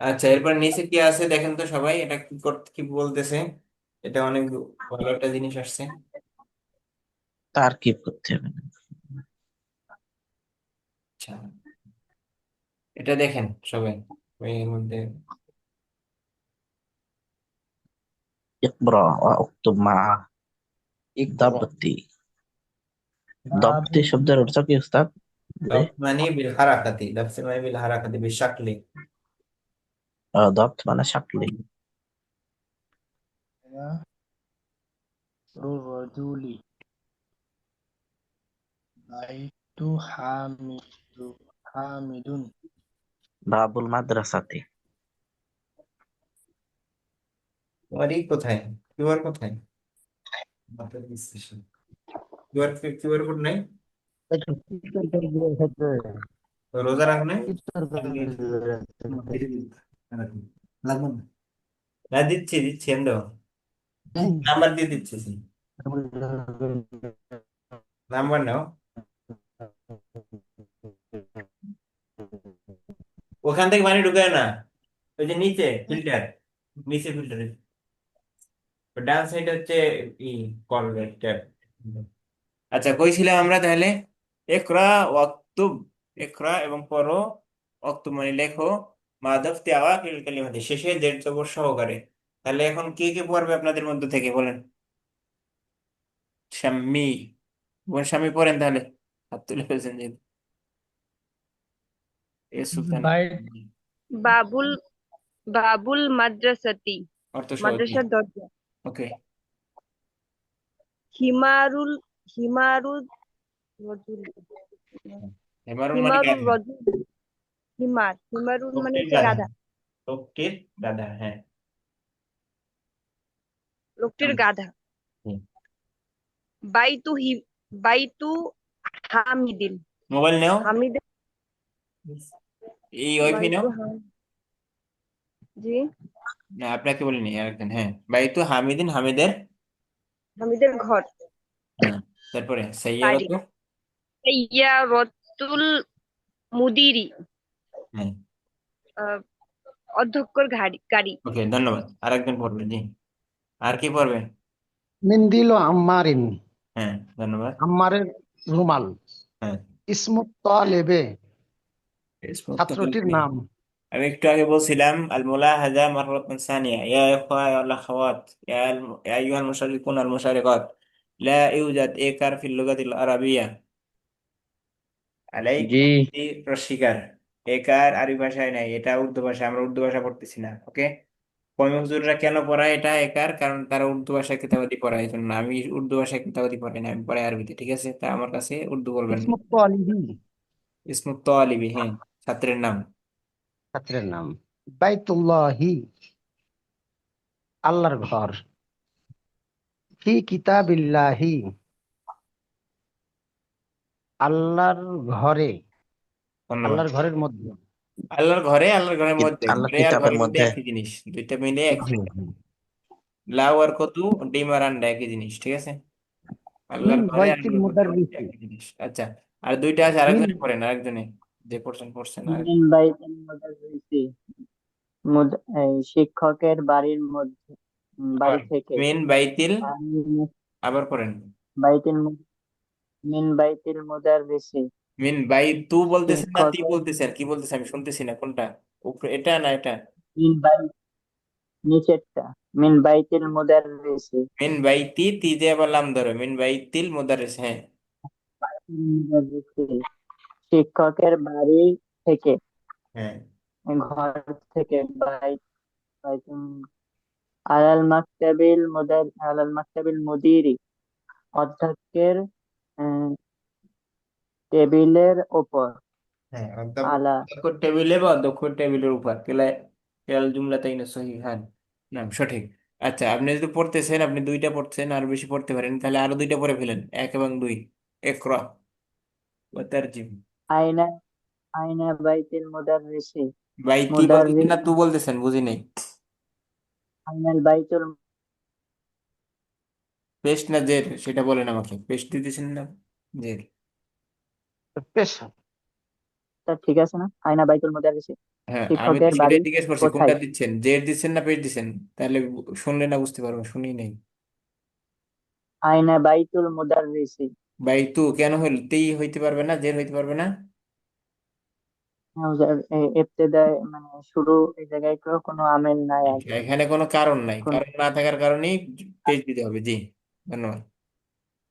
Speaker 1: আচ্ছা এরপর নিচে কি আছে দেখেন তো সবাই, এটা কি করতে কি বলতেছে, এটা অনেক ভালো একটা জিনিস আসছে।
Speaker 11: তারকিব করতে হবে না।
Speaker 1: আচ্ছা এটা দেখেন সবাই, এর মধ্যে
Speaker 11: اقرأ واكتب معه ضبطي ضبطي শব্দের অর্থ কি উস্তাদ?
Speaker 1: মানে বিল হারাকাতি, লাফস মানে বিল হারাকাতি বিশাকলি।
Speaker 11: ضبط মানে শাকলি।
Speaker 2: الرجل بيت حامد
Speaker 11: বাবুল মাদ্রাসাতে।
Speaker 1: তোমার ই কোথায়, কিউআর কোথায়, কিউআর কোড নাই, রোজা রাখ নাই, লাগবে না, না দিচ্ছি দিচ্ছি আমি দাও, নাম্বার দিয়ে দিচ্ছি, নাম্বার নাও, ওখান থেকে পানি ঢুকায় না, ওই যে নিচে ফিল্টার, নিচে ফিল্টার, ডান সাইড হচ্ছে ই কল ট্যাব। আচ্ছা কইছিলাম আমরা তাহলে, ইকরা ওয়াক্তুব, ইকরা এবং পড়ো, ওয়াক্তুব মানে লেখো, মাদাফতি আওয়াকিল কালিমাতি শেষে জের জবর সহকারে। তাহলে এখন কে কে পড়বে আপনাদের মধ্যে থেকে বলেন? শাম্মি, শাম্মি পড়েন তাহলে, হাত তুলে ফেলছেন যেহেতু। এ সুলতান
Speaker 7: বাবুল বাবুল মাদ্রাসাতি,
Speaker 1: অর্থ সহজ।
Speaker 7: মাদ্রাসার দরজা।
Speaker 1: ওকে,
Speaker 7: হিমারুল হিমারুল রজুল
Speaker 1: হেমারুল মানে
Speaker 7: হিমারুল
Speaker 1: গাধা,
Speaker 7: রজুল হিমারুল মানে
Speaker 1: লোকটির
Speaker 7: হচ্ছে
Speaker 1: গাধা,
Speaker 7: গাধা,
Speaker 1: লোকটির গাধা, হ্যাঁ।
Speaker 7: লোকটির গাধা।
Speaker 1: হুম।
Speaker 7: বাইতু হামিদিন,
Speaker 1: মোবাইল নেও,
Speaker 7: হামিদ
Speaker 1: এই ওয়াইফাই নাও,
Speaker 7: জি
Speaker 1: না আপনাকে বলিনি আরেকজন, হ্যাঁ বাইতু হামিদিন, হামিদের
Speaker 7: হামিদের ঘর।
Speaker 1: হ্যাঁ, তারপরে
Speaker 7: বাড়ি।
Speaker 1: সাইয়ারাতু,
Speaker 7: সাইয়ারাতুল মুদিরি,
Speaker 1: হ্যাঁ।
Speaker 7: অধ্যক্ষর গাড়ি।
Speaker 1: ওকে ধন্যবাদ, আরেকজন পড়বে, জি আর কি পড়বে?
Speaker 12: মিন্দিল আম্মারিন,
Speaker 1: হ্যাঁ ধন্যবাদ,
Speaker 12: আম্মারের রুমাল।
Speaker 1: হ্যাঁ।
Speaker 12: ইসমুত তালেবে, ছাত্রটির নাম।
Speaker 1: আমি একটু আগে বলছিলাম আল মুলাহাজা মাররাতান সানিয়া ইয়া ইখওয়া ওয়াল আখাওয়াত ইয়া আইয়ুহাল মুশারিকুন আল মুশারিকাত লা ইউজাদ একার ফিল লুগাতিল আরাবিয়া আলাইকুম রশিকার, একার আরবি ভাষায় নাই, এটা উর্দু ভাষা, আমরা উর্দু ভাষা পড়তেছি না। ওকে, কওমি হুজুররা কেন পড়ায় এটা একার, কারণ তারা উর্দু ভাষায় কিতাবাদি পড়ায়, এই জন্য। আমি উর্দু ভাষায় কিতাবাদি পড়াই না, আমি পড়াই আরবিতে, ঠিক আছে? তা আমার কাছে উর্দু বলবেন না।
Speaker 12: ইসমুত তালিবি,
Speaker 1: ইসমুত তালিবি, হ্যাঁ ছাত্রের নাম।
Speaker 12: ছাত্রের নাম। বাইতুল্লাহি, আল্লাহর ঘর। ফি কিতাবিল্লাহি, আল্লাহর ঘরে,
Speaker 1: ধন্যবাদ।
Speaker 12: আল্লাহর ঘরের মধ্যে।
Speaker 1: আল্লাহর ঘরে, আল্লাহর ঘরের মধ্যে,
Speaker 11: আল্লাহর
Speaker 1: ঘরে আর
Speaker 11: কিতাবের
Speaker 1: ঘরের মধ্যে
Speaker 11: মধ্যে।
Speaker 1: একই জিনিস, দুইটা মিলে একই।
Speaker 12: জি, জি।
Speaker 1: লাউ আর কতু, ডিম আর আন্ডা একই জিনিস, ঠিক আছে? আল্লাহর
Speaker 12: মিন
Speaker 1: ঘরে আর
Speaker 12: বাইতিল
Speaker 1: আল্লাহর মধ্যে
Speaker 12: মুদাররিসি,
Speaker 1: একই জিনিস। আচ্ছা, আর দুইটা আছে,
Speaker 12: মিন
Speaker 1: আরেকজনে পড়েন, আরেকজনে যে পড়ছেন
Speaker 13: মিন বাইতিল মুদাররিসি, শিক্ষকের বাড়ির মধ্যে, বাড়ি থেকে।
Speaker 1: মিন বাইতিল, আবার পড়েন।
Speaker 13: মিন বাইতিল মুদাররিসি,
Speaker 1: মিন বাই তু বলতেছেন না তি
Speaker 13: শিক্ষকের
Speaker 1: বলতেছেন, কি বলতেছেন আমি শুনতেছি না, কোনটা? উপরে এটা না এটা?
Speaker 13: মিন বাই নিচেরটা মিন বাইতিল মুদাররিসি।
Speaker 1: মিন বাই তি, তি দিয়ে আবার লাম ধরো, মিন বাই তিল মুদারিস, হ্যাঁ।
Speaker 13: বাইতিল মুদাররিসি, শিক্ষকের বাড়ি থেকে,
Speaker 1: হ্যাঁ
Speaker 13: ঘর থেকে, বাইতুল আলাল মাকতাবিল মুদিরি, অধ্যক্ষের আহ, টেবিলের ওপর।
Speaker 1: হ্যাঁ,
Speaker 13: আলা
Speaker 1: অধ্যক্ষ টেবিলে বা অধ্যক্ষ টেবিলের উপর, কেলাল জুমলাতাইন সহিহান, নাম সঠিক। আচ্ছা, আপনি যদি পড়তেছেন, আপনি দুইটা পড়ছেন, আর বেশি পড়তে পারেন, তাহলে আরো দুইটা পড়ে ফেলেন, 1 এবং 2। ইকরা ওয়া তারজিম।
Speaker 13: আইনা আইনা বাইতিল মুদাররিসি,
Speaker 1: ভাই তি বলতেছেন
Speaker 13: মুদাররিস
Speaker 1: না তু বলতেছেন, বুঝি নাই।
Speaker 13: আইনাল বাইতুল।
Speaker 1: পেস্ট না জের সেটা বলেন আমাকে, পেস্ট দিতেছেন না জের?
Speaker 3: পেশা।
Speaker 13: তা ঠিক আছে না, আইনা বাইতুল মুদাররিসি,
Speaker 1: হ্যাঁ, আমি তো
Speaker 13: শিক্ষকের বাড়ি
Speaker 1: সেটাই জিজ্ঞেস করছি,
Speaker 13: কোথায়?
Speaker 1: কোনটা দিচ্ছেন, জের দিচ্ছেন না পেস্ট দিচ্ছেন? তাহলে শুনলে না বুঝতে পারবো, শুনি নাই।
Speaker 13: আইনা বাইতুল মুদাররিসি।
Speaker 1: ভাই তু কেন হইল, তেই হইতে পারবে না, জের হইতে পারবে না?
Speaker 13: ইবতেদায় মানে শুরু, এই জায়গায় কোনো আমেল নাই
Speaker 1: আচ্ছা,
Speaker 13: আগে।
Speaker 1: এখানে কোনো কারণ নাই,
Speaker 13: কোন
Speaker 1: কারণ না থাকার কারণেই পেস্ট দিতে হবে, জি। ধন্যবাদ।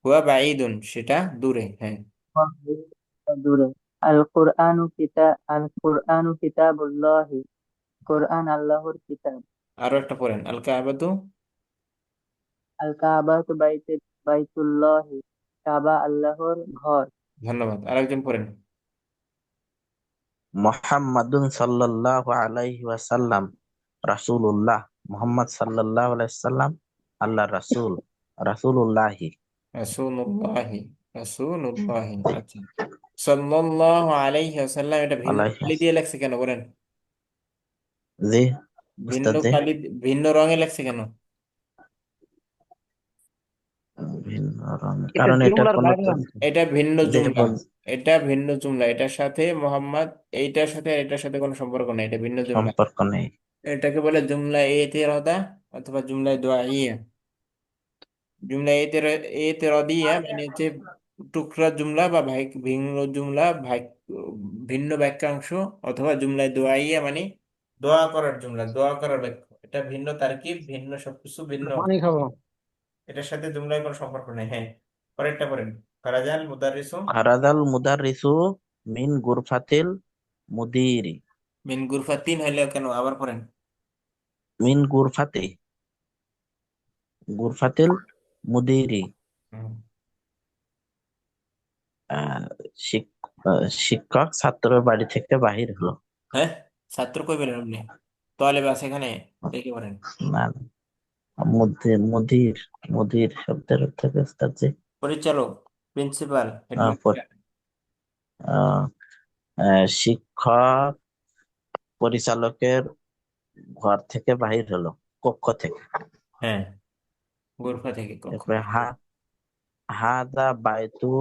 Speaker 1: হুয়া বাঈদুন, সেটা দূরে, হ্যাঁ।
Speaker 13: দূরে। আল কুরআনু কিতাবুল্লাহি, কোরআন আল্লাহর কিতাব।
Speaker 1: আরো একটা পড়েন, আল কাবাতু।
Speaker 13: আল কাবাতু বাইতুল্লাহি, কাবা আল্লাহর ঘর।
Speaker 1: ধন্যবাদ, আরেকজন পড়েন।
Speaker 11: মুহাম্মাদুন সাল্লাল্লাহু আলাইহি ওয়াসাল্লাম রাসূলুল্লাহ। মুহাম্মদ সাল্লাল্লাহু আলাইহি ওয়াসাল্লাম আল্লাহর রাসূল, রাসূলুল্লাহি।
Speaker 1: রাসূলুল্লাহি, রাসূলুল্লাহি, আচ্ছা। সাল্লাল্লাহু আলাইহি ওয়াসাল্লাম, এটা ভিন্ন
Speaker 11: আলাইহি,
Speaker 1: কালি দিয়ে লেখছে কেন বলেন?
Speaker 11: জি
Speaker 1: ভিন্ন
Speaker 11: উস্তাদ জি।
Speaker 1: কালি, ভিন্ন রঙে লেখছে কেন?
Speaker 11: ভিন্ন রঙ,
Speaker 3: এটা
Speaker 11: কারণ এটা
Speaker 3: জুমলার
Speaker 11: কোনো
Speaker 3: বাইরে আছে।
Speaker 1: এটা ভিন্ন
Speaker 11: যে
Speaker 1: জুমলা, এটা ভিন্ন জুমলা, এটার সাথে মোহাম্মদ, এইটার সাথে আর এটার সাথে কোনো সম্পর্ক নেই, এটা ভিন্ন জুমলা।
Speaker 11: সম্পর্ক নেই।
Speaker 1: এটাকে বলে জুমলা এতেরাদা অথবা জুমলা দুআইয়া। জুমলা এতেরাদিয়া মানে হচ্ছে টুকরা জুমলা বা ভিন্ন জুমলা, ভিন্ন বাক্যাংশ, অথবা জুমলা দুআইয়া মানে দোয়া করার জুমলা, দোয়া করার বাক্য। এটা ভিন্ন তারকিব, ভিন্ন সবকিছু ভিন্ন,
Speaker 3: পানি খাবো।
Speaker 1: এটার সাথে জুমলার কোনো সম্পর্ক নেই, হ্যাঁ। পরেরটা পড়েন। ফারাজাল মুদারিসু
Speaker 11: খারাজাল মুদাররিসু মিন গুরফাতিল মুদিরি।
Speaker 1: মিন গুরফা, তিন হইলেও কেন, আবার পড়েন।
Speaker 11: মিন গুরফাতিল মুদিরি।
Speaker 1: হুম।
Speaker 11: আহ, শিক্ষক ছাত্রের বাড়ি থেকে বাহির হলো।
Speaker 1: হ্যাঁ, ছাত্র কই পেলেন আপনি? তোয়ালেব আছে এখানে, দেখে পড়েন।
Speaker 11: না, মুদির মুদির মুদির শব্দের অর্থ কি উস্তাদ জি?
Speaker 1: পরিচালক, প্রিন্সিপাল,
Speaker 11: আহ, প-
Speaker 1: হেডমাস্টার।
Speaker 11: আহ, শিক্ষক পরিচালকের ঘর থেকে বাহির হলো, কক্ষ থেকে।
Speaker 1: হ্যাঁ, গুরফা থেকে, কক্ষ
Speaker 11: তারপরে
Speaker 1: থেকে।
Speaker 11: হাদা বাইতু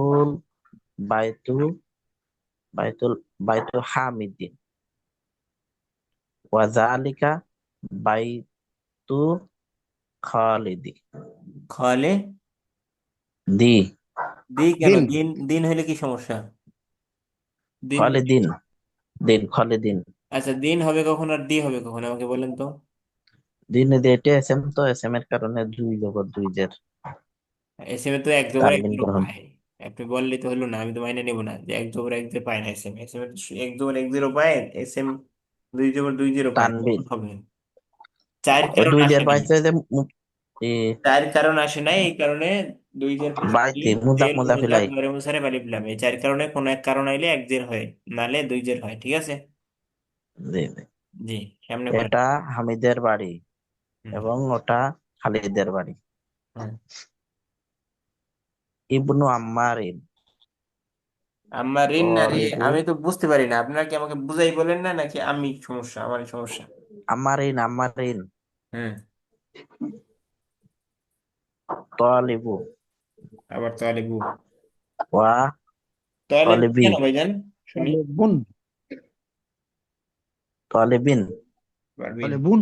Speaker 11: বাইতুল বাইতু হামিদিন, ওয়াজালিকা বাইতু খালিদি।
Speaker 1: খলে
Speaker 11: দি
Speaker 1: দি কেন,
Speaker 3: দিন।
Speaker 1: দিন দিন হইলে কি সমস্যা? দিন দিন।
Speaker 11: খালিদিন, খালিদিন।
Speaker 1: আচ্ছা, দিন হবে কখন আর দি হবে কখন, আমাকে বলেন তো।
Speaker 11: দিন দিয়ে এটা এসএম, তো এসএম এর কারণে দুই জবর দুই জের
Speaker 1: এসএম এ তো এক জবর এক
Speaker 11: তানবিন
Speaker 1: জিরো
Speaker 11: গ্রহণ।
Speaker 1: পায়। আপনি বললে তো হলো না, আমি তো মাইনে নেবো না যে এক জবর এক জিরো পায় না। এসএম এসএম এ এক জবর এক জিরো পায়, এসএম দুই জবর দুই জিরো পায়,
Speaker 11: তানবিন,
Speaker 1: তখন হবে। চার
Speaker 11: ওই
Speaker 1: কারণ
Speaker 11: দুই
Speaker 1: আসে
Speaker 11: জের
Speaker 1: নাই,
Speaker 11: পাইছে যে এ,
Speaker 1: চার কারণ আসে নাই, এই কারণে দুই জের পেশ করলে
Speaker 11: বাইতে মুজাফ
Speaker 1: জের মুজাফ
Speaker 11: মুজাফিলাই।
Speaker 1: জেরে মুসারে বালিফলাম, এই চার কারণে কোন এক কারণ আইলে এক জের হয়, নালে দুই জের হয়, ঠিক আছে।
Speaker 11: জি জি।
Speaker 1: জি, সামনে পড়েন।
Speaker 11: এটা হামিদের বাড়ি
Speaker 1: হুম।
Speaker 11: এবং ওটা খালিদের বাড়ি।
Speaker 1: হুম।
Speaker 11: ইবনু আম্মারিন
Speaker 1: আমার ঋণ না রে,
Speaker 11: তলিবু।
Speaker 1: আমি তো বুঝতে পারি না, আপনারা কি আমাকে বুঝাই বলেন না, নাকি আমি সমস্যা, আমারই সমস্যা?
Speaker 11: আম্মারিন
Speaker 1: হুম।
Speaker 11: তলিবু
Speaker 1: আবার তালেবু,
Speaker 11: ওয়া
Speaker 1: তালেবু
Speaker 11: তলিবি,
Speaker 1: কেন ভাইজান, শুনি।
Speaker 3: তাহলে বুন।
Speaker 11: তলিবিন,
Speaker 1: পারবিন,
Speaker 3: তাহলে বুন।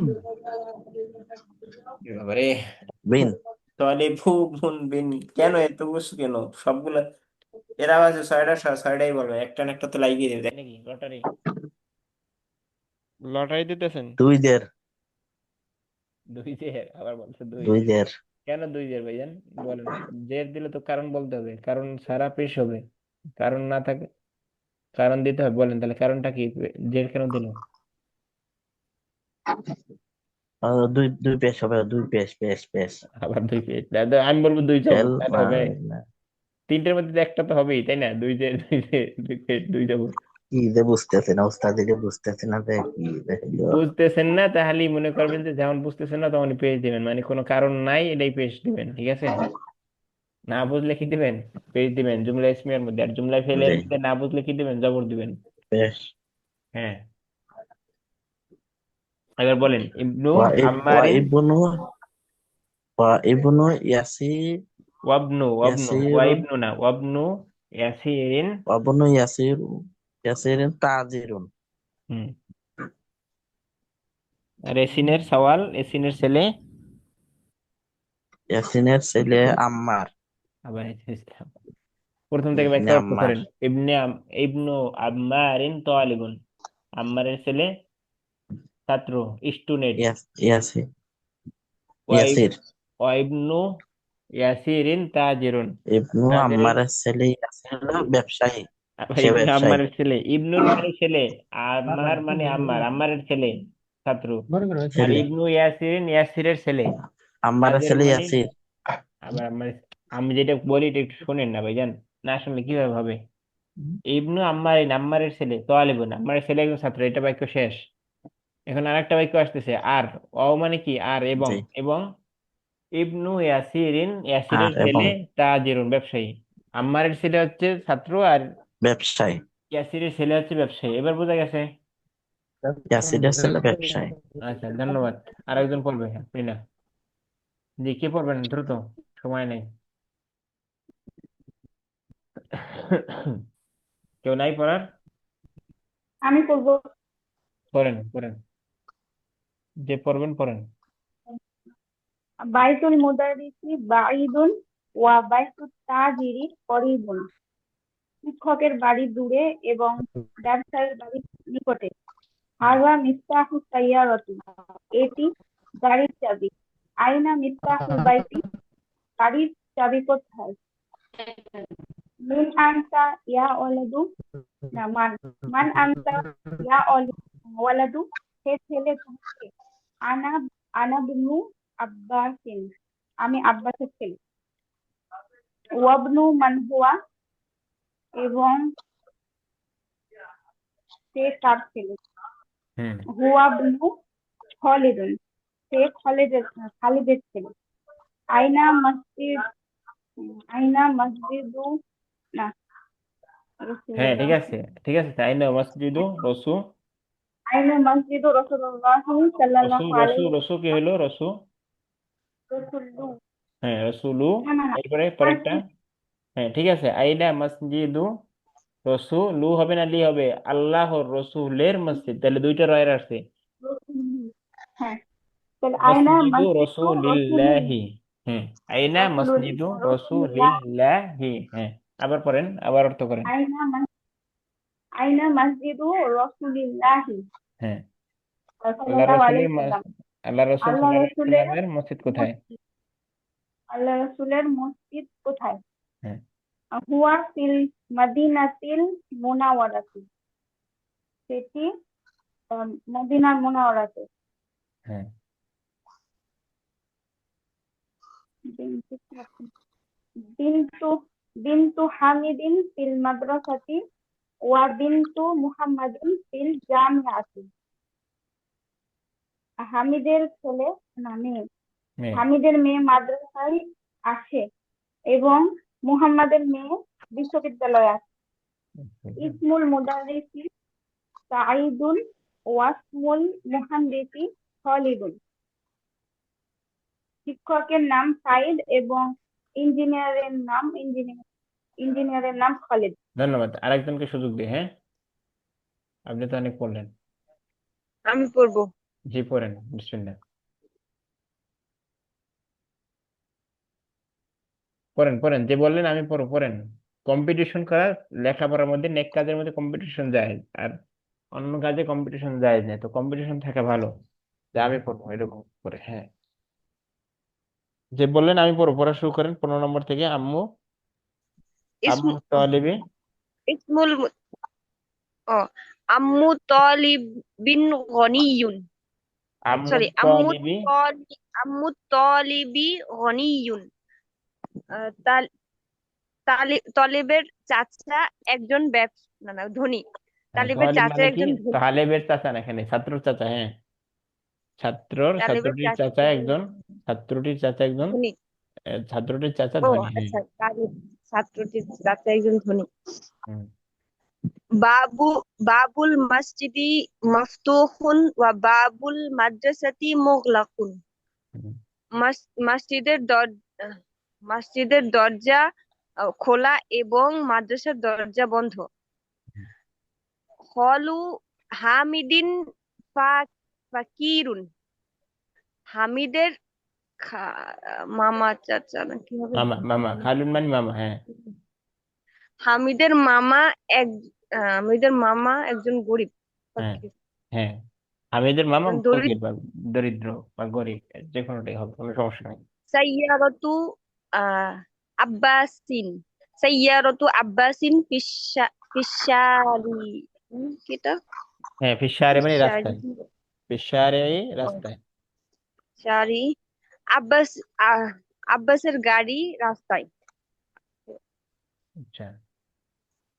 Speaker 1: বাবারে।
Speaker 11: বিন।
Speaker 1: তালেবু, বুন, বিন, কেন এত বস্তু কেন সবগুলা? এরা আছে ছয়টা, ছয়টাই বলবে, একটা না একটা তো লাগিয়ে দেবে, তাই নাকি? লটারি লটারি দিতেছেন?
Speaker 11: দুইদের
Speaker 1: দুই জের আবার বলছে দুই।
Speaker 11: দুইদের
Speaker 1: কেন দুই জের ভাইজান? বলেন। জের দিলে তো কারণ বলতে হবে, কারণ সারা পেশ হবে। কারণ না থাকে, কারণ দিতে হবে, বলেন তাহলে কারণটা কি? জের কেন দিল?
Speaker 11: দুই দুই পেশ হবে, দুই পেশ পেশ পেশ
Speaker 1: আবার দুই পেজ, আমি বলবো দুই
Speaker 11: ফেল
Speaker 1: জবর, তাহলে হবে? তিনটের মধ্যে তো একটা তো হবেই, তাই না? দুই জের, দুই জের, দুই পেজ, দুই জবর।
Speaker 11: কি যে বুঝতেছি না উস্তাদ, যে বুঝতেছি না যে কি দেখলো।
Speaker 1: বুঝতেছেন না তাহলেই মনে করবেন যে যখন বুঝতেছেন না তখনই পেজ দিবেন, মানে কোনো কারণ নাই এটাই পেজ দিবেন, ঠিক আছে? না বুঝলে কি দিবেন? পেজ দিবেন জুমলা ইসমিয়ার মধ্যে। আর জুমলা ফেলের
Speaker 11: জি
Speaker 1: মধ্যে না বুঝলে কি দিবেন? জবর দিবেন।
Speaker 11: পেশ।
Speaker 1: হ্যাঁ, এবার বলেন ইবনু
Speaker 11: ওয়া
Speaker 1: আম্মারিন।
Speaker 11: ইবনু ইয়াসির,
Speaker 1: ওয়াবনু, ওয়াবনু, ওয়া
Speaker 11: ইয়াসিরুন,
Speaker 1: ইবনু না, ওয়াবনু ইয়াসিরিন।
Speaker 11: ওয়াবনু ইয়াসিরিন তাজিরুন।
Speaker 1: হুম। আর এসিনের সওয়াল, এসিনের ছেলে।
Speaker 11: ইয়াসিনের ছেলে আম্মার,
Speaker 1: আবার ইসলাম। প্রথম থেকে
Speaker 11: ইবনে
Speaker 1: ব্যাখ্যা করতে
Speaker 11: আম্মার,
Speaker 1: করেন। ইবনু আম্মারিন তালিবুন। আম্মারের ছেলে ছাত্র, স্টুডেন্ট।
Speaker 11: ইয়াসির,
Speaker 1: ওয়াইব,
Speaker 11: ইয়াসির।
Speaker 1: ওয়াইবনু ইয়াসিরিন তাজিরুন।
Speaker 11: ইবনু
Speaker 1: তাজিরের,
Speaker 11: আম্মারের ছেলে ইয়াসির হলো ব্যবসায়ী,
Speaker 1: আবার
Speaker 11: সে
Speaker 1: ইবনু
Speaker 11: ব্যবসায়ী।
Speaker 1: আম্মারের ছেলে, ইবনুর মানে ছেলে, আম্মার মানে আম্মার, আম্মারের ছেলে ছাত্র। আর
Speaker 11: ছেলে
Speaker 1: ইবনু ইয়াসিরিন ইয়াসিরের ছেলে।
Speaker 11: আম্মারের
Speaker 1: তাজের
Speaker 11: ছেলে
Speaker 1: মানে,
Speaker 11: ইয়াসির।
Speaker 1: আবার আম্মার, আমি যেটা বলি এটা একটু শোনেন না ভাইজান, না শুনলে কিভাবে হবে? ইবনু আম্মারিন, আম্মারের ছেলে তালিবুন, আম্মারের ছেলে একজন ছাত্র, এটা বাক্য শেষ। এখন আরেকটা বাক্য আসতেছে আর, অ মানে কি? আর এবং,
Speaker 11: জি
Speaker 1: এবং ইবনু ইয়াসিরিন
Speaker 11: আর
Speaker 1: ইয়াসিরের
Speaker 11: এবং
Speaker 1: ছেলে তাজিরুন ব্যবসায়ী। আম্মারের ছেলে হচ্ছে ছাত্র, আর
Speaker 11: ব্যবসায়ী,
Speaker 1: ইয়াসিরের ছেলে হচ্ছে ব্যবসায়ী। এবার বোঝা গেছে?
Speaker 11: ইয়াসিরের ছেলে ব্যবসায়ী।
Speaker 1: আচ্ছা, ধন্যবাদ। আরেকজন পড়বে, আপনি না? জি, কে পড়বেন দ্রুত, সময় নেই। কেউ নাই পড়ার?
Speaker 5: আমি করব।
Speaker 1: পড়েন, পড়েন, যে পড়বেন পড়েন।
Speaker 5: বাইতুল মুদারিসি বাঈদুন ওয়া বাইতুত তাজিরি করিবুন। শিক্ষকের বাড়ি দূরে এবং ব্যবসায়ীর বাড়ি নিকটে। হাযা মিফতাহু সাইয়ারাতি, এটি গাড়ির চাবি। আইনা মিফতাহুল বাইতি, গাড়ির চাবি কোথায়? মিন আনতা ইয়া ওয়ালাদু, না মান, মান আনতা ইয়া ওয়ালাদু, হে ছেলে তুমি কে? আনা, আনা বিনু আব্বাসিন, আমি আব্বাসের ছেলে। ওয়াবনু মান হুয়া, এবং সে কার ছেলে?
Speaker 1: হুম।
Speaker 5: হুয়া বিনু খালিদুন, সে খালিদের ছেলে। আইনা মসজিদ, আইনা মসজিদু, না,
Speaker 1: হ্যাঁ, ঠিক
Speaker 5: রাসূলুল্লাহ।
Speaker 1: আছে, ঠিক আছে, তাই না? মসজিদু রসু,
Speaker 5: আইনা মসজিদু রাসূলুল্লাহ
Speaker 1: রসু,
Speaker 5: সাল্লাল্লাহু
Speaker 1: রসু,
Speaker 5: আলাইহি
Speaker 1: রসু কি হলো? রসু,
Speaker 5: রাসূলু,
Speaker 1: হ্যাঁ রসুলু।
Speaker 5: না না না,
Speaker 1: এরপরে
Speaker 5: আর
Speaker 1: পরেরটা,
Speaker 5: কি?
Speaker 1: হ্যাঁ ঠিক আছে। আইনা মসজিদু রসুলু হবে না লি হবে? আল্লাহর রসুলের মসজিদ, তাহলে দুইটা রয়ের আসছে।
Speaker 5: রাসূলু। হ্যাঁ, তাহলে আয়না
Speaker 1: মসজিদু
Speaker 5: মসজিদু
Speaker 1: রসুলিল্লাহি। হ্যাঁ, আইনা মসজিদু
Speaker 5: রাসূলিল্লাহ,
Speaker 1: রসুলিল্লাহি। হ্যাঁ, আবার পড়েন, আবার অর্থ করেন।
Speaker 5: আইনা মসজিদু রাসূলিল্লাহি
Speaker 1: হ্যাঁ, আল্লাহ
Speaker 5: সাল্লাল্লাহু
Speaker 1: রসুলের
Speaker 5: আলাইহি সাল্লাম।
Speaker 1: আল্লাহ রসুল
Speaker 5: আল্লাহ
Speaker 1: সাল্লাল্লাহু আলাইহি
Speaker 5: রাসূলের
Speaker 1: সাল্লামের মসজিদ কোথায়?
Speaker 5: মসজিদ, আল্লাহ রাসূলের মসজিদ কোথায়?
Speaker 1: হ্যাঁ,
Speaker 5: হুয়া ফিল মদিনাতিল মুনাওয়ারাতি, সেটি মদিনার মুনাওয়ারাতে।
Speaker 1: হ্যাঁ,
Speaker 5: বিনতু বিনতু হামিদিন ফিল মাদ্রাসাতি ওয়া বিনতু মুহাম্মাদিন ফিল জামিআতি। হামিদের ছেলে, না মেয়ে,
Speaker 1: মেয়ে।
Speaker 5: হামিদের মেয়ে মাদ্রাসায় আসে এবং মুহাম্মাদের মেয়ে বিশ্ববিদ্যালয়ে আসে। ইসমুল মুদারিসি সাঈদুন ওয়াসমুল মুহান্দিসি খালিদুন। শিক্ষকের নাম সাঈদ এবং ইঞ্জিনিয়ারের নাম খালিদ।
Speaker 1: ধন্যবাদ। আরেকজনকে সুযোগ দিই, হ্যাঁ? আপনি তো অনেক পড়লেন।
Speaker 7: আমি পড়বো।
Speaker 1: জি, পড়েন, বিসমিল্লাহ। পড়েন, পড়েন, যে বললেন আমি পড়ো, পড়েন। কম্পিটিশন করা লেখাপড়ার মধ্যে, নেক কাজের মধ্যে কম্পিটিশন যায়, আর অন্য কাজে কম্পিটিশন যায় না, তো কম্পিটিশন থাকা ভালো, যে আমি পড়বো এরকম করে। হ্যাঁ, যে বললেন আমি পড়বো, পড়া শুরু করেন 15 নম্বর থেকে। আম্মু
Speaker 7: ইসমু
Speaker 1: আম্মু তালিবি
Speaker 7: ইসমুল ও আম্মু তলিব বিন গনিয়ুন,
Speaker 1: আম্মু
Speaker 7: সরি
Speaker 1: তালিবি
Speaker 7: আম্মু তলিবি গনিয়ুন। তলিবের চাচা একজন না না ধনী।
Speaker 1: হ্যাঁ,
Speaker 7: তালিবের
Speaker 1: তালিব
Speaker 7: চাচা
Speaker 1: মানে কি?
Speaker 7: একজন ধনী।
Speaker 1: তালেবের চাচা না, এখানে ছাত্রর চাচা। হ্যাঁ,
Speaker 7: তালিবের
Speaker 1: ছাত্রটির
Speaker 7: চাচা
Speaker 1: চাচা
Speaker 7: একজন
Speaker 1: একজন, ছাত্রটির চাচা একজন,
Speaker 7: ধনী।
Speaker 1: ছাত্রটির চাচা
Speaker 7: ও
Speaker 1: ধনী। হ্যাঁ।
Speaker 7: আচ্ছা, ছাত্রটির চাচা একজন ধনী।
Speaker 1: হুম।
Speaker 7: বাবু বাবুল মসজিদি মফতুহুন ওয়া বাবুল মাদ্রাসাতি মুগলাকুন।
Speaker 1: হুম।
Speaker 7: মসজিদের দরজা খোলা এবং মাদ্রাসার দরজা বন্ধ। হলু হামিদিন ফাকিরুন। হামিদের মামা চাচা না কি হবে?
Speaker 1: মামা মামা খালুন মানে মামা। হ্যাঁ।
Speaker 7: হামিদের মামা এক হামিদের মামা একজন গরিব
Speaker 1: হ্যাঁ।
Speaker 7: ফকির।
Speaker 1: হ্যাঁ, হামিদের মামা ফকির
Speaker 7: দরিদ্র।
Speaker 1: বা দরিদ্র বা গরিব, যে কোনোটাই হবে, কোনো সমস্যা নেই।
Speaker 7: সাইয়ারতু আহ আব্বাসিন সাইয়ারতু আব্বাসিন ফিশারি। কিটা
Speaker 1: হ্যাঁ, ফিশারে মানে
Speaker 7: ফিশারি
Speaker 1: রাস্তায়, ফিশারে রাস্তায়।
Speaker 7: শারি আব্বাস আব্বাসের গাড়ি রাস্তায়।
Speaker 1: আচ্ছা,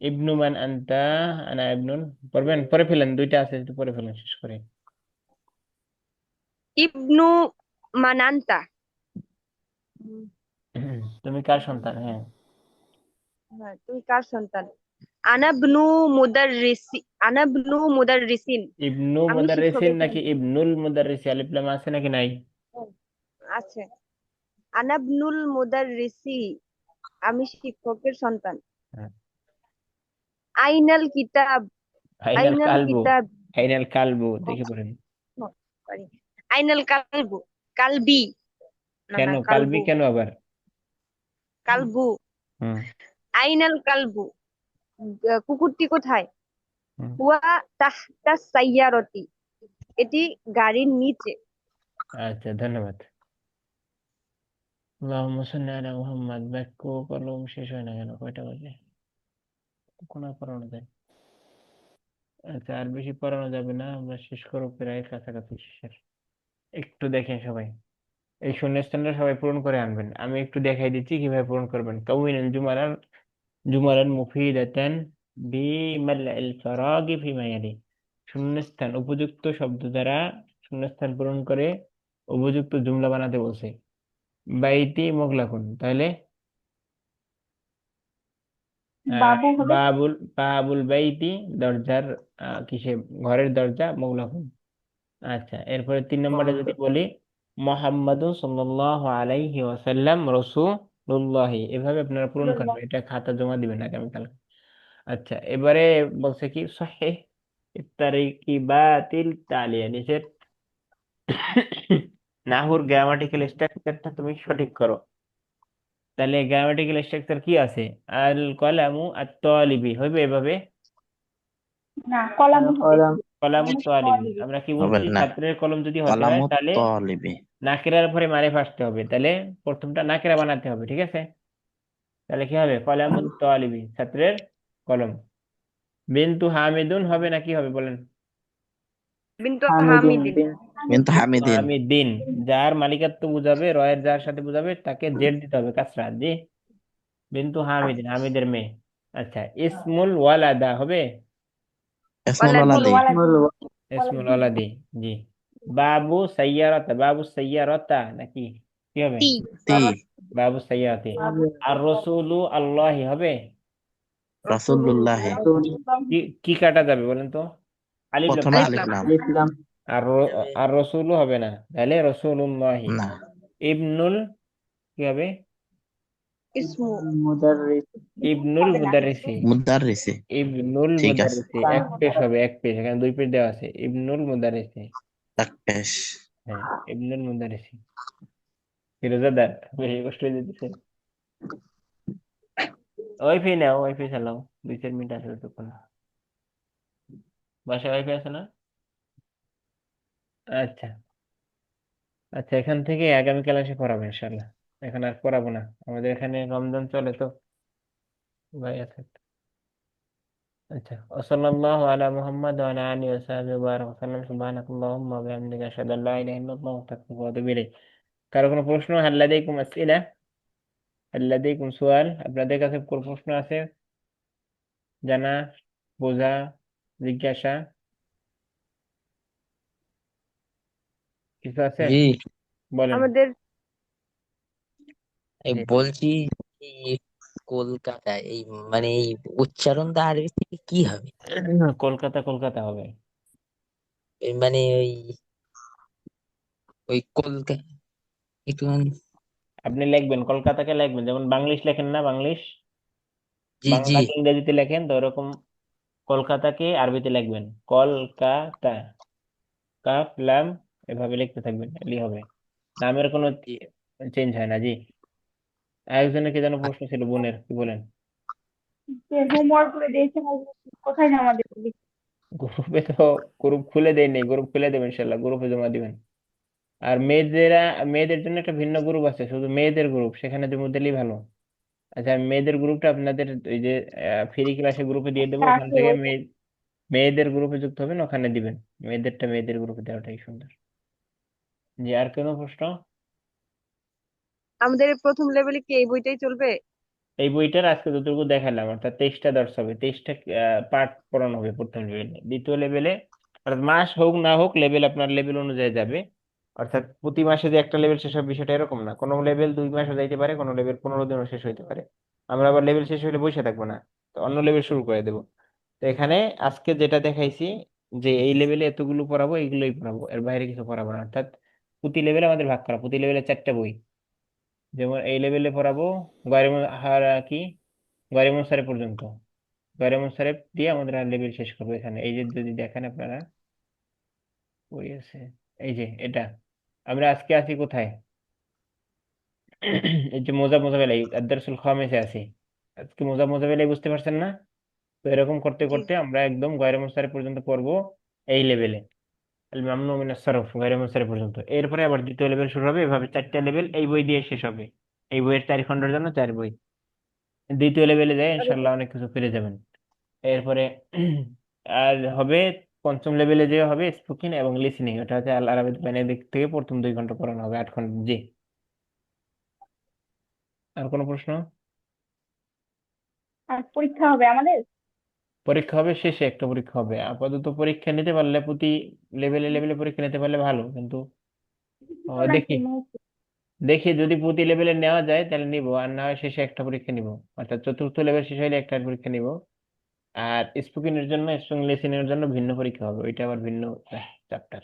Speaker 1: ইবনু মান আনতা, আনা ইবনুন। পড়বেন, পড়ে ফেলেন, দুইটা আছে, একটু পড়ে ফেলেন শেষ করে।
Speaker 7: ইবনু মানান্তা।
Speaker 1: তুমি কার সন্তান? হ্যাঁ।
Speaker 7: হ্যাঁ, তুমি কার সন্তান? আনাবনু মুদাররিসিন।
Speaker 1: ইবনু
Speaker 7: আমি
Speaker 1: মুদাররিসিন
Speaker 7: শিক্ষকের
Speaker 1: নাকি ইবনুল মুদাররিসি? আলিফ লাম আছে নাকি নাই?
Speaker 7: আছে। আনাবনুল মুদাররিসি, আমি শিক্ষকের সন্তান।
Speaker 1: হ্যাঁ।
Speaker 7: আইনাল কিতাব
Speaker 1: আইনাল
Speaker 7: আইনাল
Speaker 1: কালবু,
Speaker 7: কিতাব
Speaker 1: আইনাল কালবু, দেখে পড়েন।
Speaker 7: সরি, আইনাল কালবু, কালবি না
Speaker 1: কেন
Speaker 7: না
Speaker 1: কালবি,
Speaker 7: কালবু,
Speaker 1: কেন আবার?
Speaker 7: কালবু।
Speaker 1: হুম।
Speaker 7: আইনাল কালবু, কুকুরটি কোথায়?
Speaker 1: হুম।
Speaker 7: হুয়া তাহতা সাইয়ারতি, এটি গাড়ির নিচে।
Speaker 1: আচ্ছা, ধন্যবাদ। আল্লাহুম্মা সাল্লি আলা মুহাম্মাদ। বাক্য কলম শেষ হয় না কেন? কয়টা বাজে? কোন আর পড়ানো যায়? আচ্ছা, আর বেশি পড়ানো যাবে না, আমরা শেষ করব, প্রায় কাছাকাছি শেষের। একটু দেখেন সবাই, এই শূন্যস্থানটা সবাই পূরণ করে আনবেন। আমি একটু দেখাই দিচ্ছি কিভাবে পূরণ করবেন। কাউমিনুল জুমালান মুফিদাতান বিমালইল ফারাগি ফিমা ইয়ালি। শূন্যস্থান উপযুক্ত শব্দ দ্বারা শূন্যস্থান পূরণ করে উপযুক্ত জুমলা বানাতে বলছে। বাইতি মোগলাকুন, তাহলে
Speaker 5: বাবু হবে।
Speaker 1: বাবুল বাইতি, দরজার কিসে, ঘরের দরজা, মোগলাকুন। আচ্ছা, এরপরে 3 নম্বরে যদি বলি মোহাম্মদুন সাল্লাল্লাহু আলাইহি ওয়াসাল্লাম রাসূলুল্লাহি, এভাবে আপনারা পূরণ করবেন। এটা খাতা জমা দিবেন আগামীকাল। আচ্ছা, এবারে বলছে কি সহিহ তারিকিবাতিল তালিয়া, নিচের নাহুর গ্রামাটিক্যাল স্ট্রাকচারটা তুমি সঠিক করো। তাহলে গ্রামাটিক্যাল স্ট্রাকচার কি আছে? আল কলামু আত-তালিবি হইবে এভাবে।
Speaker 5: না, কলামে হবে।
Speaker 1: কলামু তালিবি,
Speaker 5: তালিবি।
Speaker 1: আমরা কি
Speaker 11: হবে
Speaker 1: বলছি?
Speaker 11: না,
Speaker 1: ছাত্রের কলম যদি হতে হয়
Speaker 11: কলামুত
Speaker 1: তাহলে
Speaker 11: তলিবি।
Speaker 1: নাকেরার পরে মারিফ আসতে হবে, তাহলে প্রথমটা নাকেরা বানাতে হবে, ঠিক আছে? তাহলে কি হবে? কলামু তালিবি, ছাত্রের কলম। বিনতু হামিদুন হবে না কি হবে বলেন?
Speaker 7: বিন্তু
Speaker 13: হামিদিন
Speaker 7: হামিদিন।
Speaker 11: কিন্তু হামিদিন।
Speaker 1: হামিদিন, যার মালিকাত্ব বুঝাবে, রয়ের যার সাথে বুঝাবে তাকে জেড দিতে হবে, কাসরা জি। বিনতু হামিদিন, হামিদের মেয়ে। আচ্ছা, ইসমুল ওয়ালাদা হবে?
Speaker 11: ইসমুল
Speaker 5: ইসমুল
Speaker 11: ওয়ালাদি।
Speaker 5: ওয়ালাদ।
Speaker 1: ইসমুল ওয়ালাদি, জি। বাবু সাইয়ারাতা, বাবু সাইয়ারাতা নাকি কি হবে?
Speaker 7: তি
Speaker 11: তি।
Speaker 1: বাবু সাইয়ারাতি। আর রসুলু আল্লাহি হবে?
Speaker 11: রাসূলুল্লাহ।
Speaker 1: কি কি কাটা যাবে বলেন তো? আলিফ লাম
Speaker 11: প্রথমে
Speaker 1: কাটা
Speaker 11: আলিফ
Speaker 1: যাবে।
Speaker 11: লাম।
Speaker 13: ইসলাম।
Speaker 1: আর রসুলু হবে না, তাহলে রসুলুল্লাহি।
Speaker 11: না,
Speaker 1: ইবনুল কি হবে?
Speaker 7: ইসমু
Speaker 13: মুদাররিস।
Speaker 1: ইবনুল মুদারিসি।
Speaker 11: মুদাররিসি।
Speaker 1: ইবনুল
Speaker 11: ঠিক আছে,
Speaker 1: মুদারিসি, এক পেশ হবে, এক পেশ, এখানে 2 পেশ দেওয়া আছে। ইবনুল মুদারিসি।
Speaker 11: এক পেশ।
Speaker 1: হ্যাঁ, ইবনুল মুদারিসি। ফিরোজাদার বেশি কষ্ট হয়ে যেতেছে। ওয়াইফাই নাও, ওয়াইফাই চালাও, 2-4 মিনিট আছে ততক্ষণ। বাসায় ওয়াইফাই আছে না? আচ্ছা আচ্ছা, এখান থেকে আগামীকাল এসে পড়াবো ইনশাল্লাহ। এখন আর পড়াবো না, আমাদের এখানে রমজান চলে তো, ভাই আছে। আচ্ছা, ওয়াসাল্লাল্লাহু আলা মুহাম্মাদ ওয়া আলা আলিহি ওয়া সাহবিহি ওয়া বারাকা ওয়া সাল্লাম। সুবহানাকাল্লাহুম্মা ওয়া বিহামদিকা আশহাদু আল্লা ইলাহা ইল্লাল্লাহ ওয়া আস্তাগফিরুকা ওয়া আতুবু ইলাইক। কারো কোনো প্রশ্ন? হাল লাদাইকুম আসইলা? হাল লাদাইকুম সুআল? আপনাদের কাছে কোনো প্রশ্ন আছে, জানা, বোঝা, জিজ্ঞাসা কিছু আছে?
Speaker 14: জি
Speaker 1: বলেন।
Speaker 7: আমাদের
Speaker 14: এই
Speaker 1: জি।
Speaker 14: বলছি এই কলকাতা এই মানে এই উচ্চারণটা আরবি থেকে কি হবে?
Speaker 1: কলকাতা, কলকাতা হবে।
Speaker 14: এই মানে ওই ওই কলকাতা একটু
Speaker 1: আপনি লিখবেন, কলকাতাকে লিখবেন যেমন বাংলিশ লেখেন না, বাংলিশ
Speaker 14: জি জি
Speaker 1: বাংলাকে ইংরেজিতে লেখেন, তো ওরকম কলকাতাকে আরবিতে লিখবেন কলকাতা, কাফ লাম, এভাবে লিখতে থাকবেন, এলি হবে। নামের কোনো
Speaker 14: জি।
Speaker 1: চেঞ্জ হয় না। জি। আরেকজনের কি যেন প্রশ্ন ছিল, বোনের, কি বলেন?
Speaker 5: যে হোমওয়ার্ক গুলো দিয়েছে কোথায় জমা দেবো?
Speaker 1: গ্রুপে তো গ্রুপ খুলে দেয় নেই, গ্রুপ খুলে দেবেন ইনশাল্লাহ, গ্রুপে জমা দিবেন। আর মেয়েদের জন্য একটা ভিন্ন গ্রুপ আছে, শুধু মেয়েদের গ্রুপ, সেখানে জমা দিলেই ভালো। আচ্ছা, আমি মেয়েদের গ্রুপটা আপনাদের ওই যে ফ্রি ক্লাসে গ্রুপে দিয়ে দেবো,
Speaker 5: একটা
Speaker 1: ওখান
Speaker 5: আছে
Speaker 1: থেকে
Speaker 5: ওইটা।
Speaker 1: মেয়েদের গ্রুপে যুক্ত হবেন, ওখানে দিবেন। মেয়েদেরটা মেয়েদের গ্রুপে দেওয়াটাই সুন্দর। জি, আর কোনো প্রশ্ন?
Speaker 7: আমাদের এই প্রথম লেভেলে কি এই বইটাই চলবে?
Speaker 1: এই বইটার আজকে যতটুকু দেখালাম, অর্থাৎ 23টা দর্শ হবে, 23টা পার্ট পড়ানো হবে প্রথম লেভেলে। দ্বিতীয় লেভেলে অর্থাৎ মাস হোক না হোক, লেভেল আপনার লেভেল অনুযায়ী যাবে। অর্থাৎ প্রতি মাসে যে একটা লেভেল শেষ হবে বিষয়টা এরকম না, কোনো লেভেল 2 মাসও যাইতে পারে, কোনো লেভেল 15 দিনও শেষ হইতে পারে। আমরা আবার লেভেল শেষ হইলে বসে থাকবো না, তো অন্য লেভেল শুরু করে দেবো। তো এখানে আজকে যেটা দেখাইছি, যে এই লেভেলে এতগুলো পড়াবো, এইগুলোই পড়াবো, এর বাইরে কিছু পড়াবো না। অর্থাৎ প্রতি লেভেলে আমাদের ভাগ করা, প্রতি লেভেলে 4টা বই। যেমন এই লেভেলে পড়াবো কি গয়রে মুনসারিফ পর্যন্ত, গয়রে মুনসারিফ দিয়ে আমাদের লেভেল শেষ করবো। এখানে এই যে যদি দেখেন আপনারা, বই আছে, এই যে এটা, আমরা আজকে আছি কোথায়? এই যে মোজাবেলাই আদ-দারসুল খামিসে আছি। আজকে মোজাবেলাই বুঝতে পারছেন না? তো এরকম করতে
Speaker 7: জি
Speaker 1: করতে আমরা একদম গয়রে মুনসারিফ পর্যন্ত পড়বো এই লেভেলে, আল মামনু মিনাস সারফ গয়রে মুনসারিফ পর্যন্ত। এরপরে আবার দ্বিতীয় লেভেল শুরু হবে, এভাবে 4টা লেভেল এই বই দিয়ে শেষ হবে। এই বইয়ের 4 খণ্ডের জন্য 4 বই। দ্বিতীয় লেভেলে যায় ইনশাল্লাহ অনেক কিছু পেরে যাবেন। এরপরে আর হবে পঞ্চম লেভেলে যে হবে স্পিকিং এবং লিসেনিং, ওটা হচ্ছে আল আরাবিক বানের দিক থেকে প্রথম 2 ঘন্টা পড়ানো হবে, 8 ঘন্টা। জি। আর কোনো প্রশ্ন?
Speaker 5: আর পরীক্ষা হবে আমাদের?
Speaker 1: পরীক্ষা হবে শেষে, একটা পরীক্ষা হবে। আপাতত পরীক্ষা নিতে পারলে, প্রতি লেভেলে লেভেলে পরীক্ষা নিতে পারলে ভালো, কিন্তু দেখি,
Speaker 5: নাকি
Speaker 1: দেখি যদি প্রতি লেভেলে নেওয়া যায় তাহলে নিব, আর না হয় শেষে একটা পরীক্ষা নিব। অর্থাৎ চতুর্থ লেভেল শেষ হলে একটা পরীক্ষা নিব। আর স্পিকিং এর জন্য, স্পিকিং লিসেনিং এর জন্য ভিন্ন পরীক্ষা হবে, ওইটা আবার ভিন্ন চ্যাপ্টার।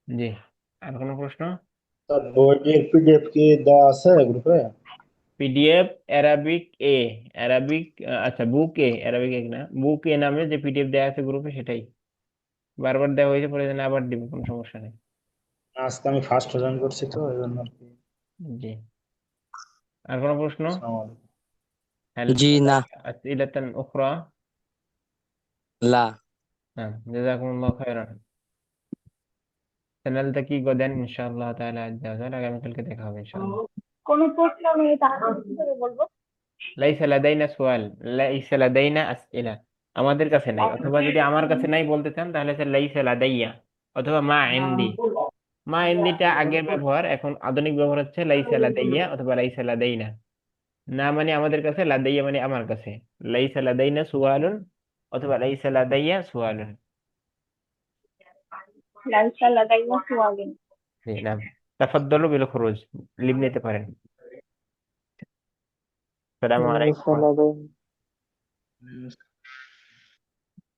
Speaker 1: জি। আর কোনো প্রশ্ন?
Speaker 15: তার বইটির পিডিএফ কি দেওয়া আছে গ্রুপে?
Speaker 1: পিডিএফ অ্যারাবিক এ, অ্যারাবিক, আচ্ছা বুক এ, অ্যারাবিক এক না, বুক এ নামে যে পিডিএফ দেওয়া আছে গ্রুপে, সেটাই বারবার দেওয়া হয়েছে, পরে যেন আবার দিব, কোনো সমস্যা নেই।
Speaker 15: আজকে আমি ফার্স্ট জয়েন করছি তো এই জন্য আর কি।
Speaker 1: জি। আর কোনো প্রশ্ন?
Speaker 15: আসসালামু আলাইকুম।
Speaker 1: هل
Speaker 14: জি না
Speaker 1: هناك أسئلة أخرى؟
Speaker 14: লা
Speaker 1: نعم، جزاكم الله خيرا। سنلتقي غدا إن شاء الله تعالى عز وجل, আগামীকালকে দেখা হবে ইনশাআল্লাহ।
Speaker 5: কোনো প্রশ্ন নেই তাহলে কি করে বলবো?
Speaker 1: লাইসা লাদাইনা সুয়াল, লাইসা লাদাইনা আসইলা, আমাদের কাছে নাই। অথবা যদি আমার কাছে নাই বলতে চান তাহলে হচ্ছে লাইসা লাদাইয়া, অথবা মা ইনদি। মা ইনদিটা আগের ব্যবহার, এখন আধুনিক ব্যবহার হচ্ছে লাইসা লাদাইয়া অথবা লাইসা লাদাইনা। না মানে আমাদের কাছে, লাদাইয়া মানে আমার কাছে। লাইসা লাদাইনা সুয়ালুন অথবা লাইসা লাদাইয়া সুয়ালুন।
Speaker 5: লাইসা লাদাইনা সুয়ালুন।
Speaker 1: জি, নাম। তাফাদ্দালু বিল খুরুজ, লিভ নিতে পারেন। আসসালামু আলাইকুম।
Speaker 13: লাইসা লাদাইনা